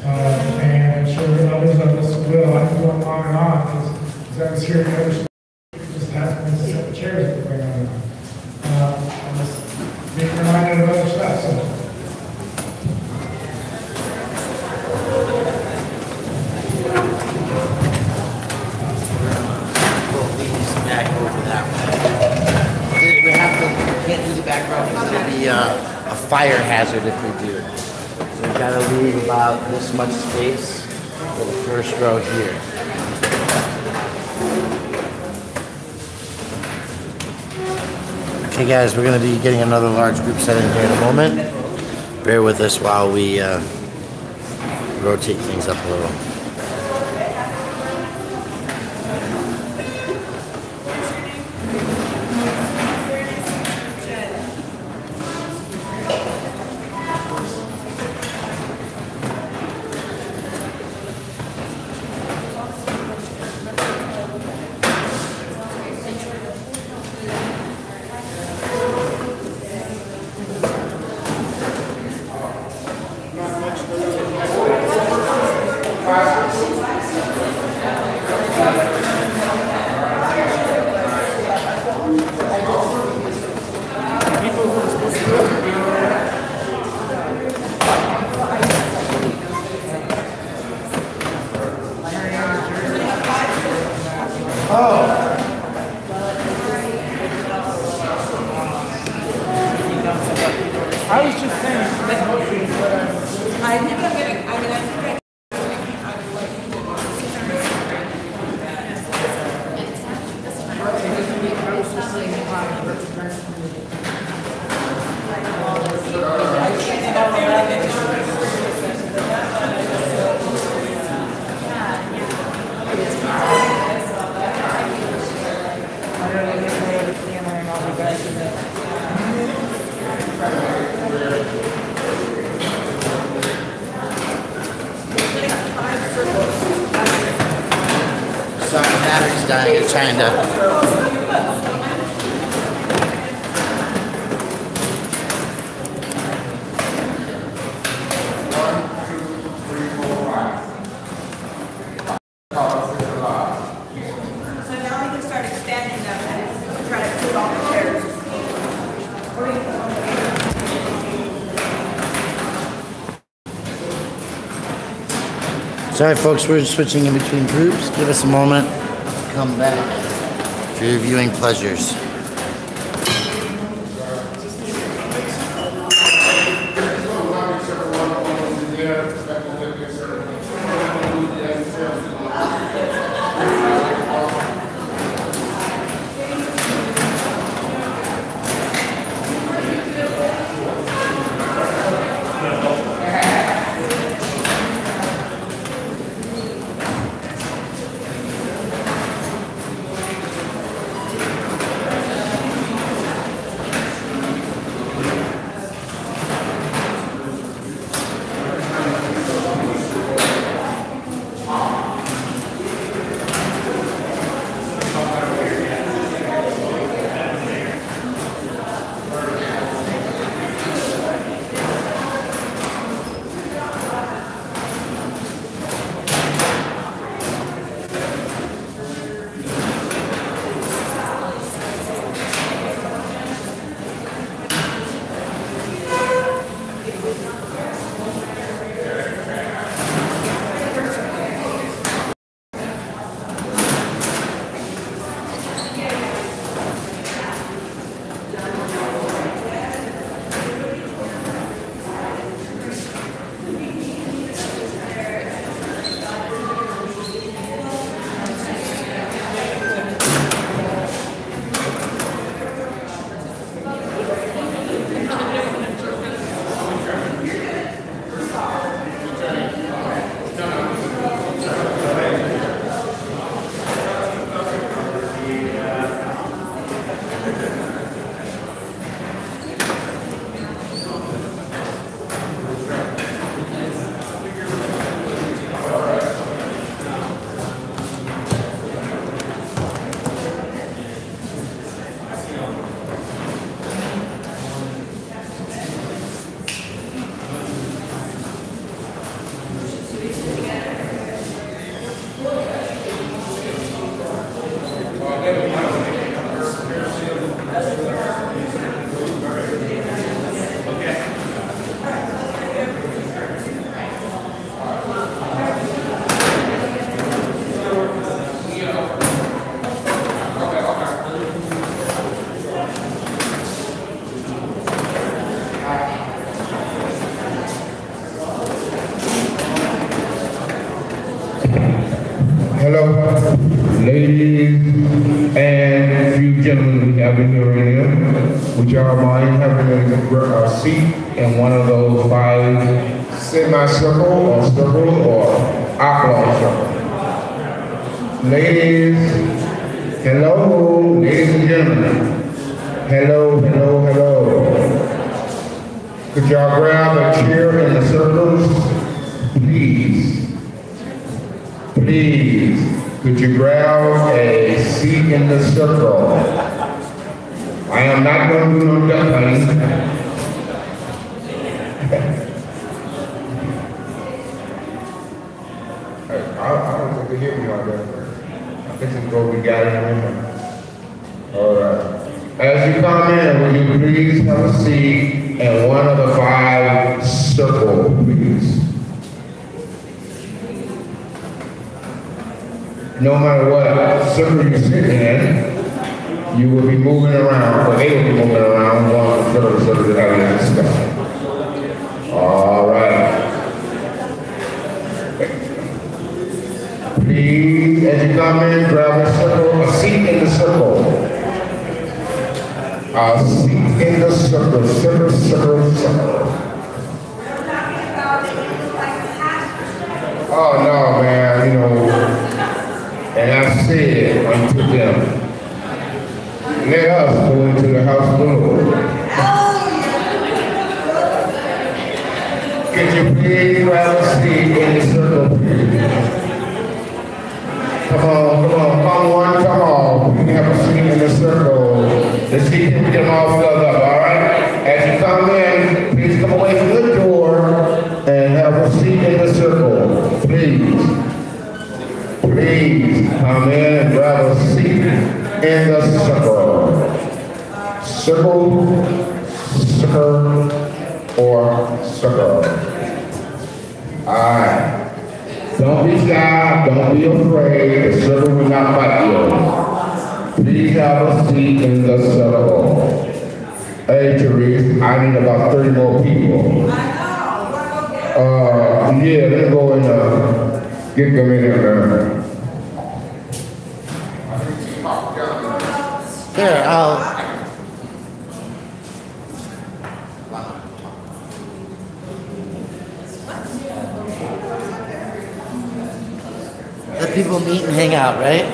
And I'm sure that others of us will. I can go on and on because I was here at other stories. Just ask me to set the chairs that are going on. I'm just being reminded of other stuff. So. A fire hazard if we do it. So we've got to leave about this much space for the first row here. Okay guys, we're going to be getting another large group set in here in a moment. Bear with us while we rotate things up a little. Sorry folks, we're switching in between groups. Give us a moment to come back for your viewing pleasures. Symposium. Would y'all mind having a seat in one of those 5 semicircle or circle or oblong circle? Ladies, hello, ladies and gentlemen. Hello, hello, hello. Could y'all grab a chair in the circles? Please. Please. Could you grab a seat in the circle? I am not going to do no duck hunting. I don't think they hear me on that. I think it's going to be got in the room. All right. As you come in, will you please have a seat in one of the 5 circles, please? No matter what circle you sit in, you will be moving around, or they will be moving around one circle to have your discussion. All right. Please, as you come in, grab a seat in the circle. A seat in the circle, circle, circle, circle. Oh no, man, you know. And I said unto them, let us go into the house of the Lord. Could you please grab a seat in the circle, please? Come on, come on. We can have a seat in the circle. The seat can get all filled up, all right? As you come in, please come away from the door and have a seat in the circle, please. Please come in and grab a seat in the circle. Circle, circle, or circle. Alright. Don't be shy, don't be afraid, the circle will not bite you. Please have a seat in the circle. Hey Therese, I need about 30 more people. Yeah, let's go and get them in there. Here, let people meet and hang out, right?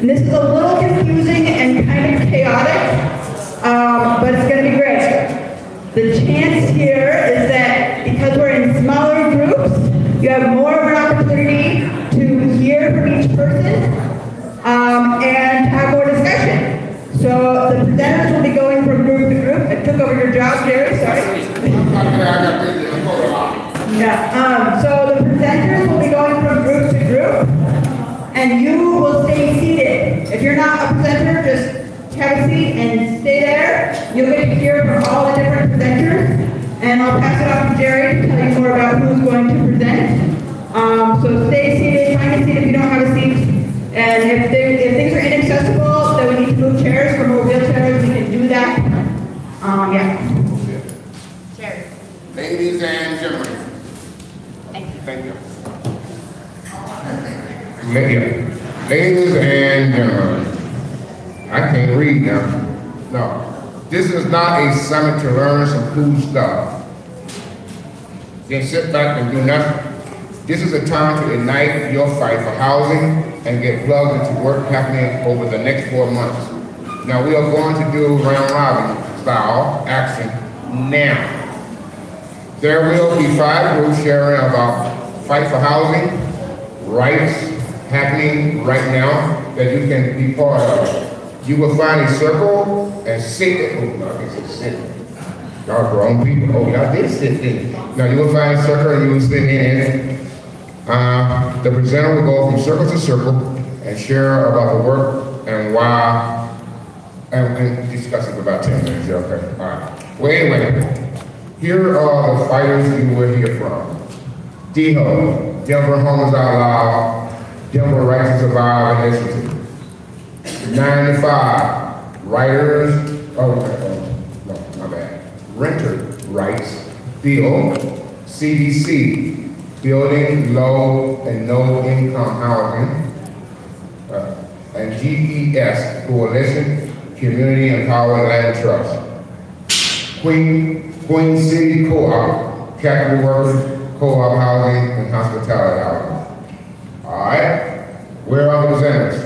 And this is a little confusing and kind of chaotic, but it's going to be great. The chance here is that because we're in smaller groups, you have more of an opportunity to hear from each person and have more discussion. So the presenters will be going from group to group. I took over your job, Jerry, sorry. Yeah, so the presenters will be going from group to group, and you will stay seated. If you're not a presenter, just have a seat and stay there. You'll get to hear from all the different presenters, and I'll pass it off to Jerry to tell you more about who's going to present. So stay seated, find a seat if you don't have a seat, and if things are inaccessible, then we need to move chairs for more wheelchairs, we can do that. Yeah. Jerry. Ladies and gentlemen. Thank you. Ladies and gentlemen, I can't read now. No, this is not a summit to learn some cool stuff. Then sit back and do nothing. This is a time to ignite your fight for housing and get plugged into work happening over the next 4 months. Now we are going to do round robin style action now. There will be 5 groups sharing about fight for housing, rights happening right now that you can be part of. You will find a circle and sit. Oh, no, I can sit. Y'all grown people. Oh, y'all did sit in. Now you will find a circle and you will sit in it. The presenter will go from circle to circle and share about the work and why, and discuss it for about 10 minutes. Okay, all right. Well, anyway, here are the fighters you will hear from. DHO, Denver Homeless Outloud, Denver Right to Survive Initiative. 95, Writers, no, my bad. Renter Rights Bill, CDC, Building Low and No Income Housing, and GES, Coalition Community Empowered Land Trust. Queen City Co-op, Capital Workers, Co-op Housing, and Hospitality Housing. All right, where are the presenters?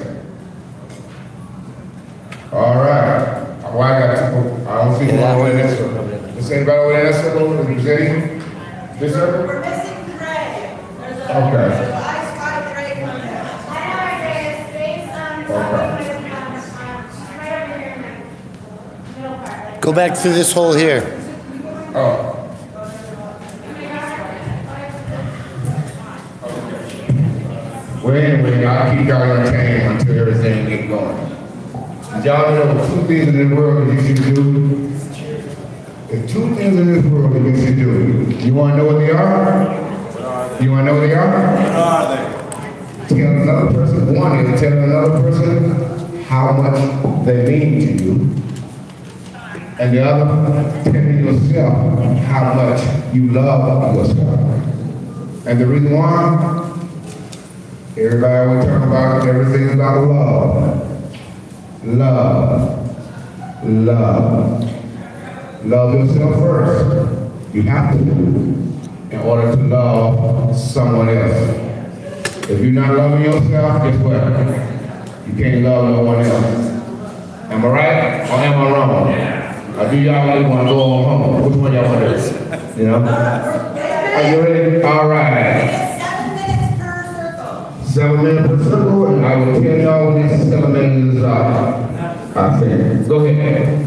All right, well, I got two, I don't see one over in that circle. Is anybody over in that circle presenting? This circle? We're missing Trey. There's a, Okay. I spotted Trey coming down. I know where Trey is. Trey's right over here in the middle part. Go back through this hole here. Oh. Well, anyway, I'll keep y'all entertained until everything gets going. Y'all know 2 things in this world that you should do? There's 2 things in this world that you should do. You want to know what they are? You want to know what they are? What are they? Tell another person. One is tell another person how much they mean to you. And the other, telling yourself how much you love yourself. And the reason why? Everybody will talk about everything about love. Love. Love. Love yourself first. You have to, in order to love someone else. If you're not loving yourself, guess what? You can't love no one else. Am I right or am I wrong? Or do y'all really want to go on home? Which one y'all want to do? You know? Are you ready? All right. 7 minutes per circle, and I will tell y'all when this 7 minutes is I think. Go ahead.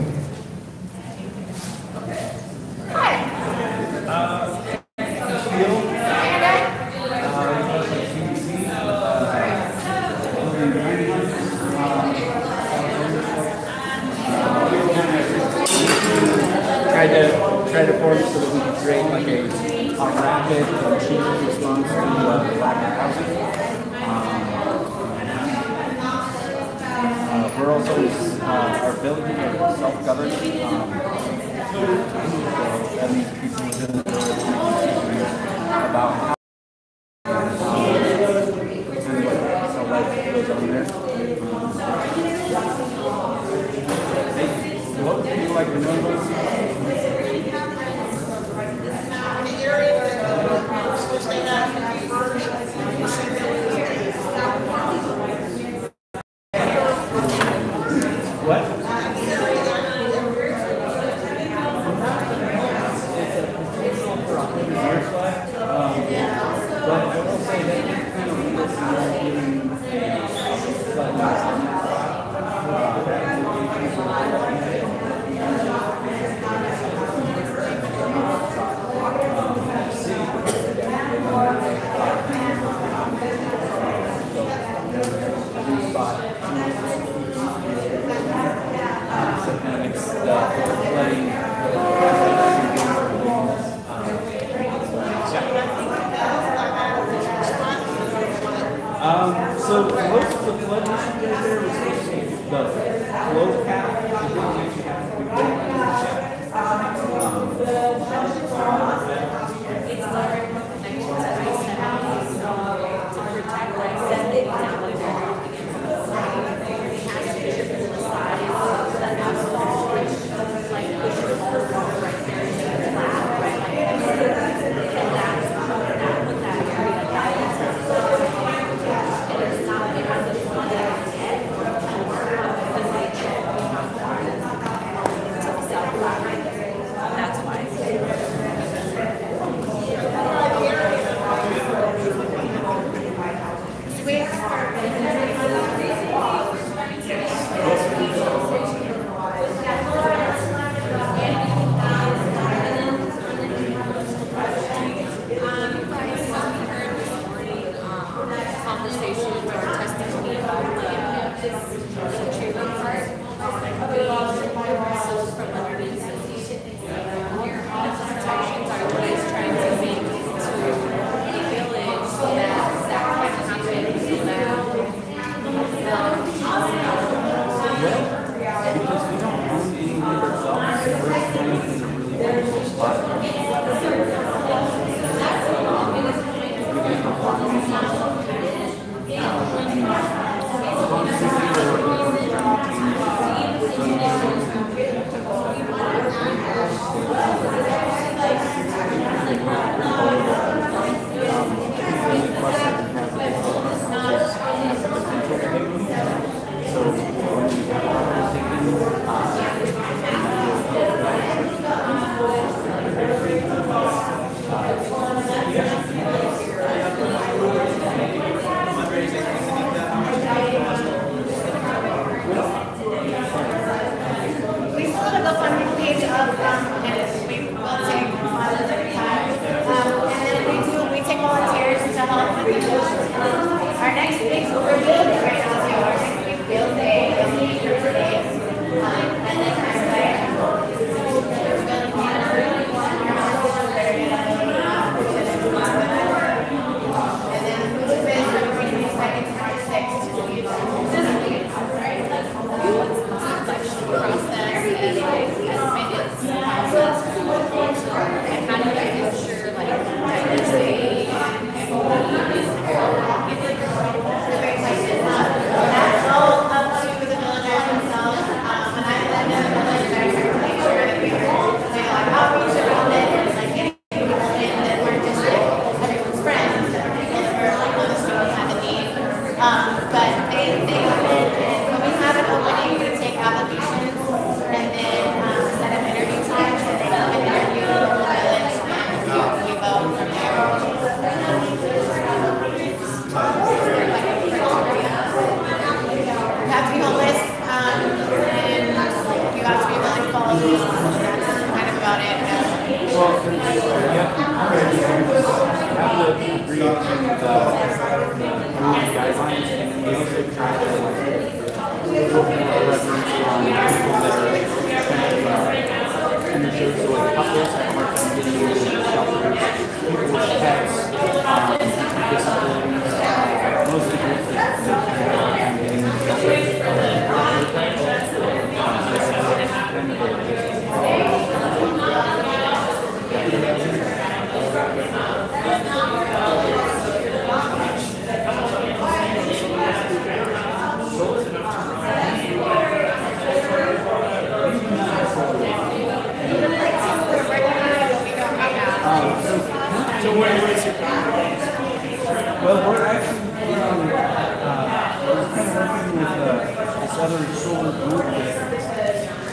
Tried to form so that we could create like a rapid and cheap response to lack of housing. We're also, our ability to self-govern, so that means people within the village about how so life goes on there. What do you like to know about? What? But I will say that it kind of leads us more giving so most of the flood issue right there was actually the flow path. The things that you have to do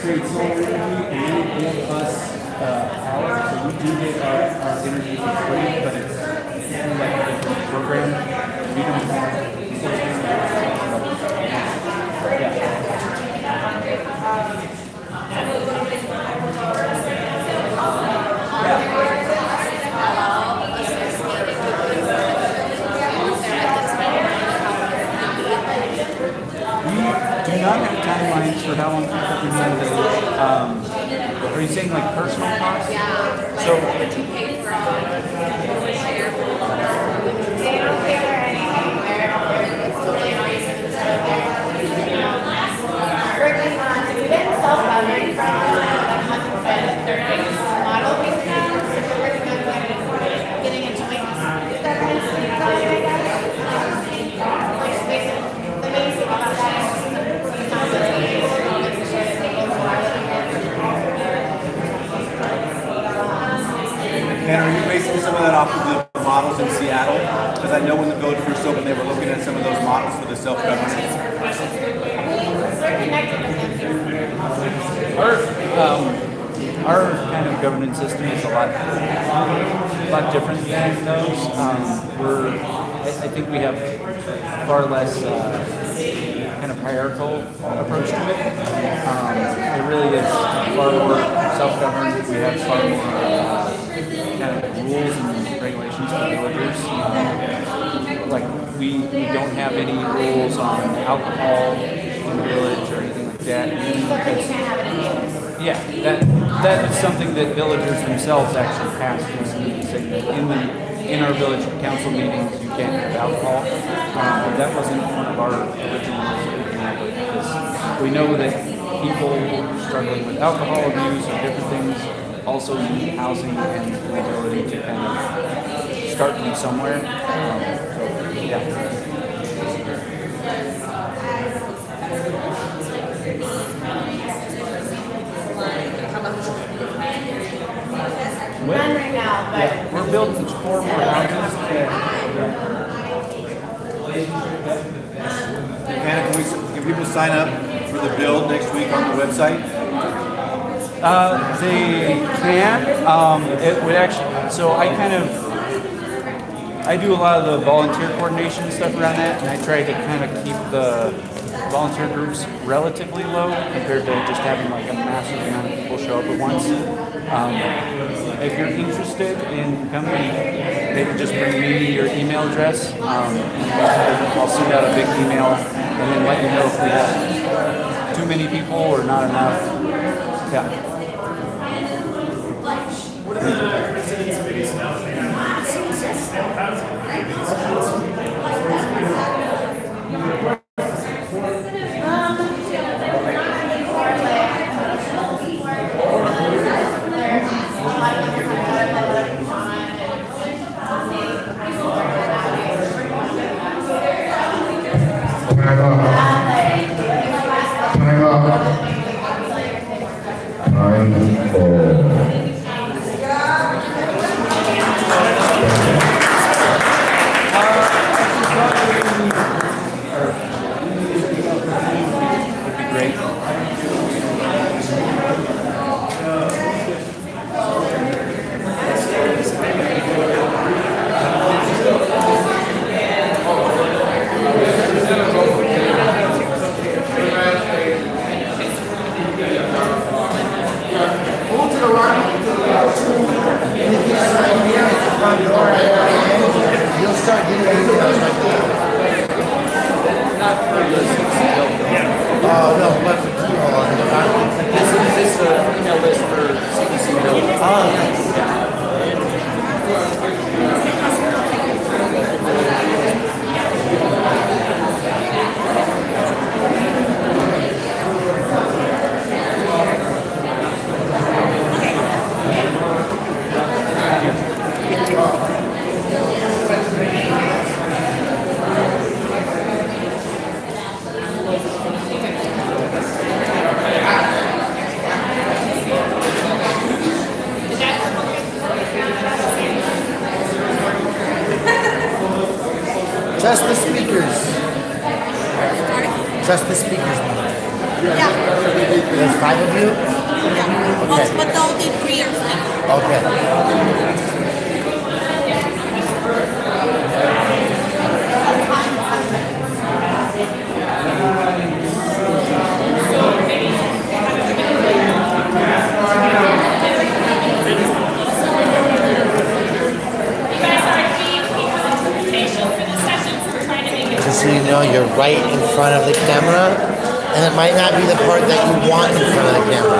trade solar energy, and they give us power, so we do get our energy for free, but it's through like a different program. We don't have. We do not have timelines for how long people can handle it. Are you saying like personal costs? And are you basing some of that off of the models in Seattle? Because I know when the village first opened, they were looking at some of those models for the self-governance. Our kind of governance system is a lot different than those. I think we have far less kind of hierarchical approach to it. It really is far more self-governed. We have far more kind of rules and regulations for villagers. Like we don't have any rules on alcohol in the village or anything like that. Yeah, that is something that villagers themselves actually passed recently, saying that in our village council meetings you can't have alcohol. That wasn't one of our original rules because we know that people struggling with alcohol abuse or different things also need housing and the ability to kind of start from somewhere. So, yeah. None right now, but yeah, we're building 4 more houses. And can people sign up for the build next week on the website? They can. It would actually. So I do a lot of the volunteer coordination and stuff around that, and I try to kind of keep the volunteer groups relatively low compared to just having like a massive amount of people show up at once. If you're interested in coming, maybe just bring me your email address, and I'll send out a big email and then let you know if we have too many people or not enough. Yeah. Just the speakers. Just the speakers. Yeah. There's 5 of you? Okay. But they'll do 3 or 4. Okay. Just so you know, you're right in front of the camera, and it might not be the part that you want in front of the camera.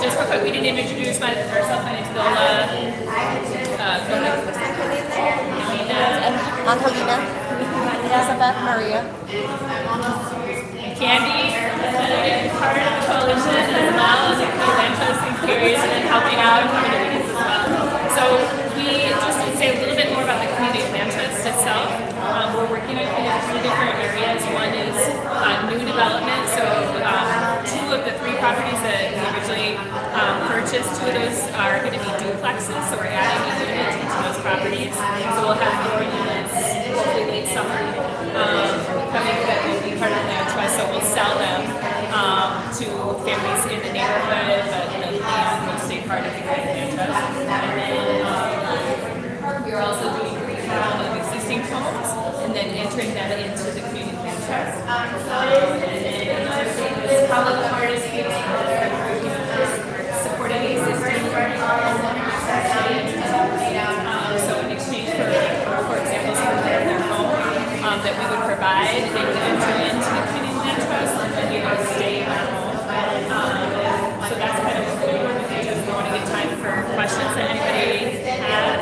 Just real quick, we didn't introduce ourselves. My name's Lola. Angelina, Elizabeth, Maria. Candy, part of the coalition as well as a community experience and helping out communities as well. So we just to say a little bit more about the community land trust itself. We're working on kind of 3 different areas. One is new development. So 2 of the 3 properties that we originally purchased, 2 of those are going to be duplexes. So we're adding a unit into those properties. So we'll have 4 units hopefully late summer coming that will be part of the land trust. So we'll sell them to families in the neighborhood, but the land will stay part of the community land trust. And then we're also doing rehab of existing homes and then entering them into the community land trust. And then how the part is supporting existing so in exchange for example, something in their home that we would provide, they would enter into the community land trust and then be able to stay in our home. So that's kind of what we're doing with it. Just want to get time for questions that anybody has.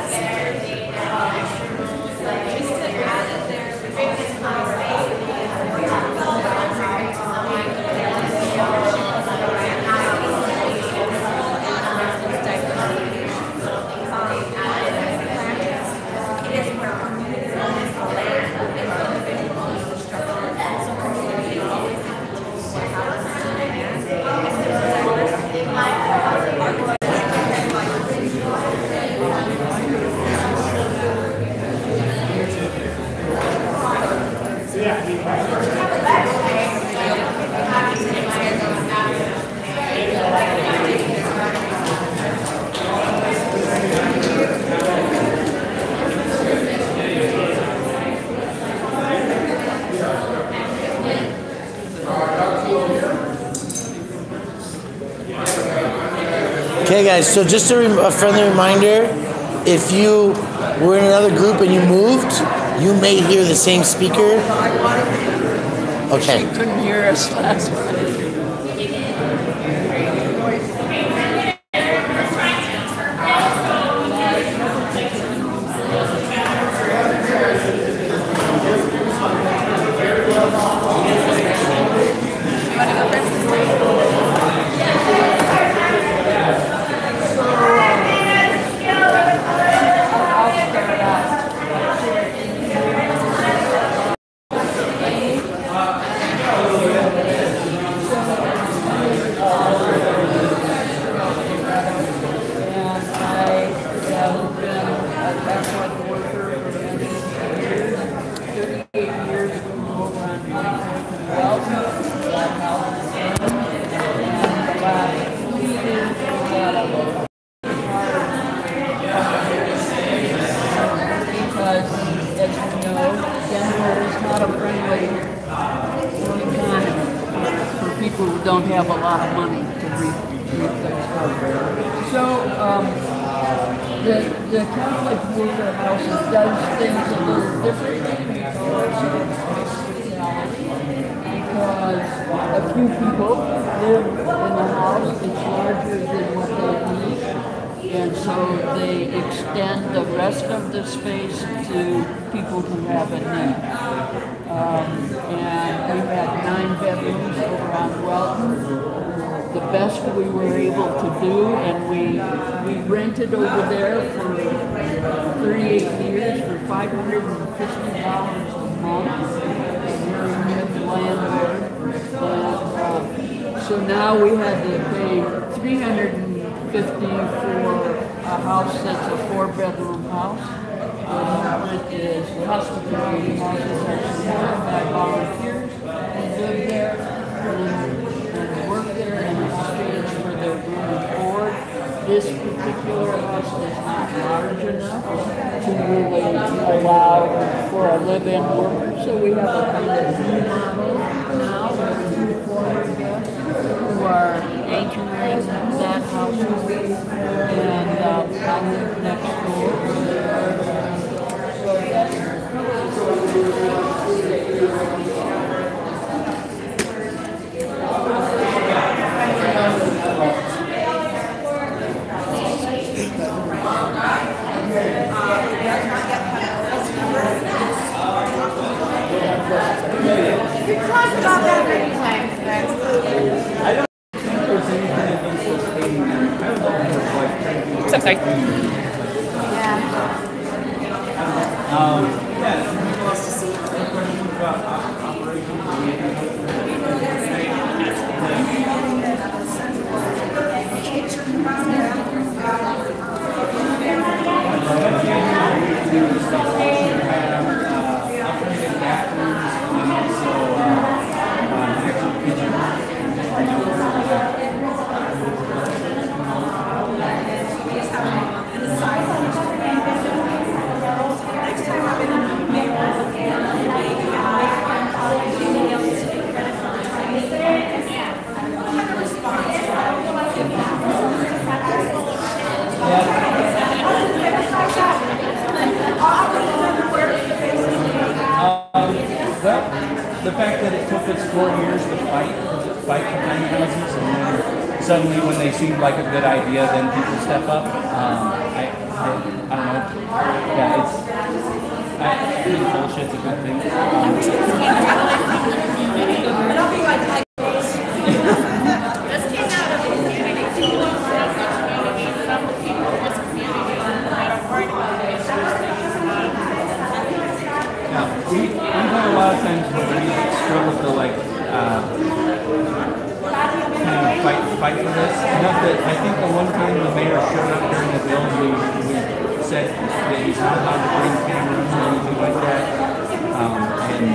Okay, guys, so just a friendly reminder, if you were in another group and you moved, you may hear the same speaker. Okay. Couldn't hear us last time. Don't have a lot of money to so the Catholic worker houses does things a little differently because a few people live in a house that's larger than what they need, and so they extend the rest of the space to people who have a need. And we had 9 bedrooms over on Welton. The best we were able to do, and we rented over there for 38 years for $550 a month. Very good landlord. And so now we had to pay $350 for a house that's a 4-bedroom house. It is hospitality houses actually by volunteers who live there. this particular house is not large enough to really allow for a live-in worker. So we have a kind of new model now with 2 former guests who are anchoring that house, and I live next door. So that's We've talked about that many times, guys. I don't think there's anything against this thing. I don't know if it's like trying to do Something. Well, the fact that it took us 4 years to fight for tiny houses, and then suddenly when they seemed like a good idea, then people step up. I don't know. Yeah, I think bullshit's a good thing. We've had a lot of times where we struggle to like kind of fight for this. Enough that I think the one time the mayor showed up during the bill, we said that he's not allowed to bring cameras or anything like that. And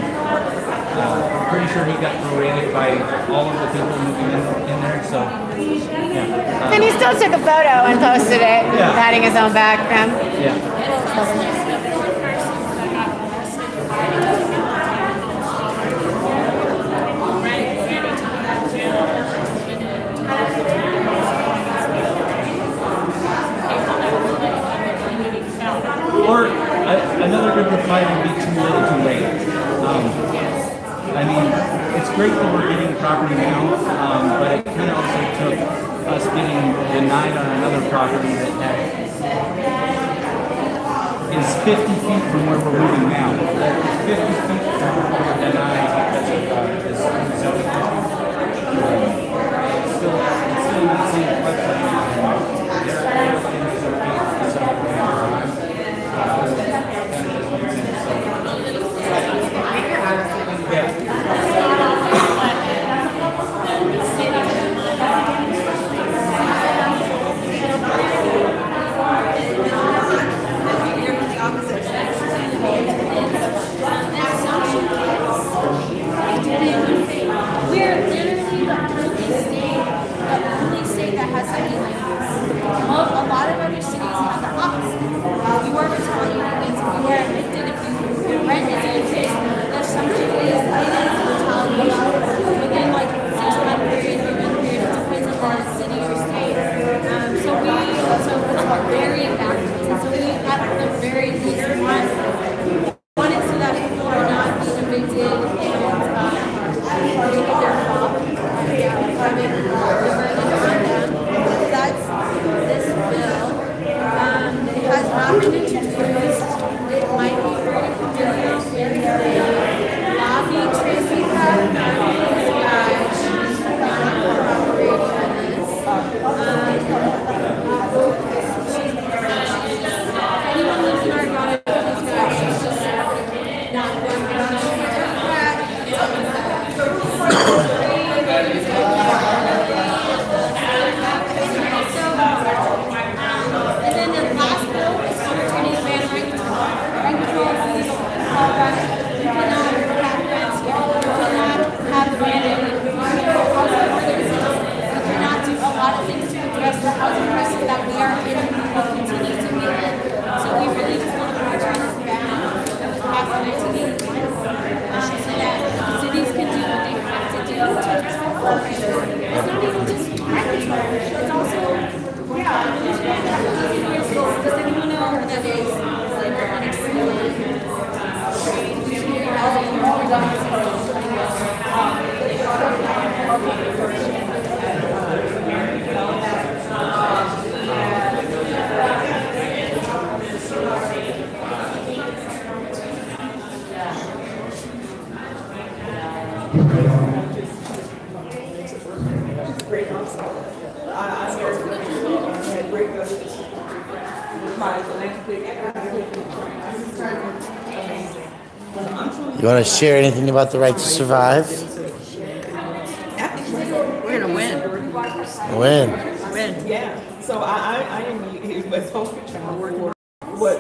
I'm pretty sure he got berated by all of the people moving in there. So yeah. And he still took a photo and posted it, patting his own back. Yeah. Or another good reply would be too little too late. I mean, it's great that we're getting the property now, but it kind of also took us getting denied on another property that is 50 feet from where we're moving now. 50 feet from where we're denied because of this zoning issue. It's still not seeing floodplain. We're literally the only state that has something like this. A lot of other cities have the opposite. You are retaliated against, you are evicted if your rent is increased. There's some cities it is retaliation within like 6 month period, 3 month period, it depends on the city or state. So it's very backwards. And so we at the very least want it so that people are not being evicted and making their fault. That's this bill. You want to share anything about the right to survive? We're gonna win. Win. Win. Yeah. So I am West Coast trying to work what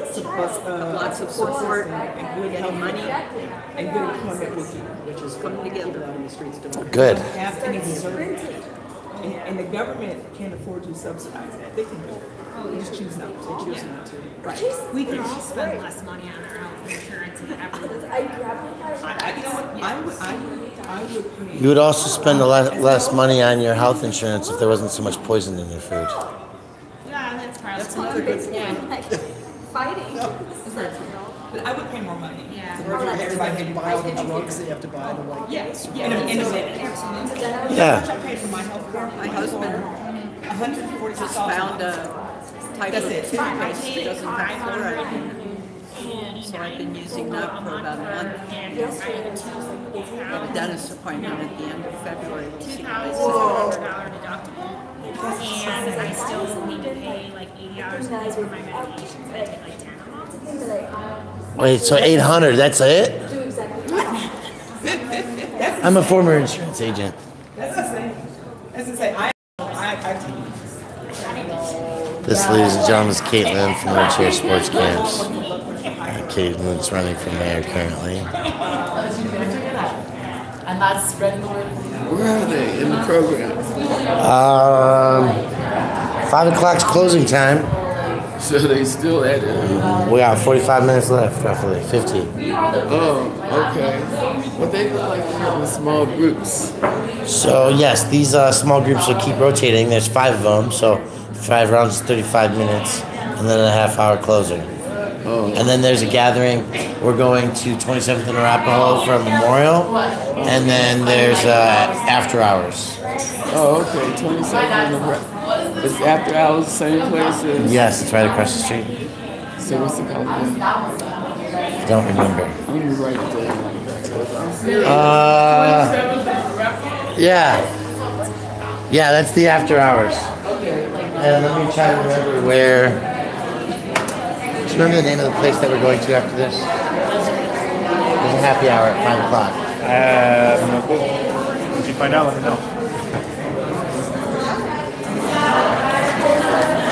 lots of support and good health money and good employment with you, which is coming together out in the streets. Good. Have to deserve it. And the government can't afford to subsidize that. They can do it. They just choose not to. They choose not to. Right. We can all spend less money on our health insurance and everything. I would pay. You would also spend less money on your health insurance if there wasn't so much poison in your food. Yeah, that's probably another good point. Fighting. But I would pay more money. Yeah. Everybody had to buy all the drugs they have to buy. Yes. Yeah. Yeah. I paid for my health care. My husband, $146 just found a type of toothpaste that doesn't have fluoride in it. So I've been using that for about a month. I have a dentist appointment at the end of February. We'll see what they say. $2,400 deductible. And I still need to pay like $80 a day for my medications. I get like 10 a month. Wait, so 800, that's it? I'm a former insurance agent. That's the same. That's the same. This, ladies and gentlemen, is Caitlin from Wheelchair Sports Camps. Caitlin's running for mayor currently. I'm not spreading the word. Where are they in the program? 5 o'clock's closing time. So they still at it? We got 45 minutes left, roughly, 50. Oh, okay. Well, they look like they're in small groups. So yes, these small groups will keep rotating. There's 5 of them, so 5 rounds, 35 minutes, and then a half-hour closer. Oh. And then there's a gathering. We're going to 27th and Arapahoe for a memorial, and then there's after hours. Oh, okay. 27th and Arapahoe. It's after hours, same places? Yes, it's right across the street. So what's the college name? I don't remember. I'm going to write it down. Yeah. Yeah, that's the after hours. And let me try to remember where. Do you remember the name of the place that we're going to after this? There's a happy hour at 5 o'clock. No clue. If you find out, let me know.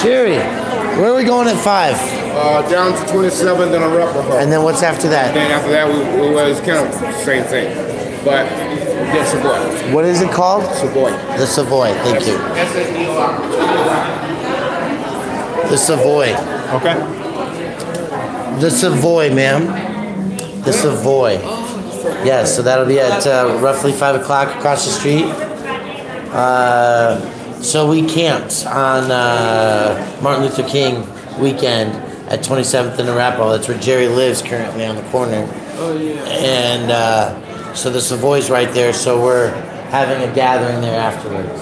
Jerry, where are we going at 5? Down to 27th and Arapahoe. And then what's after that? Then after that, we was kind of the same thing. But get Savoy. What is it called? Savoy. The Savoy, thank you. The Savoy. Okay. The Savoy, ma'am. The Savoy. Yes, so that'll be at roughly 5 o'clock across the street. So we camped on Martin Luther King weekend at 27th and Arapahoe. That's where Jerry lives currently on the corner. Oh, yeah. And so the Savoy's right there, so we're having a gathering there afterwards.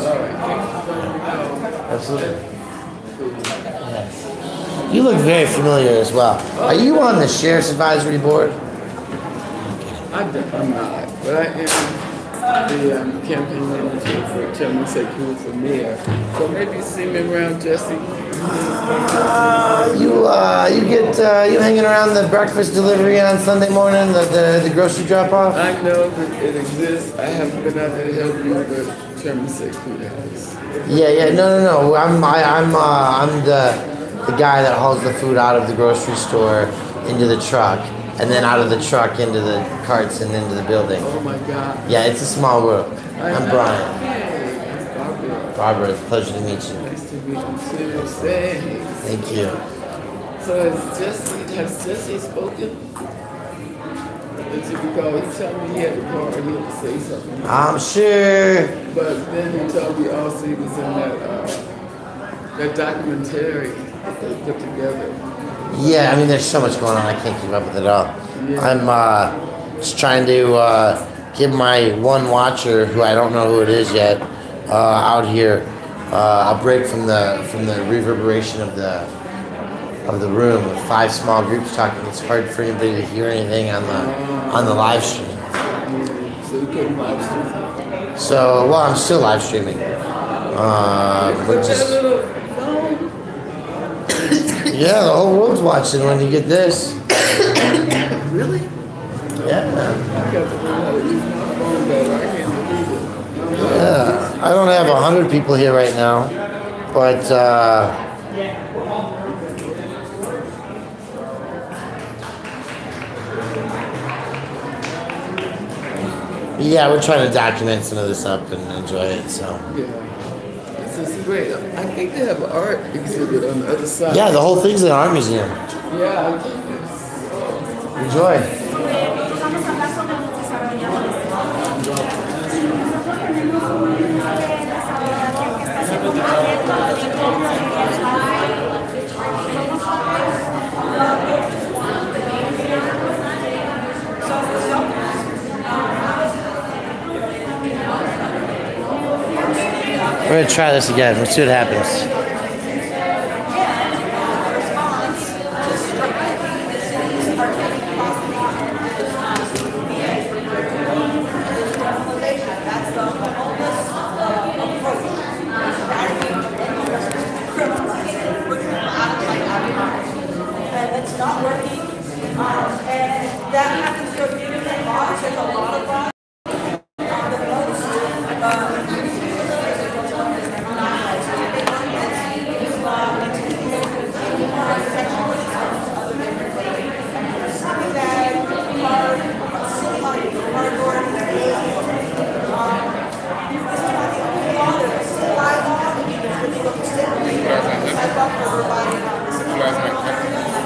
Absolutely. Yes. You look very familiar as well. Are you on the Sheriff's Advisory Board? I'm not, but I am the campaign manager for Chairman Sekou for mayor. So maybe you see me around, Jesse. You hanging around the breakfast delivery on Sunday morning, the grocery drop off? I know that it exists. I haven't been out there to help you, but Chairman Sekou has. Yeah. No. I'm the guy that hauls the food out of the grocery store into the truck, and then out of the truck into the carts and into the building. Oh my God. Yeah, it's a small world. I'm Brian. Barbara, it's a pleasure to meet you. Nice to meet you too. Thanks. Thank you. So has Jesse spoken? Because he told me he had to call and he had to say something. I'm sure. But then he told me also he was in that documentary that they put together. Yeah, I mean, there's so much going on. I can't keep up with it all. Yeah. I'm just trying to give my one watcher, who I don't know who it is yet, out here a break from the reverberation of the room with 5 small groups talking. It's hard for anybody to hear anything on the live stream. So you couldn't live stream? So, well, I'm still live streaming. We're just. Yeah, the whole world's watching when you get this. Really? Yeah, I don't have 100 people here right now, but yeah, we're trying to document some of this up and enjoy it. So Yeah, this is great. I think they have an art exhibit on the other side. yeah, the whole thing's an art museum. Yeah, I think it's... Enjoy. We're gonna try this again. Let's see what happens. It's not working, and that happens to a few different laws. There's a lot of laws.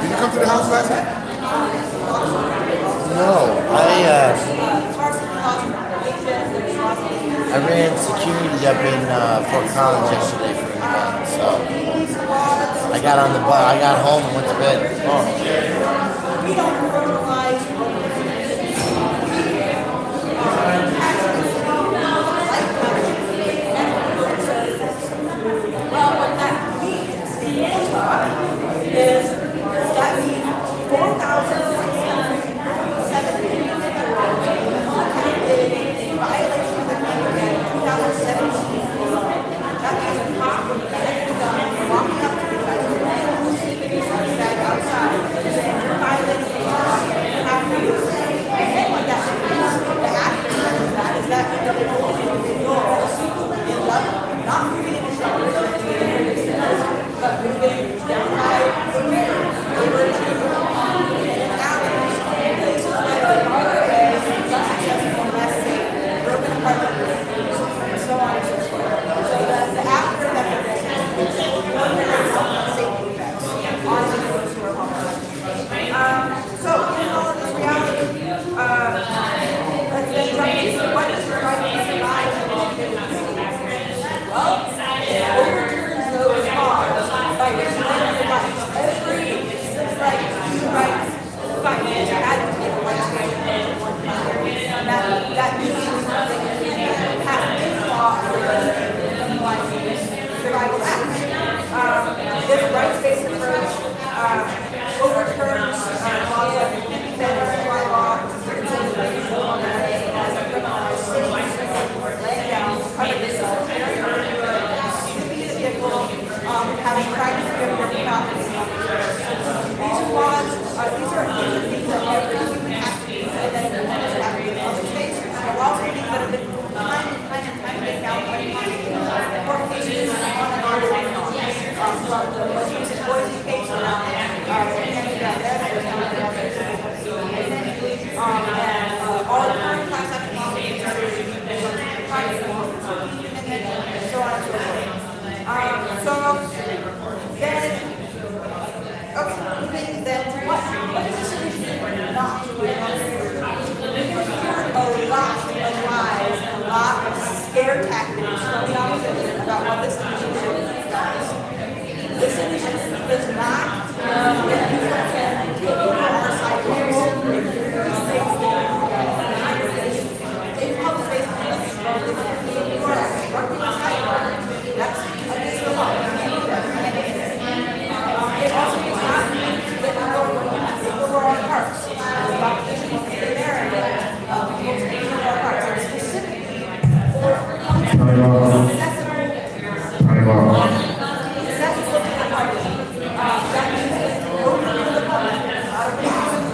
Did you come to the house last night? No, I ran security up in Fort Collins yesterday for an event, so I got on the bus. I got home and went to bed. Well, what that means in Utah is that means 4,670 individuals in violation of the Code in 2017. That means a cop with a gun walking up to you guys and back outside saying you're violating the law, you have to use it. And what that means, the aftermath of that is that individuals end up not moving into shelters, but moving down by over to alleys, places where there are less accessible, less safe, broken apartment buildings, and so on and so forth. So the aftermath of this is ordinary safety effects on those who are homeless. So in all of this reality, let's then jump into what is the right to survive in the community. Well, overturns those laws by reclaiming the rights. Every civil rights, human rights fight to advocate for rights in one country. That means that you have this law for the Survival Act. This rights-based approach overturns laws like the federal law, as a criminalized city, laying down. This is a very having practiced their property. These laws, these are things that every human has to do, and then the ones that have to be in public spaces. They're also things that have been time and time made out by court cases on and on and on. From the most recent Boise case around and all the current class action lawsuits that are private and so on and so forth. Then what is the solution not to it? We have heard a lot of lies, a lot of scare tactics from the opposition about what the solution does. The solution does not get people to give our sidewalks. In public space, you are obstructing the sidewalk. That's against the law. It also does not mean that we're going to take over our parks. The opposition wants to get there and people taking over our parks. It's specifically for accessible to the public. That means open to the public.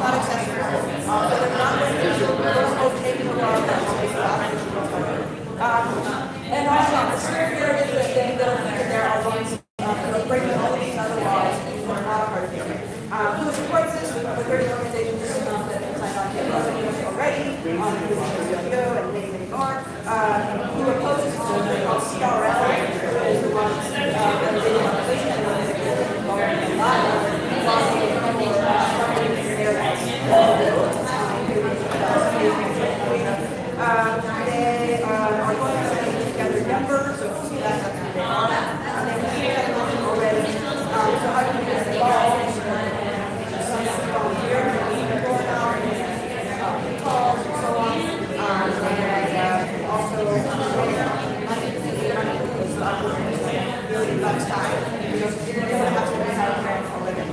Not accessible. So they're not going to And also, the spirit there is that they build there are ones breaking all these other laws for who supports this? We have a great organization that signed on already, video and many more, who opposes something called CRL, who is the ones that are in opposition and a lot of they are going to together Denver, so see that's up to them. And then we have already, so how do we get involved? Some volunteer, going out and calls and so on. And also, really much time. You're going to have to be out there for a living.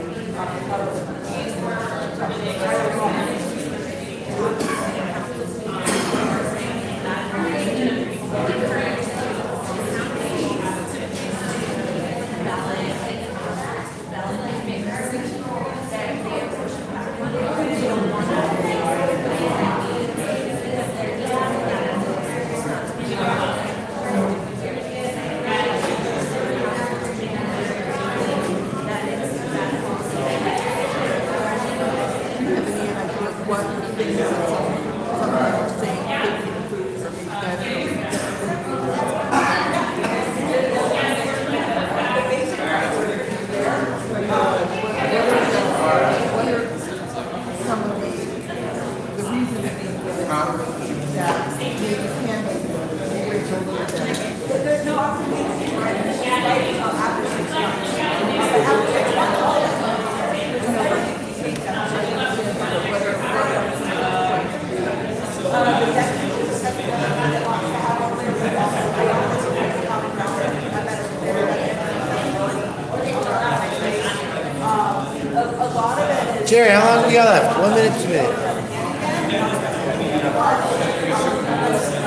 Jerry, how long do we got left? 1 minute, 2 minutes.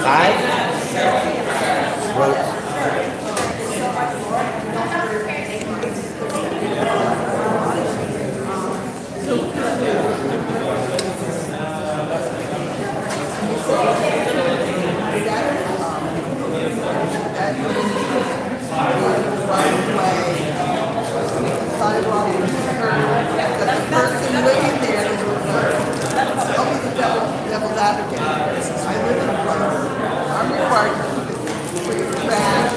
5? Roads. Devil's advocate. I live in a place. I'm required to keep it free of trash,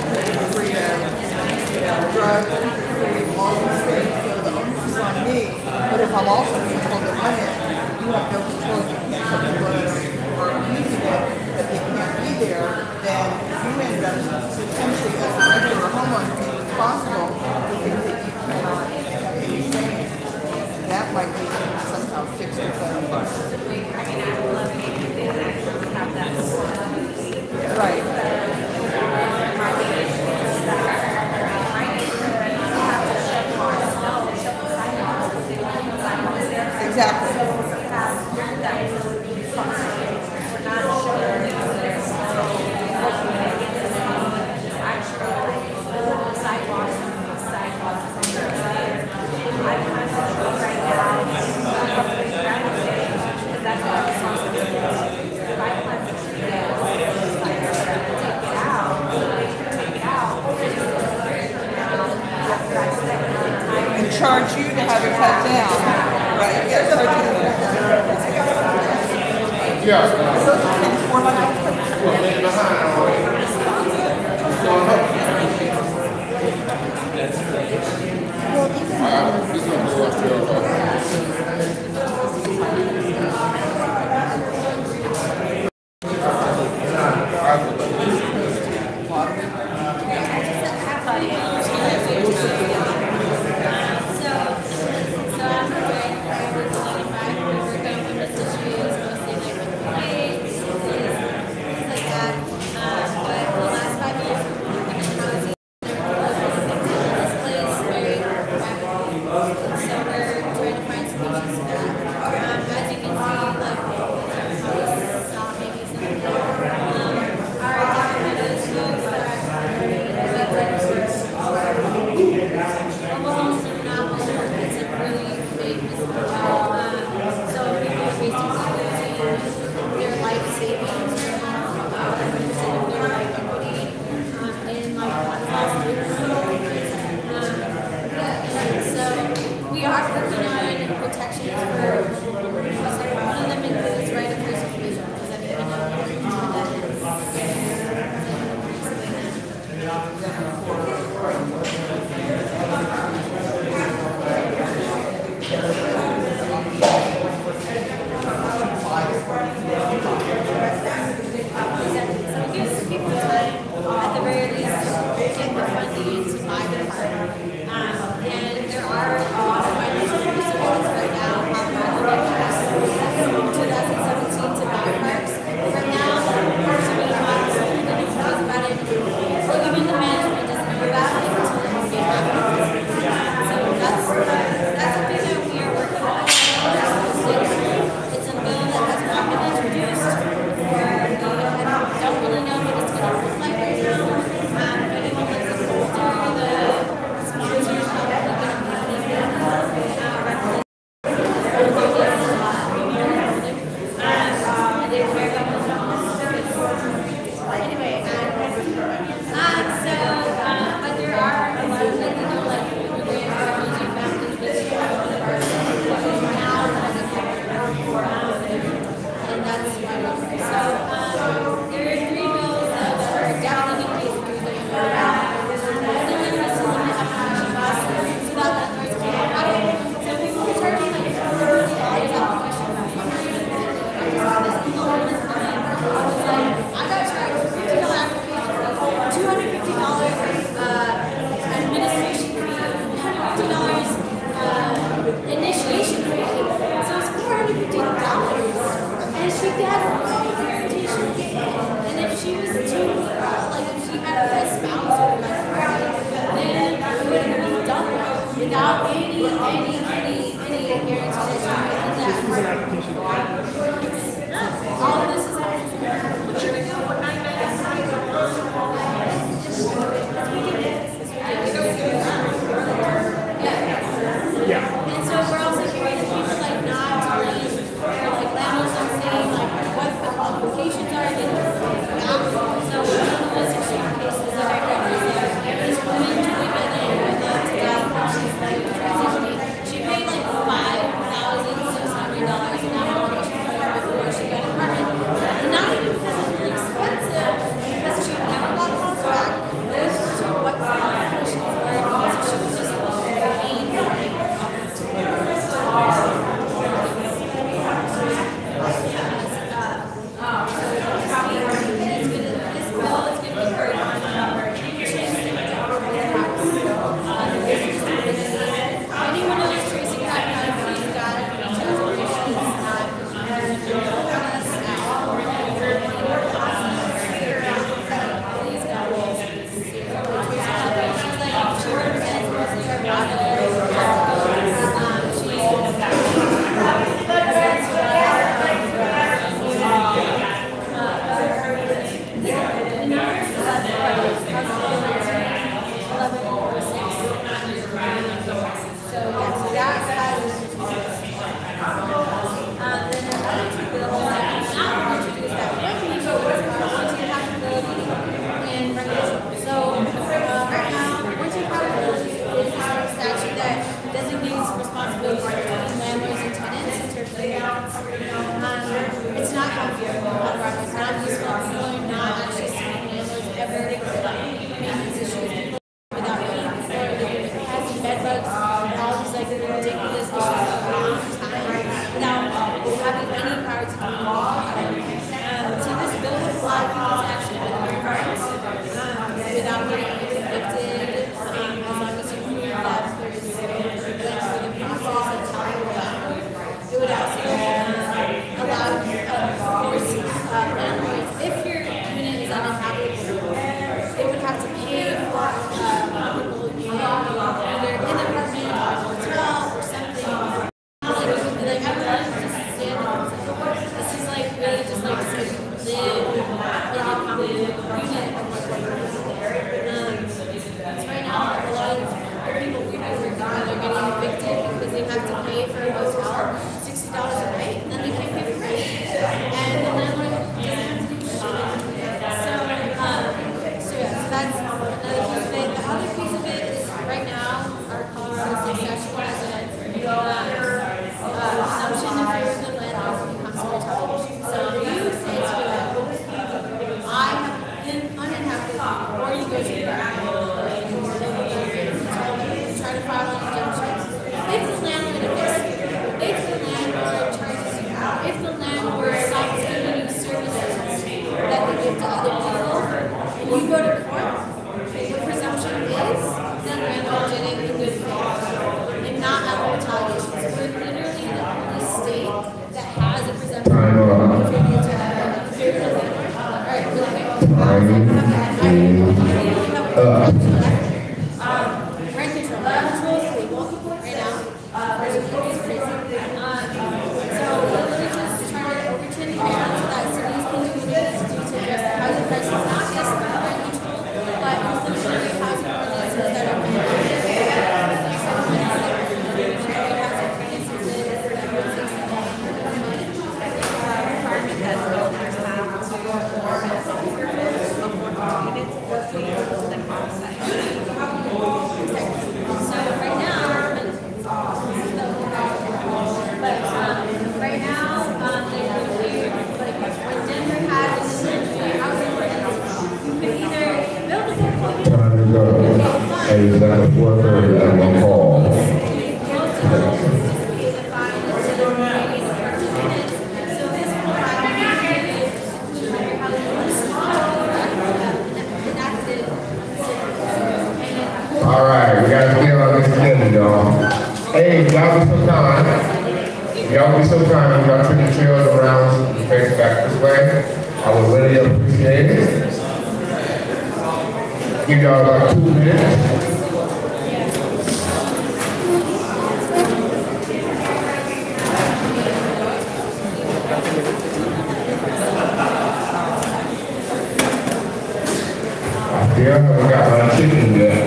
free of drugs, free of all these things. So the onus is on me. But if I'm also being told that one end, you have no control to keep something or using it, that they can't be there, then you end up potentially as a regular homeowner being responsible for things that you cannot have any say in. That might be somehow fixed or clarified. Right. Exactly. And charge you to have it cut down. Right? Yeah, charge you to cut down. Yeah. So it's more at the very least, get the funding to buy the park. And there are a lot of financial resources right now. Colorado has 2017 to buy parks. Right now, parks are being bought, so we didn't talk about it. So even the management doesn't know about it until it happens. So that's something that we are working on. It's a bill that has not been introduced. I don't really know what it's going to look like right now. If anyone looks at the sponsors are probably going to without any guarantee that all of this is And so we're also hearing that people like not telling, or like landlords not saying like what the qualifications are. So one of the most extreme cases that I heard was this woman who went in with a dad when she's like transitioning. She paid like $5,600 in application fee before she got an apartment. And not even because it's really expensive, because she never got a contract. It was just what the qualifications were. So she was just paying for it. It's not healthier in Colorado. It's not useful. People are not actually seeing landlords ever maintenance issues without heat, or having bed bugs, all these like ridiculous issues for a long time without having any power to do anything. So this bill would allow people to actually live in their homes without getting evicted, as long as you prove that there's a length for the process of telling you that. It would also allow, of course, landlords, if your unit is uninhabitable, they would have to pay for people who be either in the apartment or a hotel or something. Not like it would be like, I'm not just stand up. This is like really just like so you live in a unit. So right now, a lot of people we know they're getting evicted because they have to pay for a hotel $60 a night, and then they can't pay for rent. And the landlord doesn't have to do shit. So that's another piece of it. The other piece of it is right now, our Colorado State statute has a presumption in favor of the landlord when it comes to retaliation. So you say to them, I have been uninhabitable, or you go to the try to file an injunction. If the landlord charges you out, if the landlord stops giving you services that they give to other people, and you go go to court, the presumption is that Randall did it in good faith and not have retaliation. So we're literally the only state that has a presumption of failure to Alright, really quick. Rent control. Rent control is illegal right now. It's crazy. So we're literally just trying to overturn the ban so that cities can do what they need to do to address the housing crisis, not just rent control, but inclusionary housing ordinances that are Hey, is that a 4:30 at one call? All right, we got to get on this agenda, y'all. Hey, y'all be so kind. Y'all be so kind. Y'all turn the chairs around and face back this way. I would really appreciate it. Give y'all about 2 minutes. Yeah, I got my chicken there.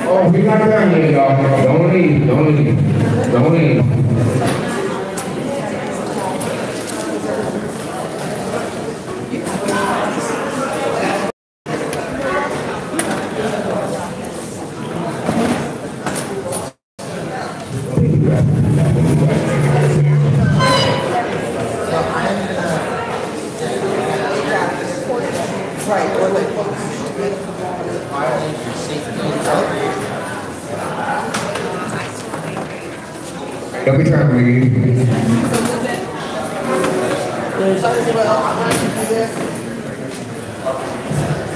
Oh, we got down here, y'all. Don't leave, don't leave, don't leave. Every time we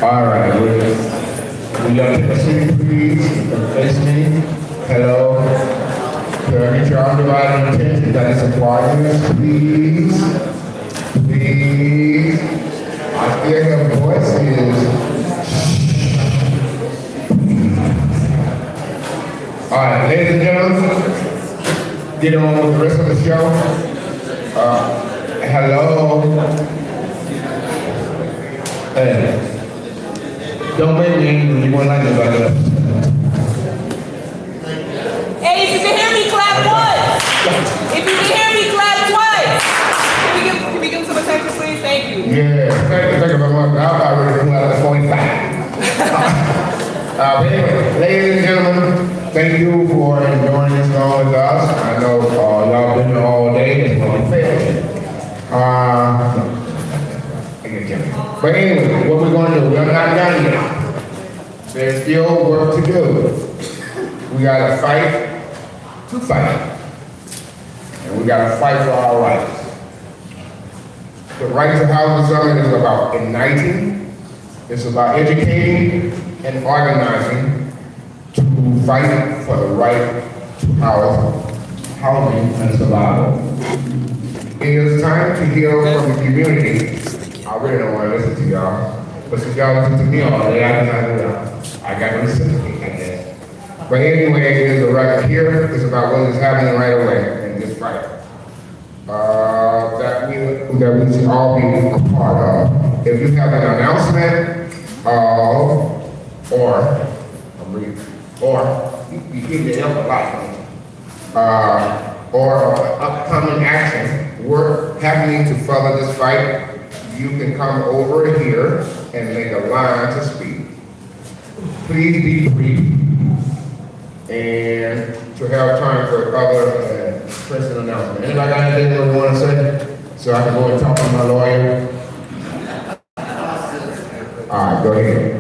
all right, we got the city, please. Face me. Hello. Can I get your undivided attention? That is a quietness, please. Please. I hear your voices. All right, ladies and gentlemen. Get on with the rest of the show. Hello. Hey. Don't make me angry. You won't like me about that. Hey, if you can hear me, clap once. If you can hear me, clap twice. Can we give some attention, please? Thank you. Yeah, thank you very much. I'm already doing out of 45. But anyway, ladies and gentlemen, thank you for enjoying this song with us. I know y'all been here all day. It's going to fail. But anyway, what we're going to do, we're not done yet. There's still work to do. We got to fight to fight. And we got to fight for our rights. The Right to Housing Summit is about uniting. It's about educating and organizing to fight for the right to housing and survival. It is time to hear from the community. I really don't want to listen to y'all, but since y'all listen to me all day, I got no sympathy, I guess. But anyway, it is a right here. It's about what is happening right away in this fight. That we should all be a part of. If you have an announcement, you keep the help alive, or upcoming action, work happening to further this fight, you can come over here and make a line to speak. Please be brief and to have time for other pressing announcements. Anybody got anything they want to say? So I can go and talk to my lawyer? All right, go ahead.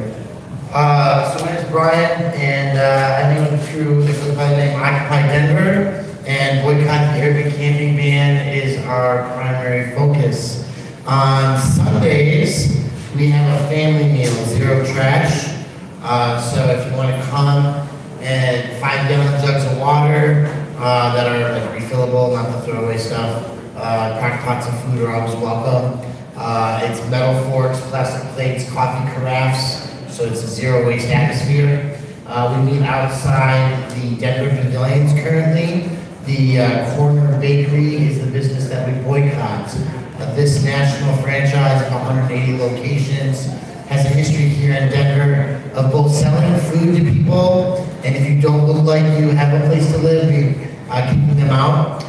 So my name is Brian, and I'm with the crew that goes by the name Occupy Denver, and Boycott the Urban Camping Ban is our primary focus. On Sundays, we have a family meal, zero trash. So if you want to come and 5-gallon jugs of water that are like refillable, not the throwaway stuff, crack pots of food are always welcome. It's metal forks, plastic plates, coffee carafes. So it's a zero waste atmosphere. We meet outside the Denver Pavilions currently. The Corner Bakery is the business that we boycott. This national franchise of 180 locations has a history here in Denver of both selling food to people, and if you don't look like you have a place to live, you're keeping them out.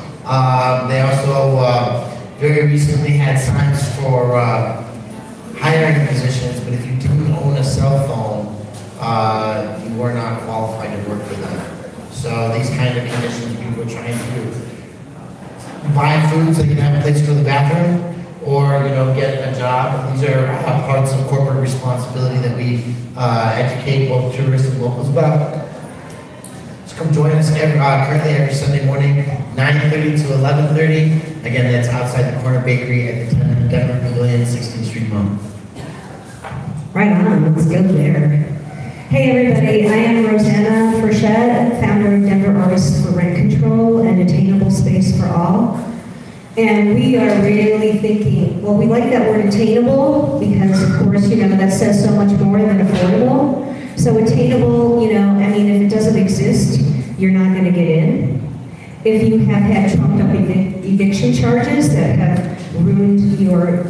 They also very recently had signs for hiring positions, but if you didn't own a cell phone, you were not qualified to work for them. So these kind of conditions, people are trying to buy food so they can have a place to go to the bathroom, or get a job. These are parts of corporate responsibility that we educate both tourists and locals about. So come join us currently every Sunday morning, 9:30 to 11:30. Again, that's outside the Corner Bakery at the Denver Pavilion, 16th Street Mall. Right on, let's go there. Hey everybody, I am Rosanna Frechette, founder of Denver Artists for Rent Control and Attainable Space for All. And we are really thinking, well, we like that word attainable because, of course, that says so much more than affordable. So attainable, I mean, if it doesn't exist, you're not going to get in. If you have had trumped up eviction charges that have ruined your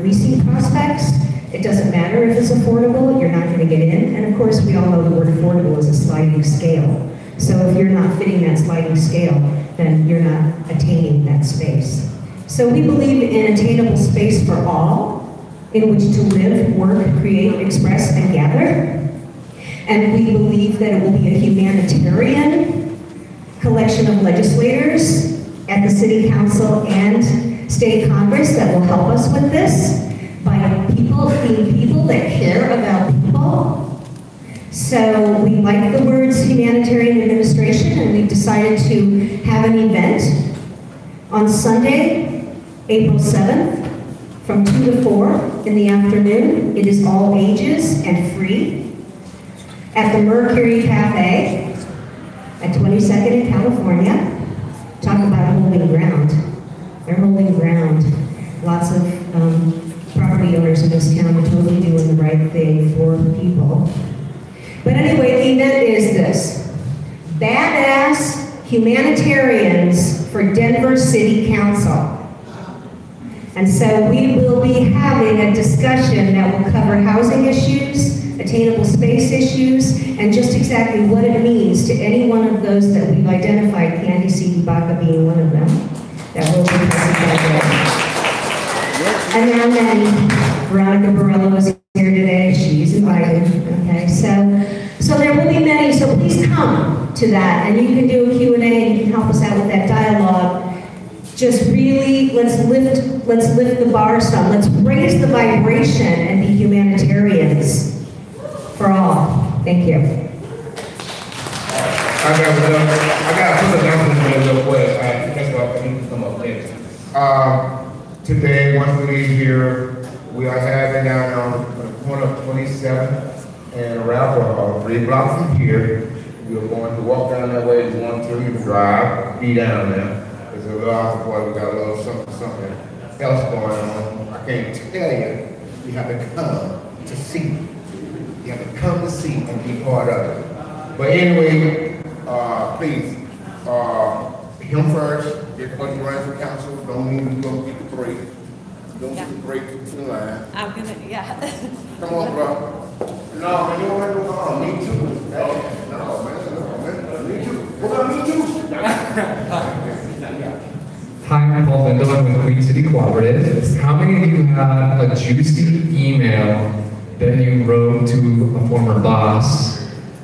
leasing prospects, it doesn't matter if it's affordable, you're not going to get in. And of course, we all know the word affordable is a sliding scale. So if you're not fitting that sliding scale, then you're not attaining that space. So we believe in attainable space for all, in which to live, work, create, express, and gather. And we believe that it will be a humanitarian collection of legislators at the City Council and State Congress that will help us with this, by people being people that care about people. So we like the words humanitarian administration, and we've decided to have an event on Sunday, April 7th, from 2 to 4 in the afternoon. It is all ages and free at the Mercury Cafe at 22nd in California. Talk about holding ground. They're holding ground. Lots of property owners in this town are totally doing the right thing for people. But anyway, the event is this: badass humanitarians for Denver City Council. And so we will be having a discussion that will cover housing issues, attainable space issues, and just exactly what it means to any one of those that we've identified, Candy C. Baca being one of them, that will be present. And there are many. Veronica Borello is here today. She's invited. Okay, so there will be many. So please come to that, and you can do a Q&A, and you can help us out with that dialogue. Just really, let's lift the bar some. Let's raise the vibration and be humanitarians for all. Thank you. I got to put a announcement real quick. That's why I need to come up later. Today, once we leave here, we are having down on the corner of 27th and around 3 blocks from here. We are going to walk down that way. We want to even drive, be down there. There's a little house boy, we got a little something else going on. I can't tell you. You have to come to see. You have to come to see and be part of it. But anyway, please, him first. Get what you run for council. Don't mean you don't get the break. Don't get the break to the line. I'm gonna, yeah. Come on, bro. No, man, you don't have to go on. Me too. No, man. Me too. What about me too? Hi, I'm Paul Bindle. I'm with Queen City Cooperative. How many of you had a juicy email that you wrote to a former boss,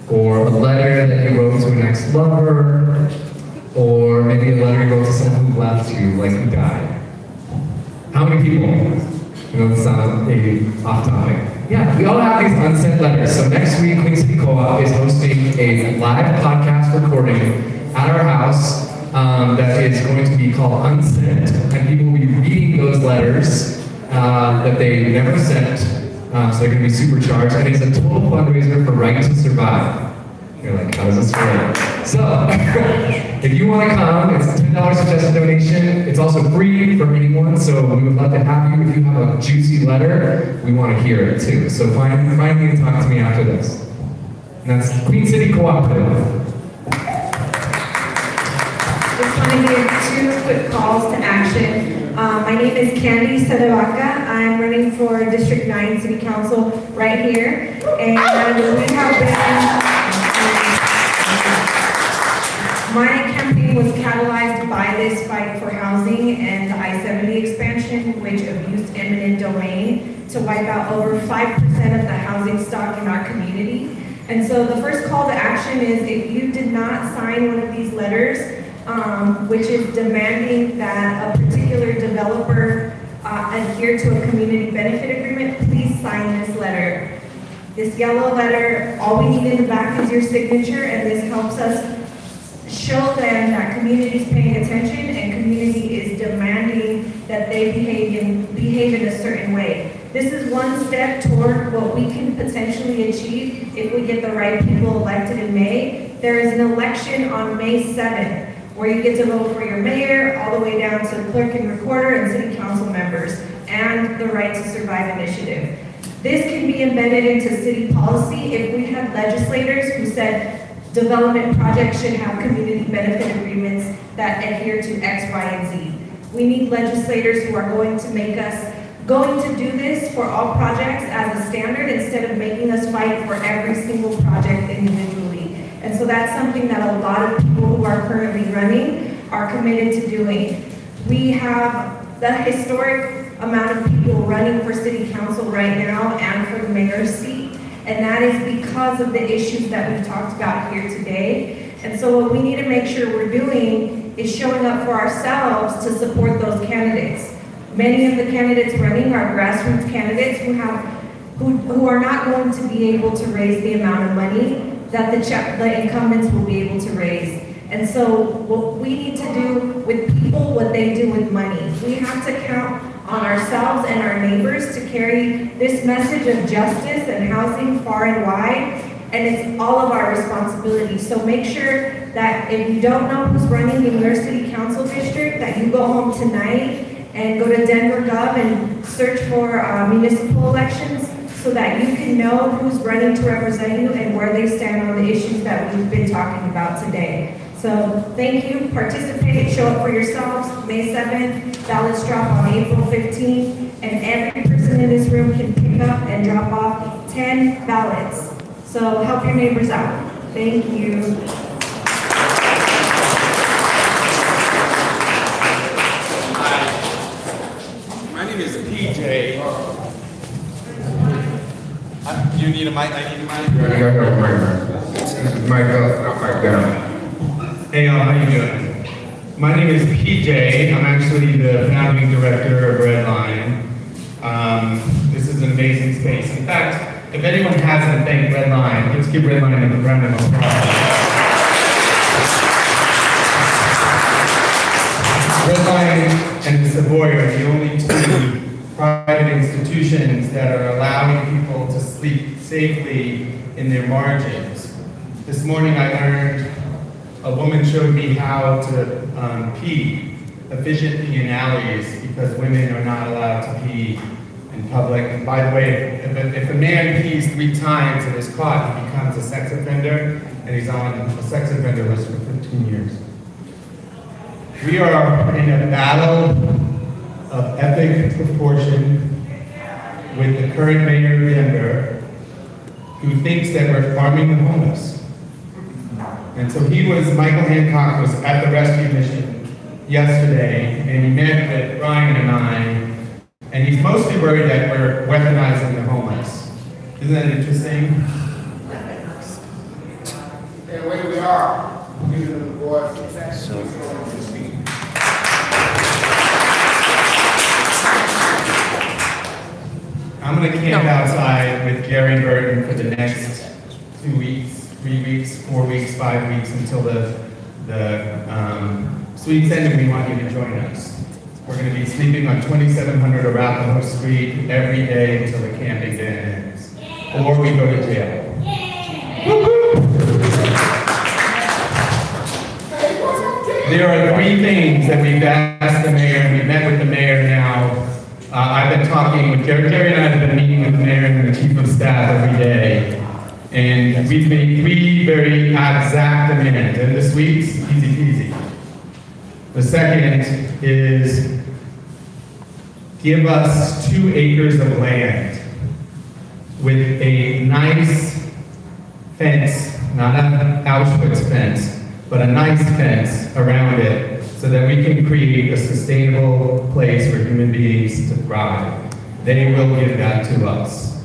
or a letter that you wrote to an ex-lover, or maybe a letter you wrote to someone who left you, like who died? How many people? I know this sounds maybe off topic. Yeah, we all have these unsent letters. So next week, Queen City Co-op is hosting a live podcast recording at our house that is going to be called Unsent, and people will be reading those letters that they never sent, so they're going to be supercharged, and it's a total fundraiser for Right to Survive. You're like, how does this work? So, if you want to come, it's a $10 suggested donation. It's also free for anyone, so we would love to have you. If you have a juicy letter, we want to hear it too. So find me and talk to me after this. And that's Queen City Cooperative. Just want to give 2 quick calls to action. My name is Candy Sadawaka. I'm running for District 9 City Council right here. And we have been... My campaign was catalyzed by this fight for housing and the I-70 expansion, which abused eminent domain to wipe out over 5% of the housing stock in our community. And so the first call to action is, if you did not sign one of these letters, which is demanding that a particular developer adhere to a community benefit agreement, please sign this letter. This yellow letter, all we need in the back is your signature, and this helps us show them that community is paying attention and community is demanding that they behave in a certain way. This is one step toward what we can potentially achieve if we get the right people elected in May. There is an election on May 7th where you get to vote for your mayor all the way down to clerk and recorder and city council members, and the Right to Survive initiative. This can be embedded into city policy if we had legislators who said development projects should have community benefit agreements that adhere to X, Y, and Z. We need legislators who are going to do this for all projects as a standard instead of making us fight for every single project individually. And so that's something that a lot of people who are currently running are committed to doing. We have the historic amount of people running for city council right now and for the mayor's seat. And that is because of the issues that we've talked about here today. And so what we need to make sure we're doing is showing up for ourselves to support those candidates. Many of the candidates running are grassroots candidates who are not going to be able to raise the amount of money that the incumbents will be able to raise. And so what we need to do with people, what they do with money. We have to count on ourselves and our neighbors to carry this message of justice and housing far and wide, and it's all of our responsibility. So make sure that if you don't know who's running in your city council district, that you go home tonight and go to Denver Gov and search for municipal elections so that you can know who's running to represent you and where they stand on the issues that we've been talking about today. So thank you, participate, show up for yourselves, May 7th, ballots drop on April 15th, and every person in this room can pick up and drop off 10 ballots. So help your neighbors out. Thank you. Hi, my name is PJ. You need a mic? I need a mic. Hey y'all, how you doing? My name is PJ. I'm actually the founding director of Redline. This is an amazing space. In fact, if anyone hasn't thanked Redline, let's give Redline a round of applause. Redline and the Savoy are the only 2 private institutions that are allowing people to sleep safely in their margins. This morning I learned a woman showed me how to pee efficiently in alleys because women are not allowed to pee in public. And by the way, if a man pees 3 times and is caught, he becomes a sex offender, and he's on a sex offender list for 15 years. We are in a battle of epic proportion with the current mayor of Denver, who thinks that we're farming the homeless. And so Michael Hancock was at the rescue mission yesterday, and he met with Ryan and I, and he's mostly worried that we're weaponizing the homeless. Isn't that interesting? And where we are, giving them the voice. I'm going to camp outside with Gary Burton for the next 2 weeks, 3 weeks, 4 weeks, 5 weeks until the suite's end, and we want you to join us. We're going to be sleeping on 2700 Arapahoe Street every day until the camping day ends. Or we go to jail. There are 3 things that we've asked the mayor, and we met with the mayor now. I've been talking with Jerry and I have been meeting with the mayor and the chief of staff every day. And we've made 3 very exact demands. And the suite's easy peasy. The second is give us 2 acres of land with a nice fence, not an Auschwitz fence, but a nice fence around it, so that we can create a sustainable place for human beings to thrive. They will give that to us.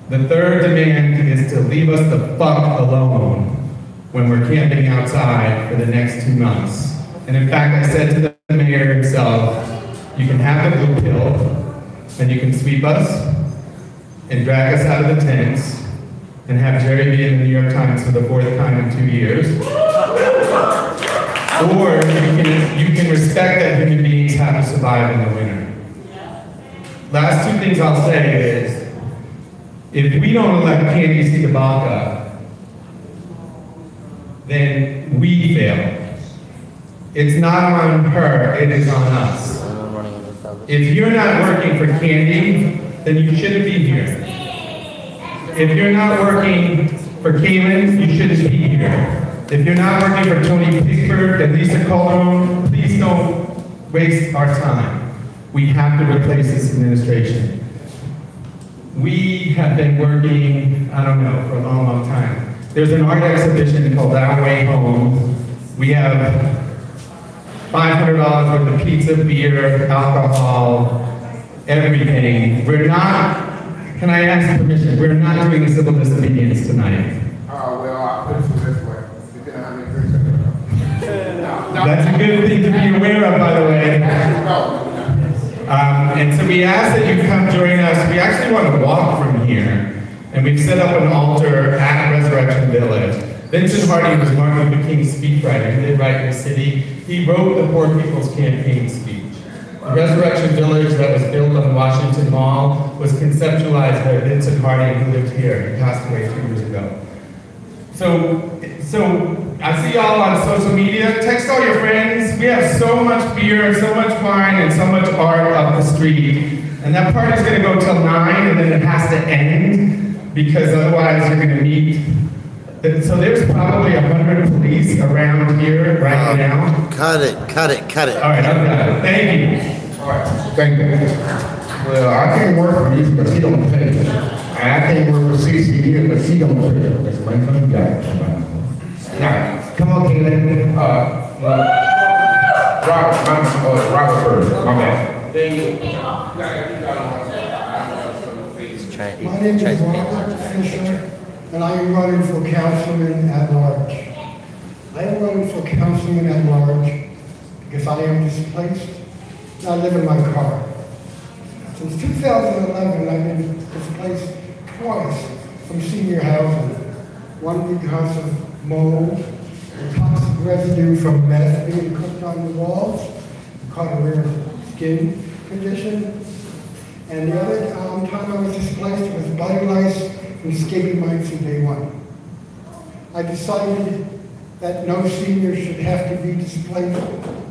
The third demand is to leave us the fuck alone when we're camping outside for the next 2 months. And in fact, I said to the mayor himself, you can have the blue pill, and you can sweep us and drag us out of the tents and have Jerry be in the New York Times for the 4th time in 2 years. Or you can respect that human beings have to survive in the winter. Last 2 things I'll say is, if we don't elect Candy Sidabaka, then we fail. It's not on her, it is on us. If you're not working for Candy, then you shouldn't be here. If you're not working for Kaylin, you shouldn't be here. If you're not working for Tony Pickford and Lisa Calderon, please don't waste our time. We have to replace this administration. We have been working, I don't know, for a long, long time. There's an art exhibition called Our Way Home. We have $500 worth of pizza, beer, alcohol, everything. We're not, can I ask permission? We're not doing civil disobedience tonight. Well, I'll put it this way. Depending on how many drinks I have. That's a good thing to be aware of, by the way. And so we ask that you come join us. We actually want to walk from here. And we've set up an altar at Resurrection Village. Vincent Harding was Martin Luther King's speechwriter. He did write in the city. He wrote the Poor People's Campaign speech. The Resurrection Village that was built on Washington Mall was conceptualized by Vincent Harding, who lived here. He passed away 2 years ago. So I see y'all on social media. Text all your friends. We have so much beer, so much wine, and so much art up the street. And that party's going to go till 9, and then it has to end, because otherwise you're going to meet. So there's probably 100 police around here right now. Cut it. All right, I'm done. Thank you. All right, thank you. Well, I can't work for you because he don't pay. I can't work for CCD because he don't pay. That's my son guy. Now, come on, Caitlin. Robert first. My bad. My name is Robert Fisher, and I am running for councilman at large. I am running for councilman at large because I am displaced and I live in my car. Since 2011, I've been displaced twice from senior housing. One because of mold and toxic residue from meth being cooked on the walls, caught a rare skin condition. And the other time I was displaced was body lice and scabies mites from day one. I decided that no senior should have to be displaced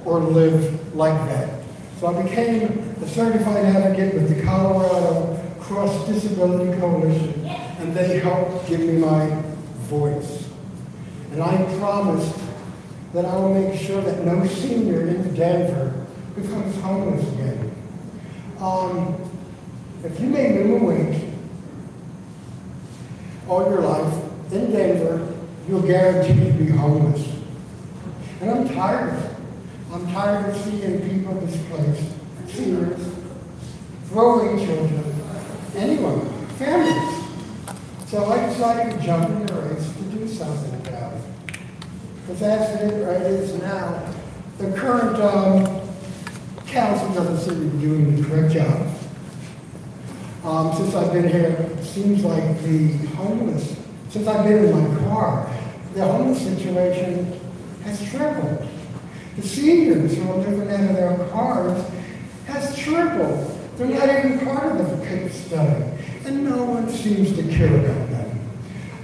or live like that. So I became a certified advocate with the Colorado Cross Disability Coalition, and they helped give me my voice. And I promised that I will make sure that no senior in Denver becomes homeless again. If you made minimum wage all your life in Denver, you're guaranteed to be homeless. And I'm tired of it. I'm tired of seeing people displaced, seniors, throwaway children, anyone, families. So I decided to jump in the race to do something about it. Because that's it right is now. The current council doesn't seem to be doing the correct job. Since I've been here, it seems like the homeless, since I've been in my car, the homeless situation has tripled. The seniors who are living out of their cars has tripled. They're not even part of the PIP study, and no one seems to care about them.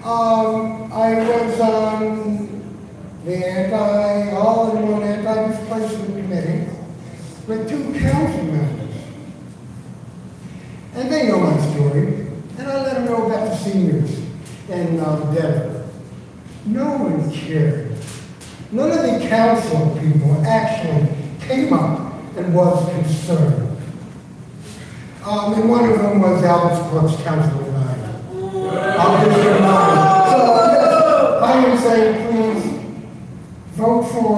I was on the all-in-one anti-displacement committee with 2 council members. And they know my story, and I let them know about the seniors in Denver. No one cared. None of the council people actually came up and was concerned. And one of them was Albert Court's council and I. I'll just remind you. So, yes, I am saying, please, vote for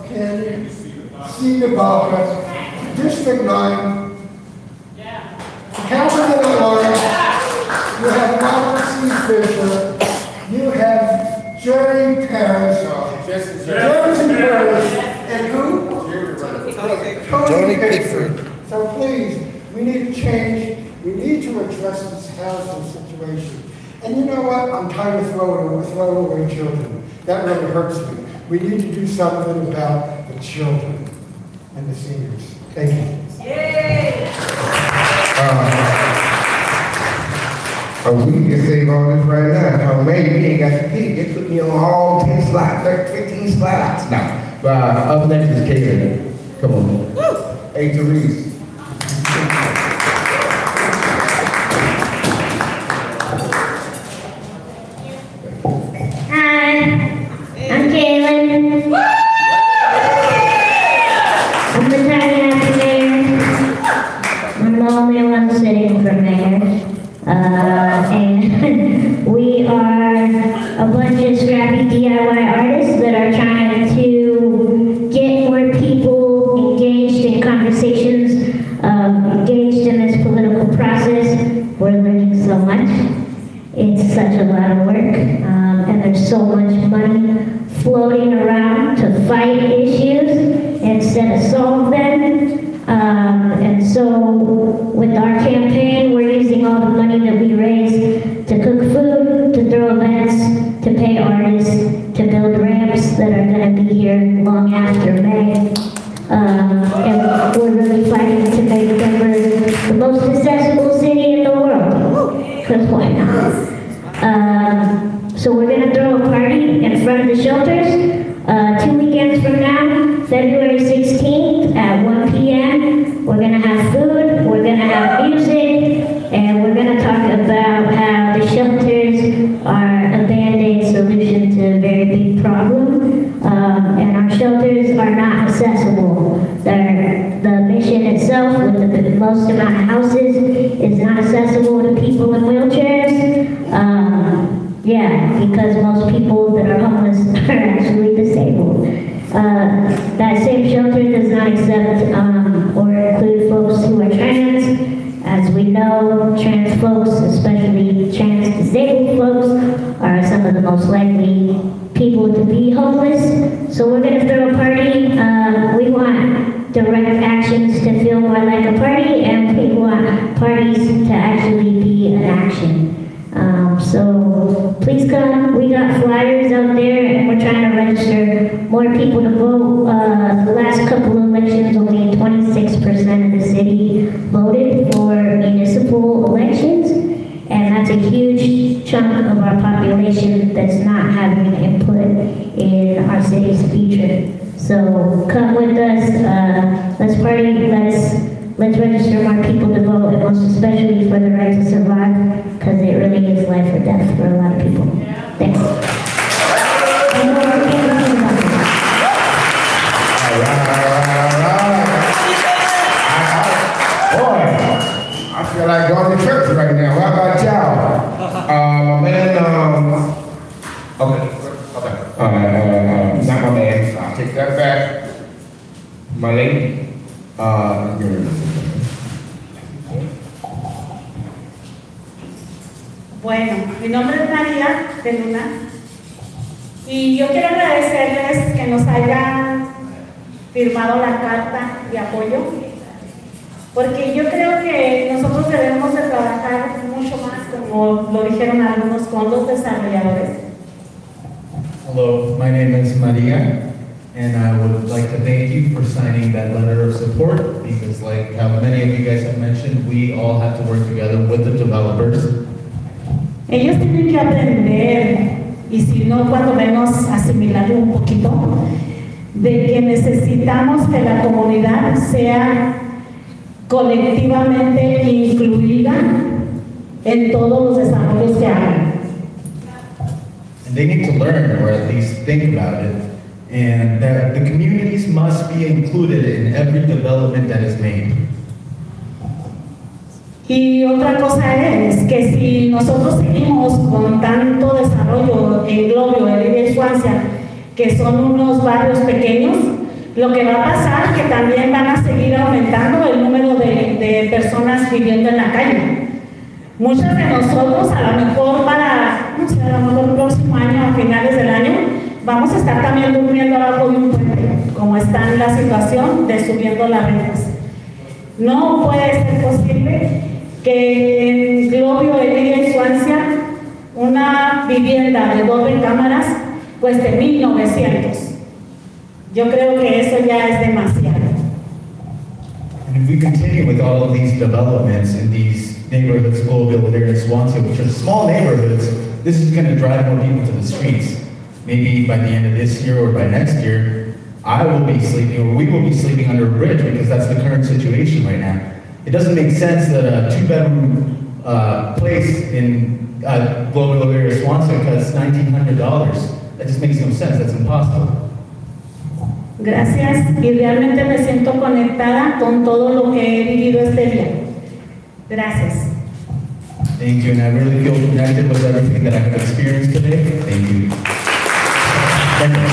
candidate C. DeBalca, District 9. Councilman at large, you have Robert C. Fisher, you have Jerry Parrish, and who? Tony Pickford. So please, we need to change, we need to address this housing situation. And you know what? I'm tired of throwing away children. That really hurts me. We need to do something about the children and the seniors. Thank you. Yay! We can save all this right now. Maybe we ain't got to pay. They put me on all 10 slides, 15 slides now. But up next is Katie. Come on. Hey, Therese. Hi, I'm Kaylin. I'm the tiny house mayor. I'm the only one sitting for mayor. And we are a bunch of scrappy DIY artists that are trying to get more people engaged in conversations, engaged in this political process. We're learning so much. It's such a lot of work, and there's so much money floating around to fight issues instead of solve them. And so with our campaign, we're using all the money that we raise to cook food, to throw events, to pay artists, to build ramps that are going to be here long after May. And we're really fighting to make Denver the most accessible city in the world, because why not? So we're going to throw a party in front of the shelters 2 weekends from now, February 16th at 1 p.m. We're going to have food, we're going to have music, and we're going to talk about how the shelters are a band-aid solution to a very big problem. And our shelters are not accessible. The mission itself, with the most amount of houses, is not accessible to people in wheelchairs. Yeah, because most people that are homeless are actually disabled. That same shelter does not accept or include folks who are trans. As we know, trans folks, especially trans disabled folks, are some of the most likely people to be homeless. So we're going to throw a party. We want direct actions to feel more like a party, and we want parties to actually be an action. So please come. We got flyers out there, and we're trying to register more people to vote. The last couple of elections, only 26% of the city voted for municipal elections, and that's a huge chunk of our population that's not having an input in our city's future. So come with us. Let's party. Let's register more people to vote, and most especially for the right to survive, because it really is life or death for a lot of people. Thanks. Boy, I feel like going to church right now. How about y'all? Not my man. I'll take that back. Bueno, mi nombre es María de Luna y yo quiero agradecerles que nos hayan firmado la carta de apoyo, porque yo creo que nosotros debemos de trabajar mucho más, como lo dijeron algunos, con los desarrolladores. Hello, my name is Maria, and I would like to thank you for signing that letter of support, because like how many of you guys have mentioned, we all have to work together with the developers. Ellos tienen que aprender, y si no, cuando menos asimilarlo un poquito, de que necesitamos que la comunidad sea colectivamente incluida en todos los desarrollos que hagan. And they need to learn, or at least think about it, and that the communities must be included in every development that is made. Y otra cosa es que si nosotros seguimos con tanto desarrollo en Globio, en Lidia y Suancia, que son unos barrios pequeños, lo que va a pasar es que también van a seguir aumentando el número de personas viviendo en la calle. Muchos de nosotros, a lo mejor para, no sé, a lo mejor el próximo año, a finales del año, vamos a estar también durmiendo abajo de un puente, como está en la situación de subiendo las rentas. No puede ser posible que en Globio, Lidia y Suancia, una vivienda de 2 recámaras cueste 1,900. Yo creo que eso ya es demasiado. And if we continue with all of these developments in these neighborhoods, Globeville, Adair, and Swansea, which are small neighborhoods, this is going to drive more people to the streets. Maybe by the end of this year or by next year, I will be sleeping, or we will be sleeping under a bridge, because that's the current situation right now. It doesn't make sense that a 2-bedroom place in Globeville, Adair, Swansea costs $1,900. That just makes no sense. That's impossible. Gracias, y realmente me siento conectada con todo lo que he vivido este día. Gracias. Thank you, and I really feel connected with everything that I've experienced today. Thank you. Thank you.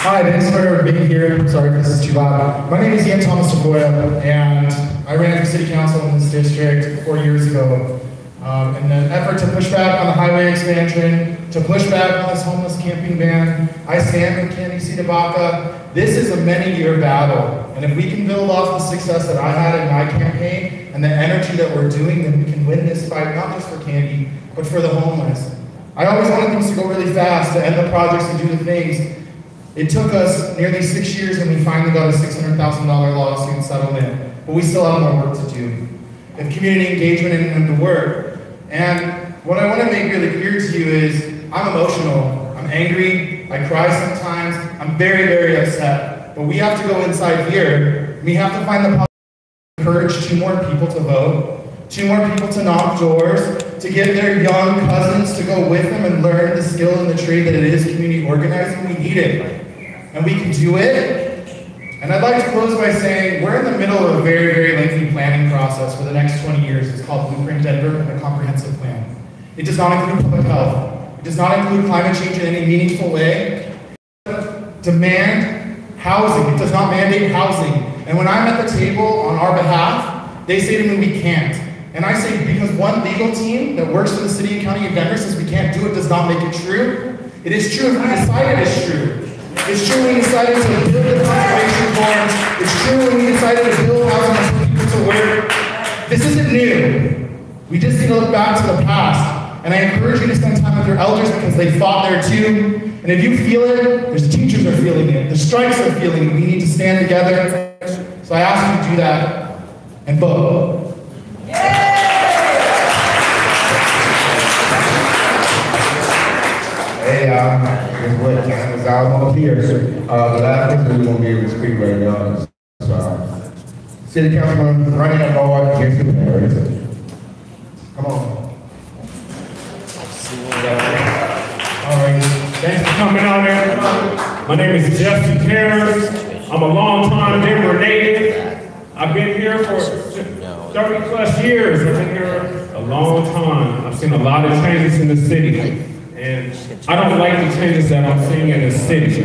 Hi, thanks for being here. Sorry if this is too loud. My name is Ian Thomas Tafoya, and I ran for city council in this district 4 years ago. In an effort to push back on the highway expansion, to push back on this homeless camping ban, I stand with Candy Tabaka. This is a many-year battle, and if we can build off the success that I had in my campaign and the energy that we're doing, then we can win this fight, not just for Candy, but for the homeless. I always wanted things to go really fast, to end the projects and do the things. It took us nearly 6 years, and we finally got a $600,000 lawsuit settlement, but we still have more work to do. If community engagement and the work. And what I want to make really clear to you is I'm emotional, I'm angry, I cry sometimes, I'm very, very upset. But we have to go inside here, we have to find the power to encourage 2 more people to vote, 2 more people to knock doors, to get their young cousins to go with them and learn the skill and the trade that it is community organizing. We need it. And we can do it. And I'd like to close by saying we're in the middle of a very, very lengthy planning process for the next 20 years. It's called Blueprint Denver and a comprehensive plan. It does not include public health. It does not include climate change in any meaningful way. Demand housing. It does not mandate housing. And when I'm at the table on our behalf, they say to me we can't. And I say because one legal team that works for the city and county of Denver says we can't do it does not make it true. It is true if we decide it is true. It's true when we decided to build the conservation farms. It's true when we decided to build housing for people to work. This isn't new. We just need to look back to the past. And I encourage you to spend time with your elders because they fought there too. And if you feel it, there's teachers are feeling it. The strikes are feeling it. We need to stand together. So I ask you to do that and vote. Hey, guess what? Time is almost here. The last person we won't be able to speak right now is City Councilman running at Lord Jesse Harris. Come on. All right, thanks for coming out, everybody. My name is Jesse Harris. I'm a long-time Denver native. I've been here for 30 plus years. I've been here a long time. I've seen a lot of changes in the city. And I don't like the changes that I'm seeing in the city.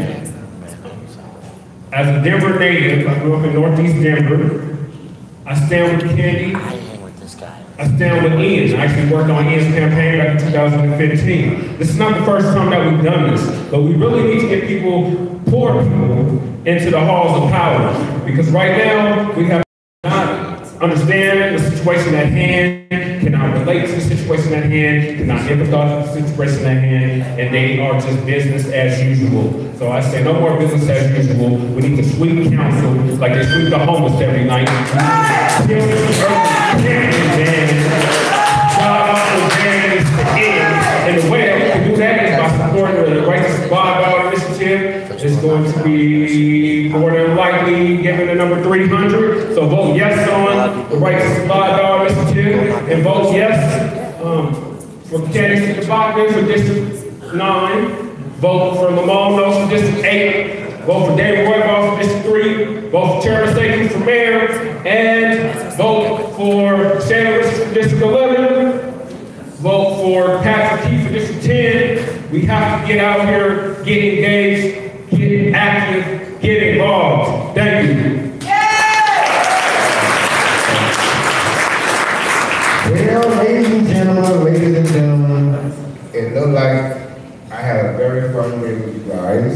As a Denver native, I grew up in Northeast Denver. I stand with Candy. I hang with this guy. I stand with Ian. I actually worked on Ian's campaign back in 2015. This is not the first time that we've done this, but we really need to get people, poor people, into the halls of power. Because right now, we have not understand the situation at hand, cannot relate to the situation at hand, cannot empathize with the situation at hand, and they are just business as usual. So I say no more business as usual. We need to sweep council like they sweep the homeless every night. And the way that we can do that is by supporting the Right to Survive initiative. It's going to be more than likely given the number 300. So vote yes on the Right to Survive initiative, and vote yes for candidates for District 9. Vote for Lamone Mills for District 8. Vote for David Roybal for District 3. Vote for Chairman Staples for Mayor. And vote for Shannon Richards for District 11. Vote for Patrick Key for District 10. We have to get out here, get engaged, get active, get involved. Thank you. Well, ladies and gentlemen, it looked like I had a very fun day with you guys,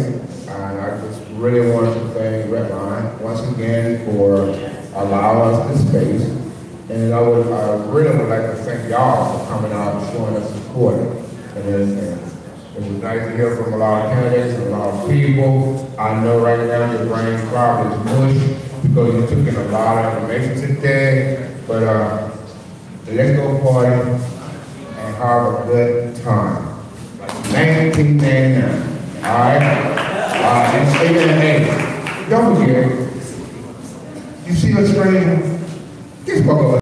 and I just really want to thank Redline once again for allowing us this space. And I really would like to thank y'all for coming out and showing us support and everything. It was nice to hear from a lot of candidates and a lot of people. I know right now your brain probably is mush because you took in a lot of information today, but let's go party and have a good time. 1999, all right? And stay in the name. Don't forget, you see a screen, just walk over.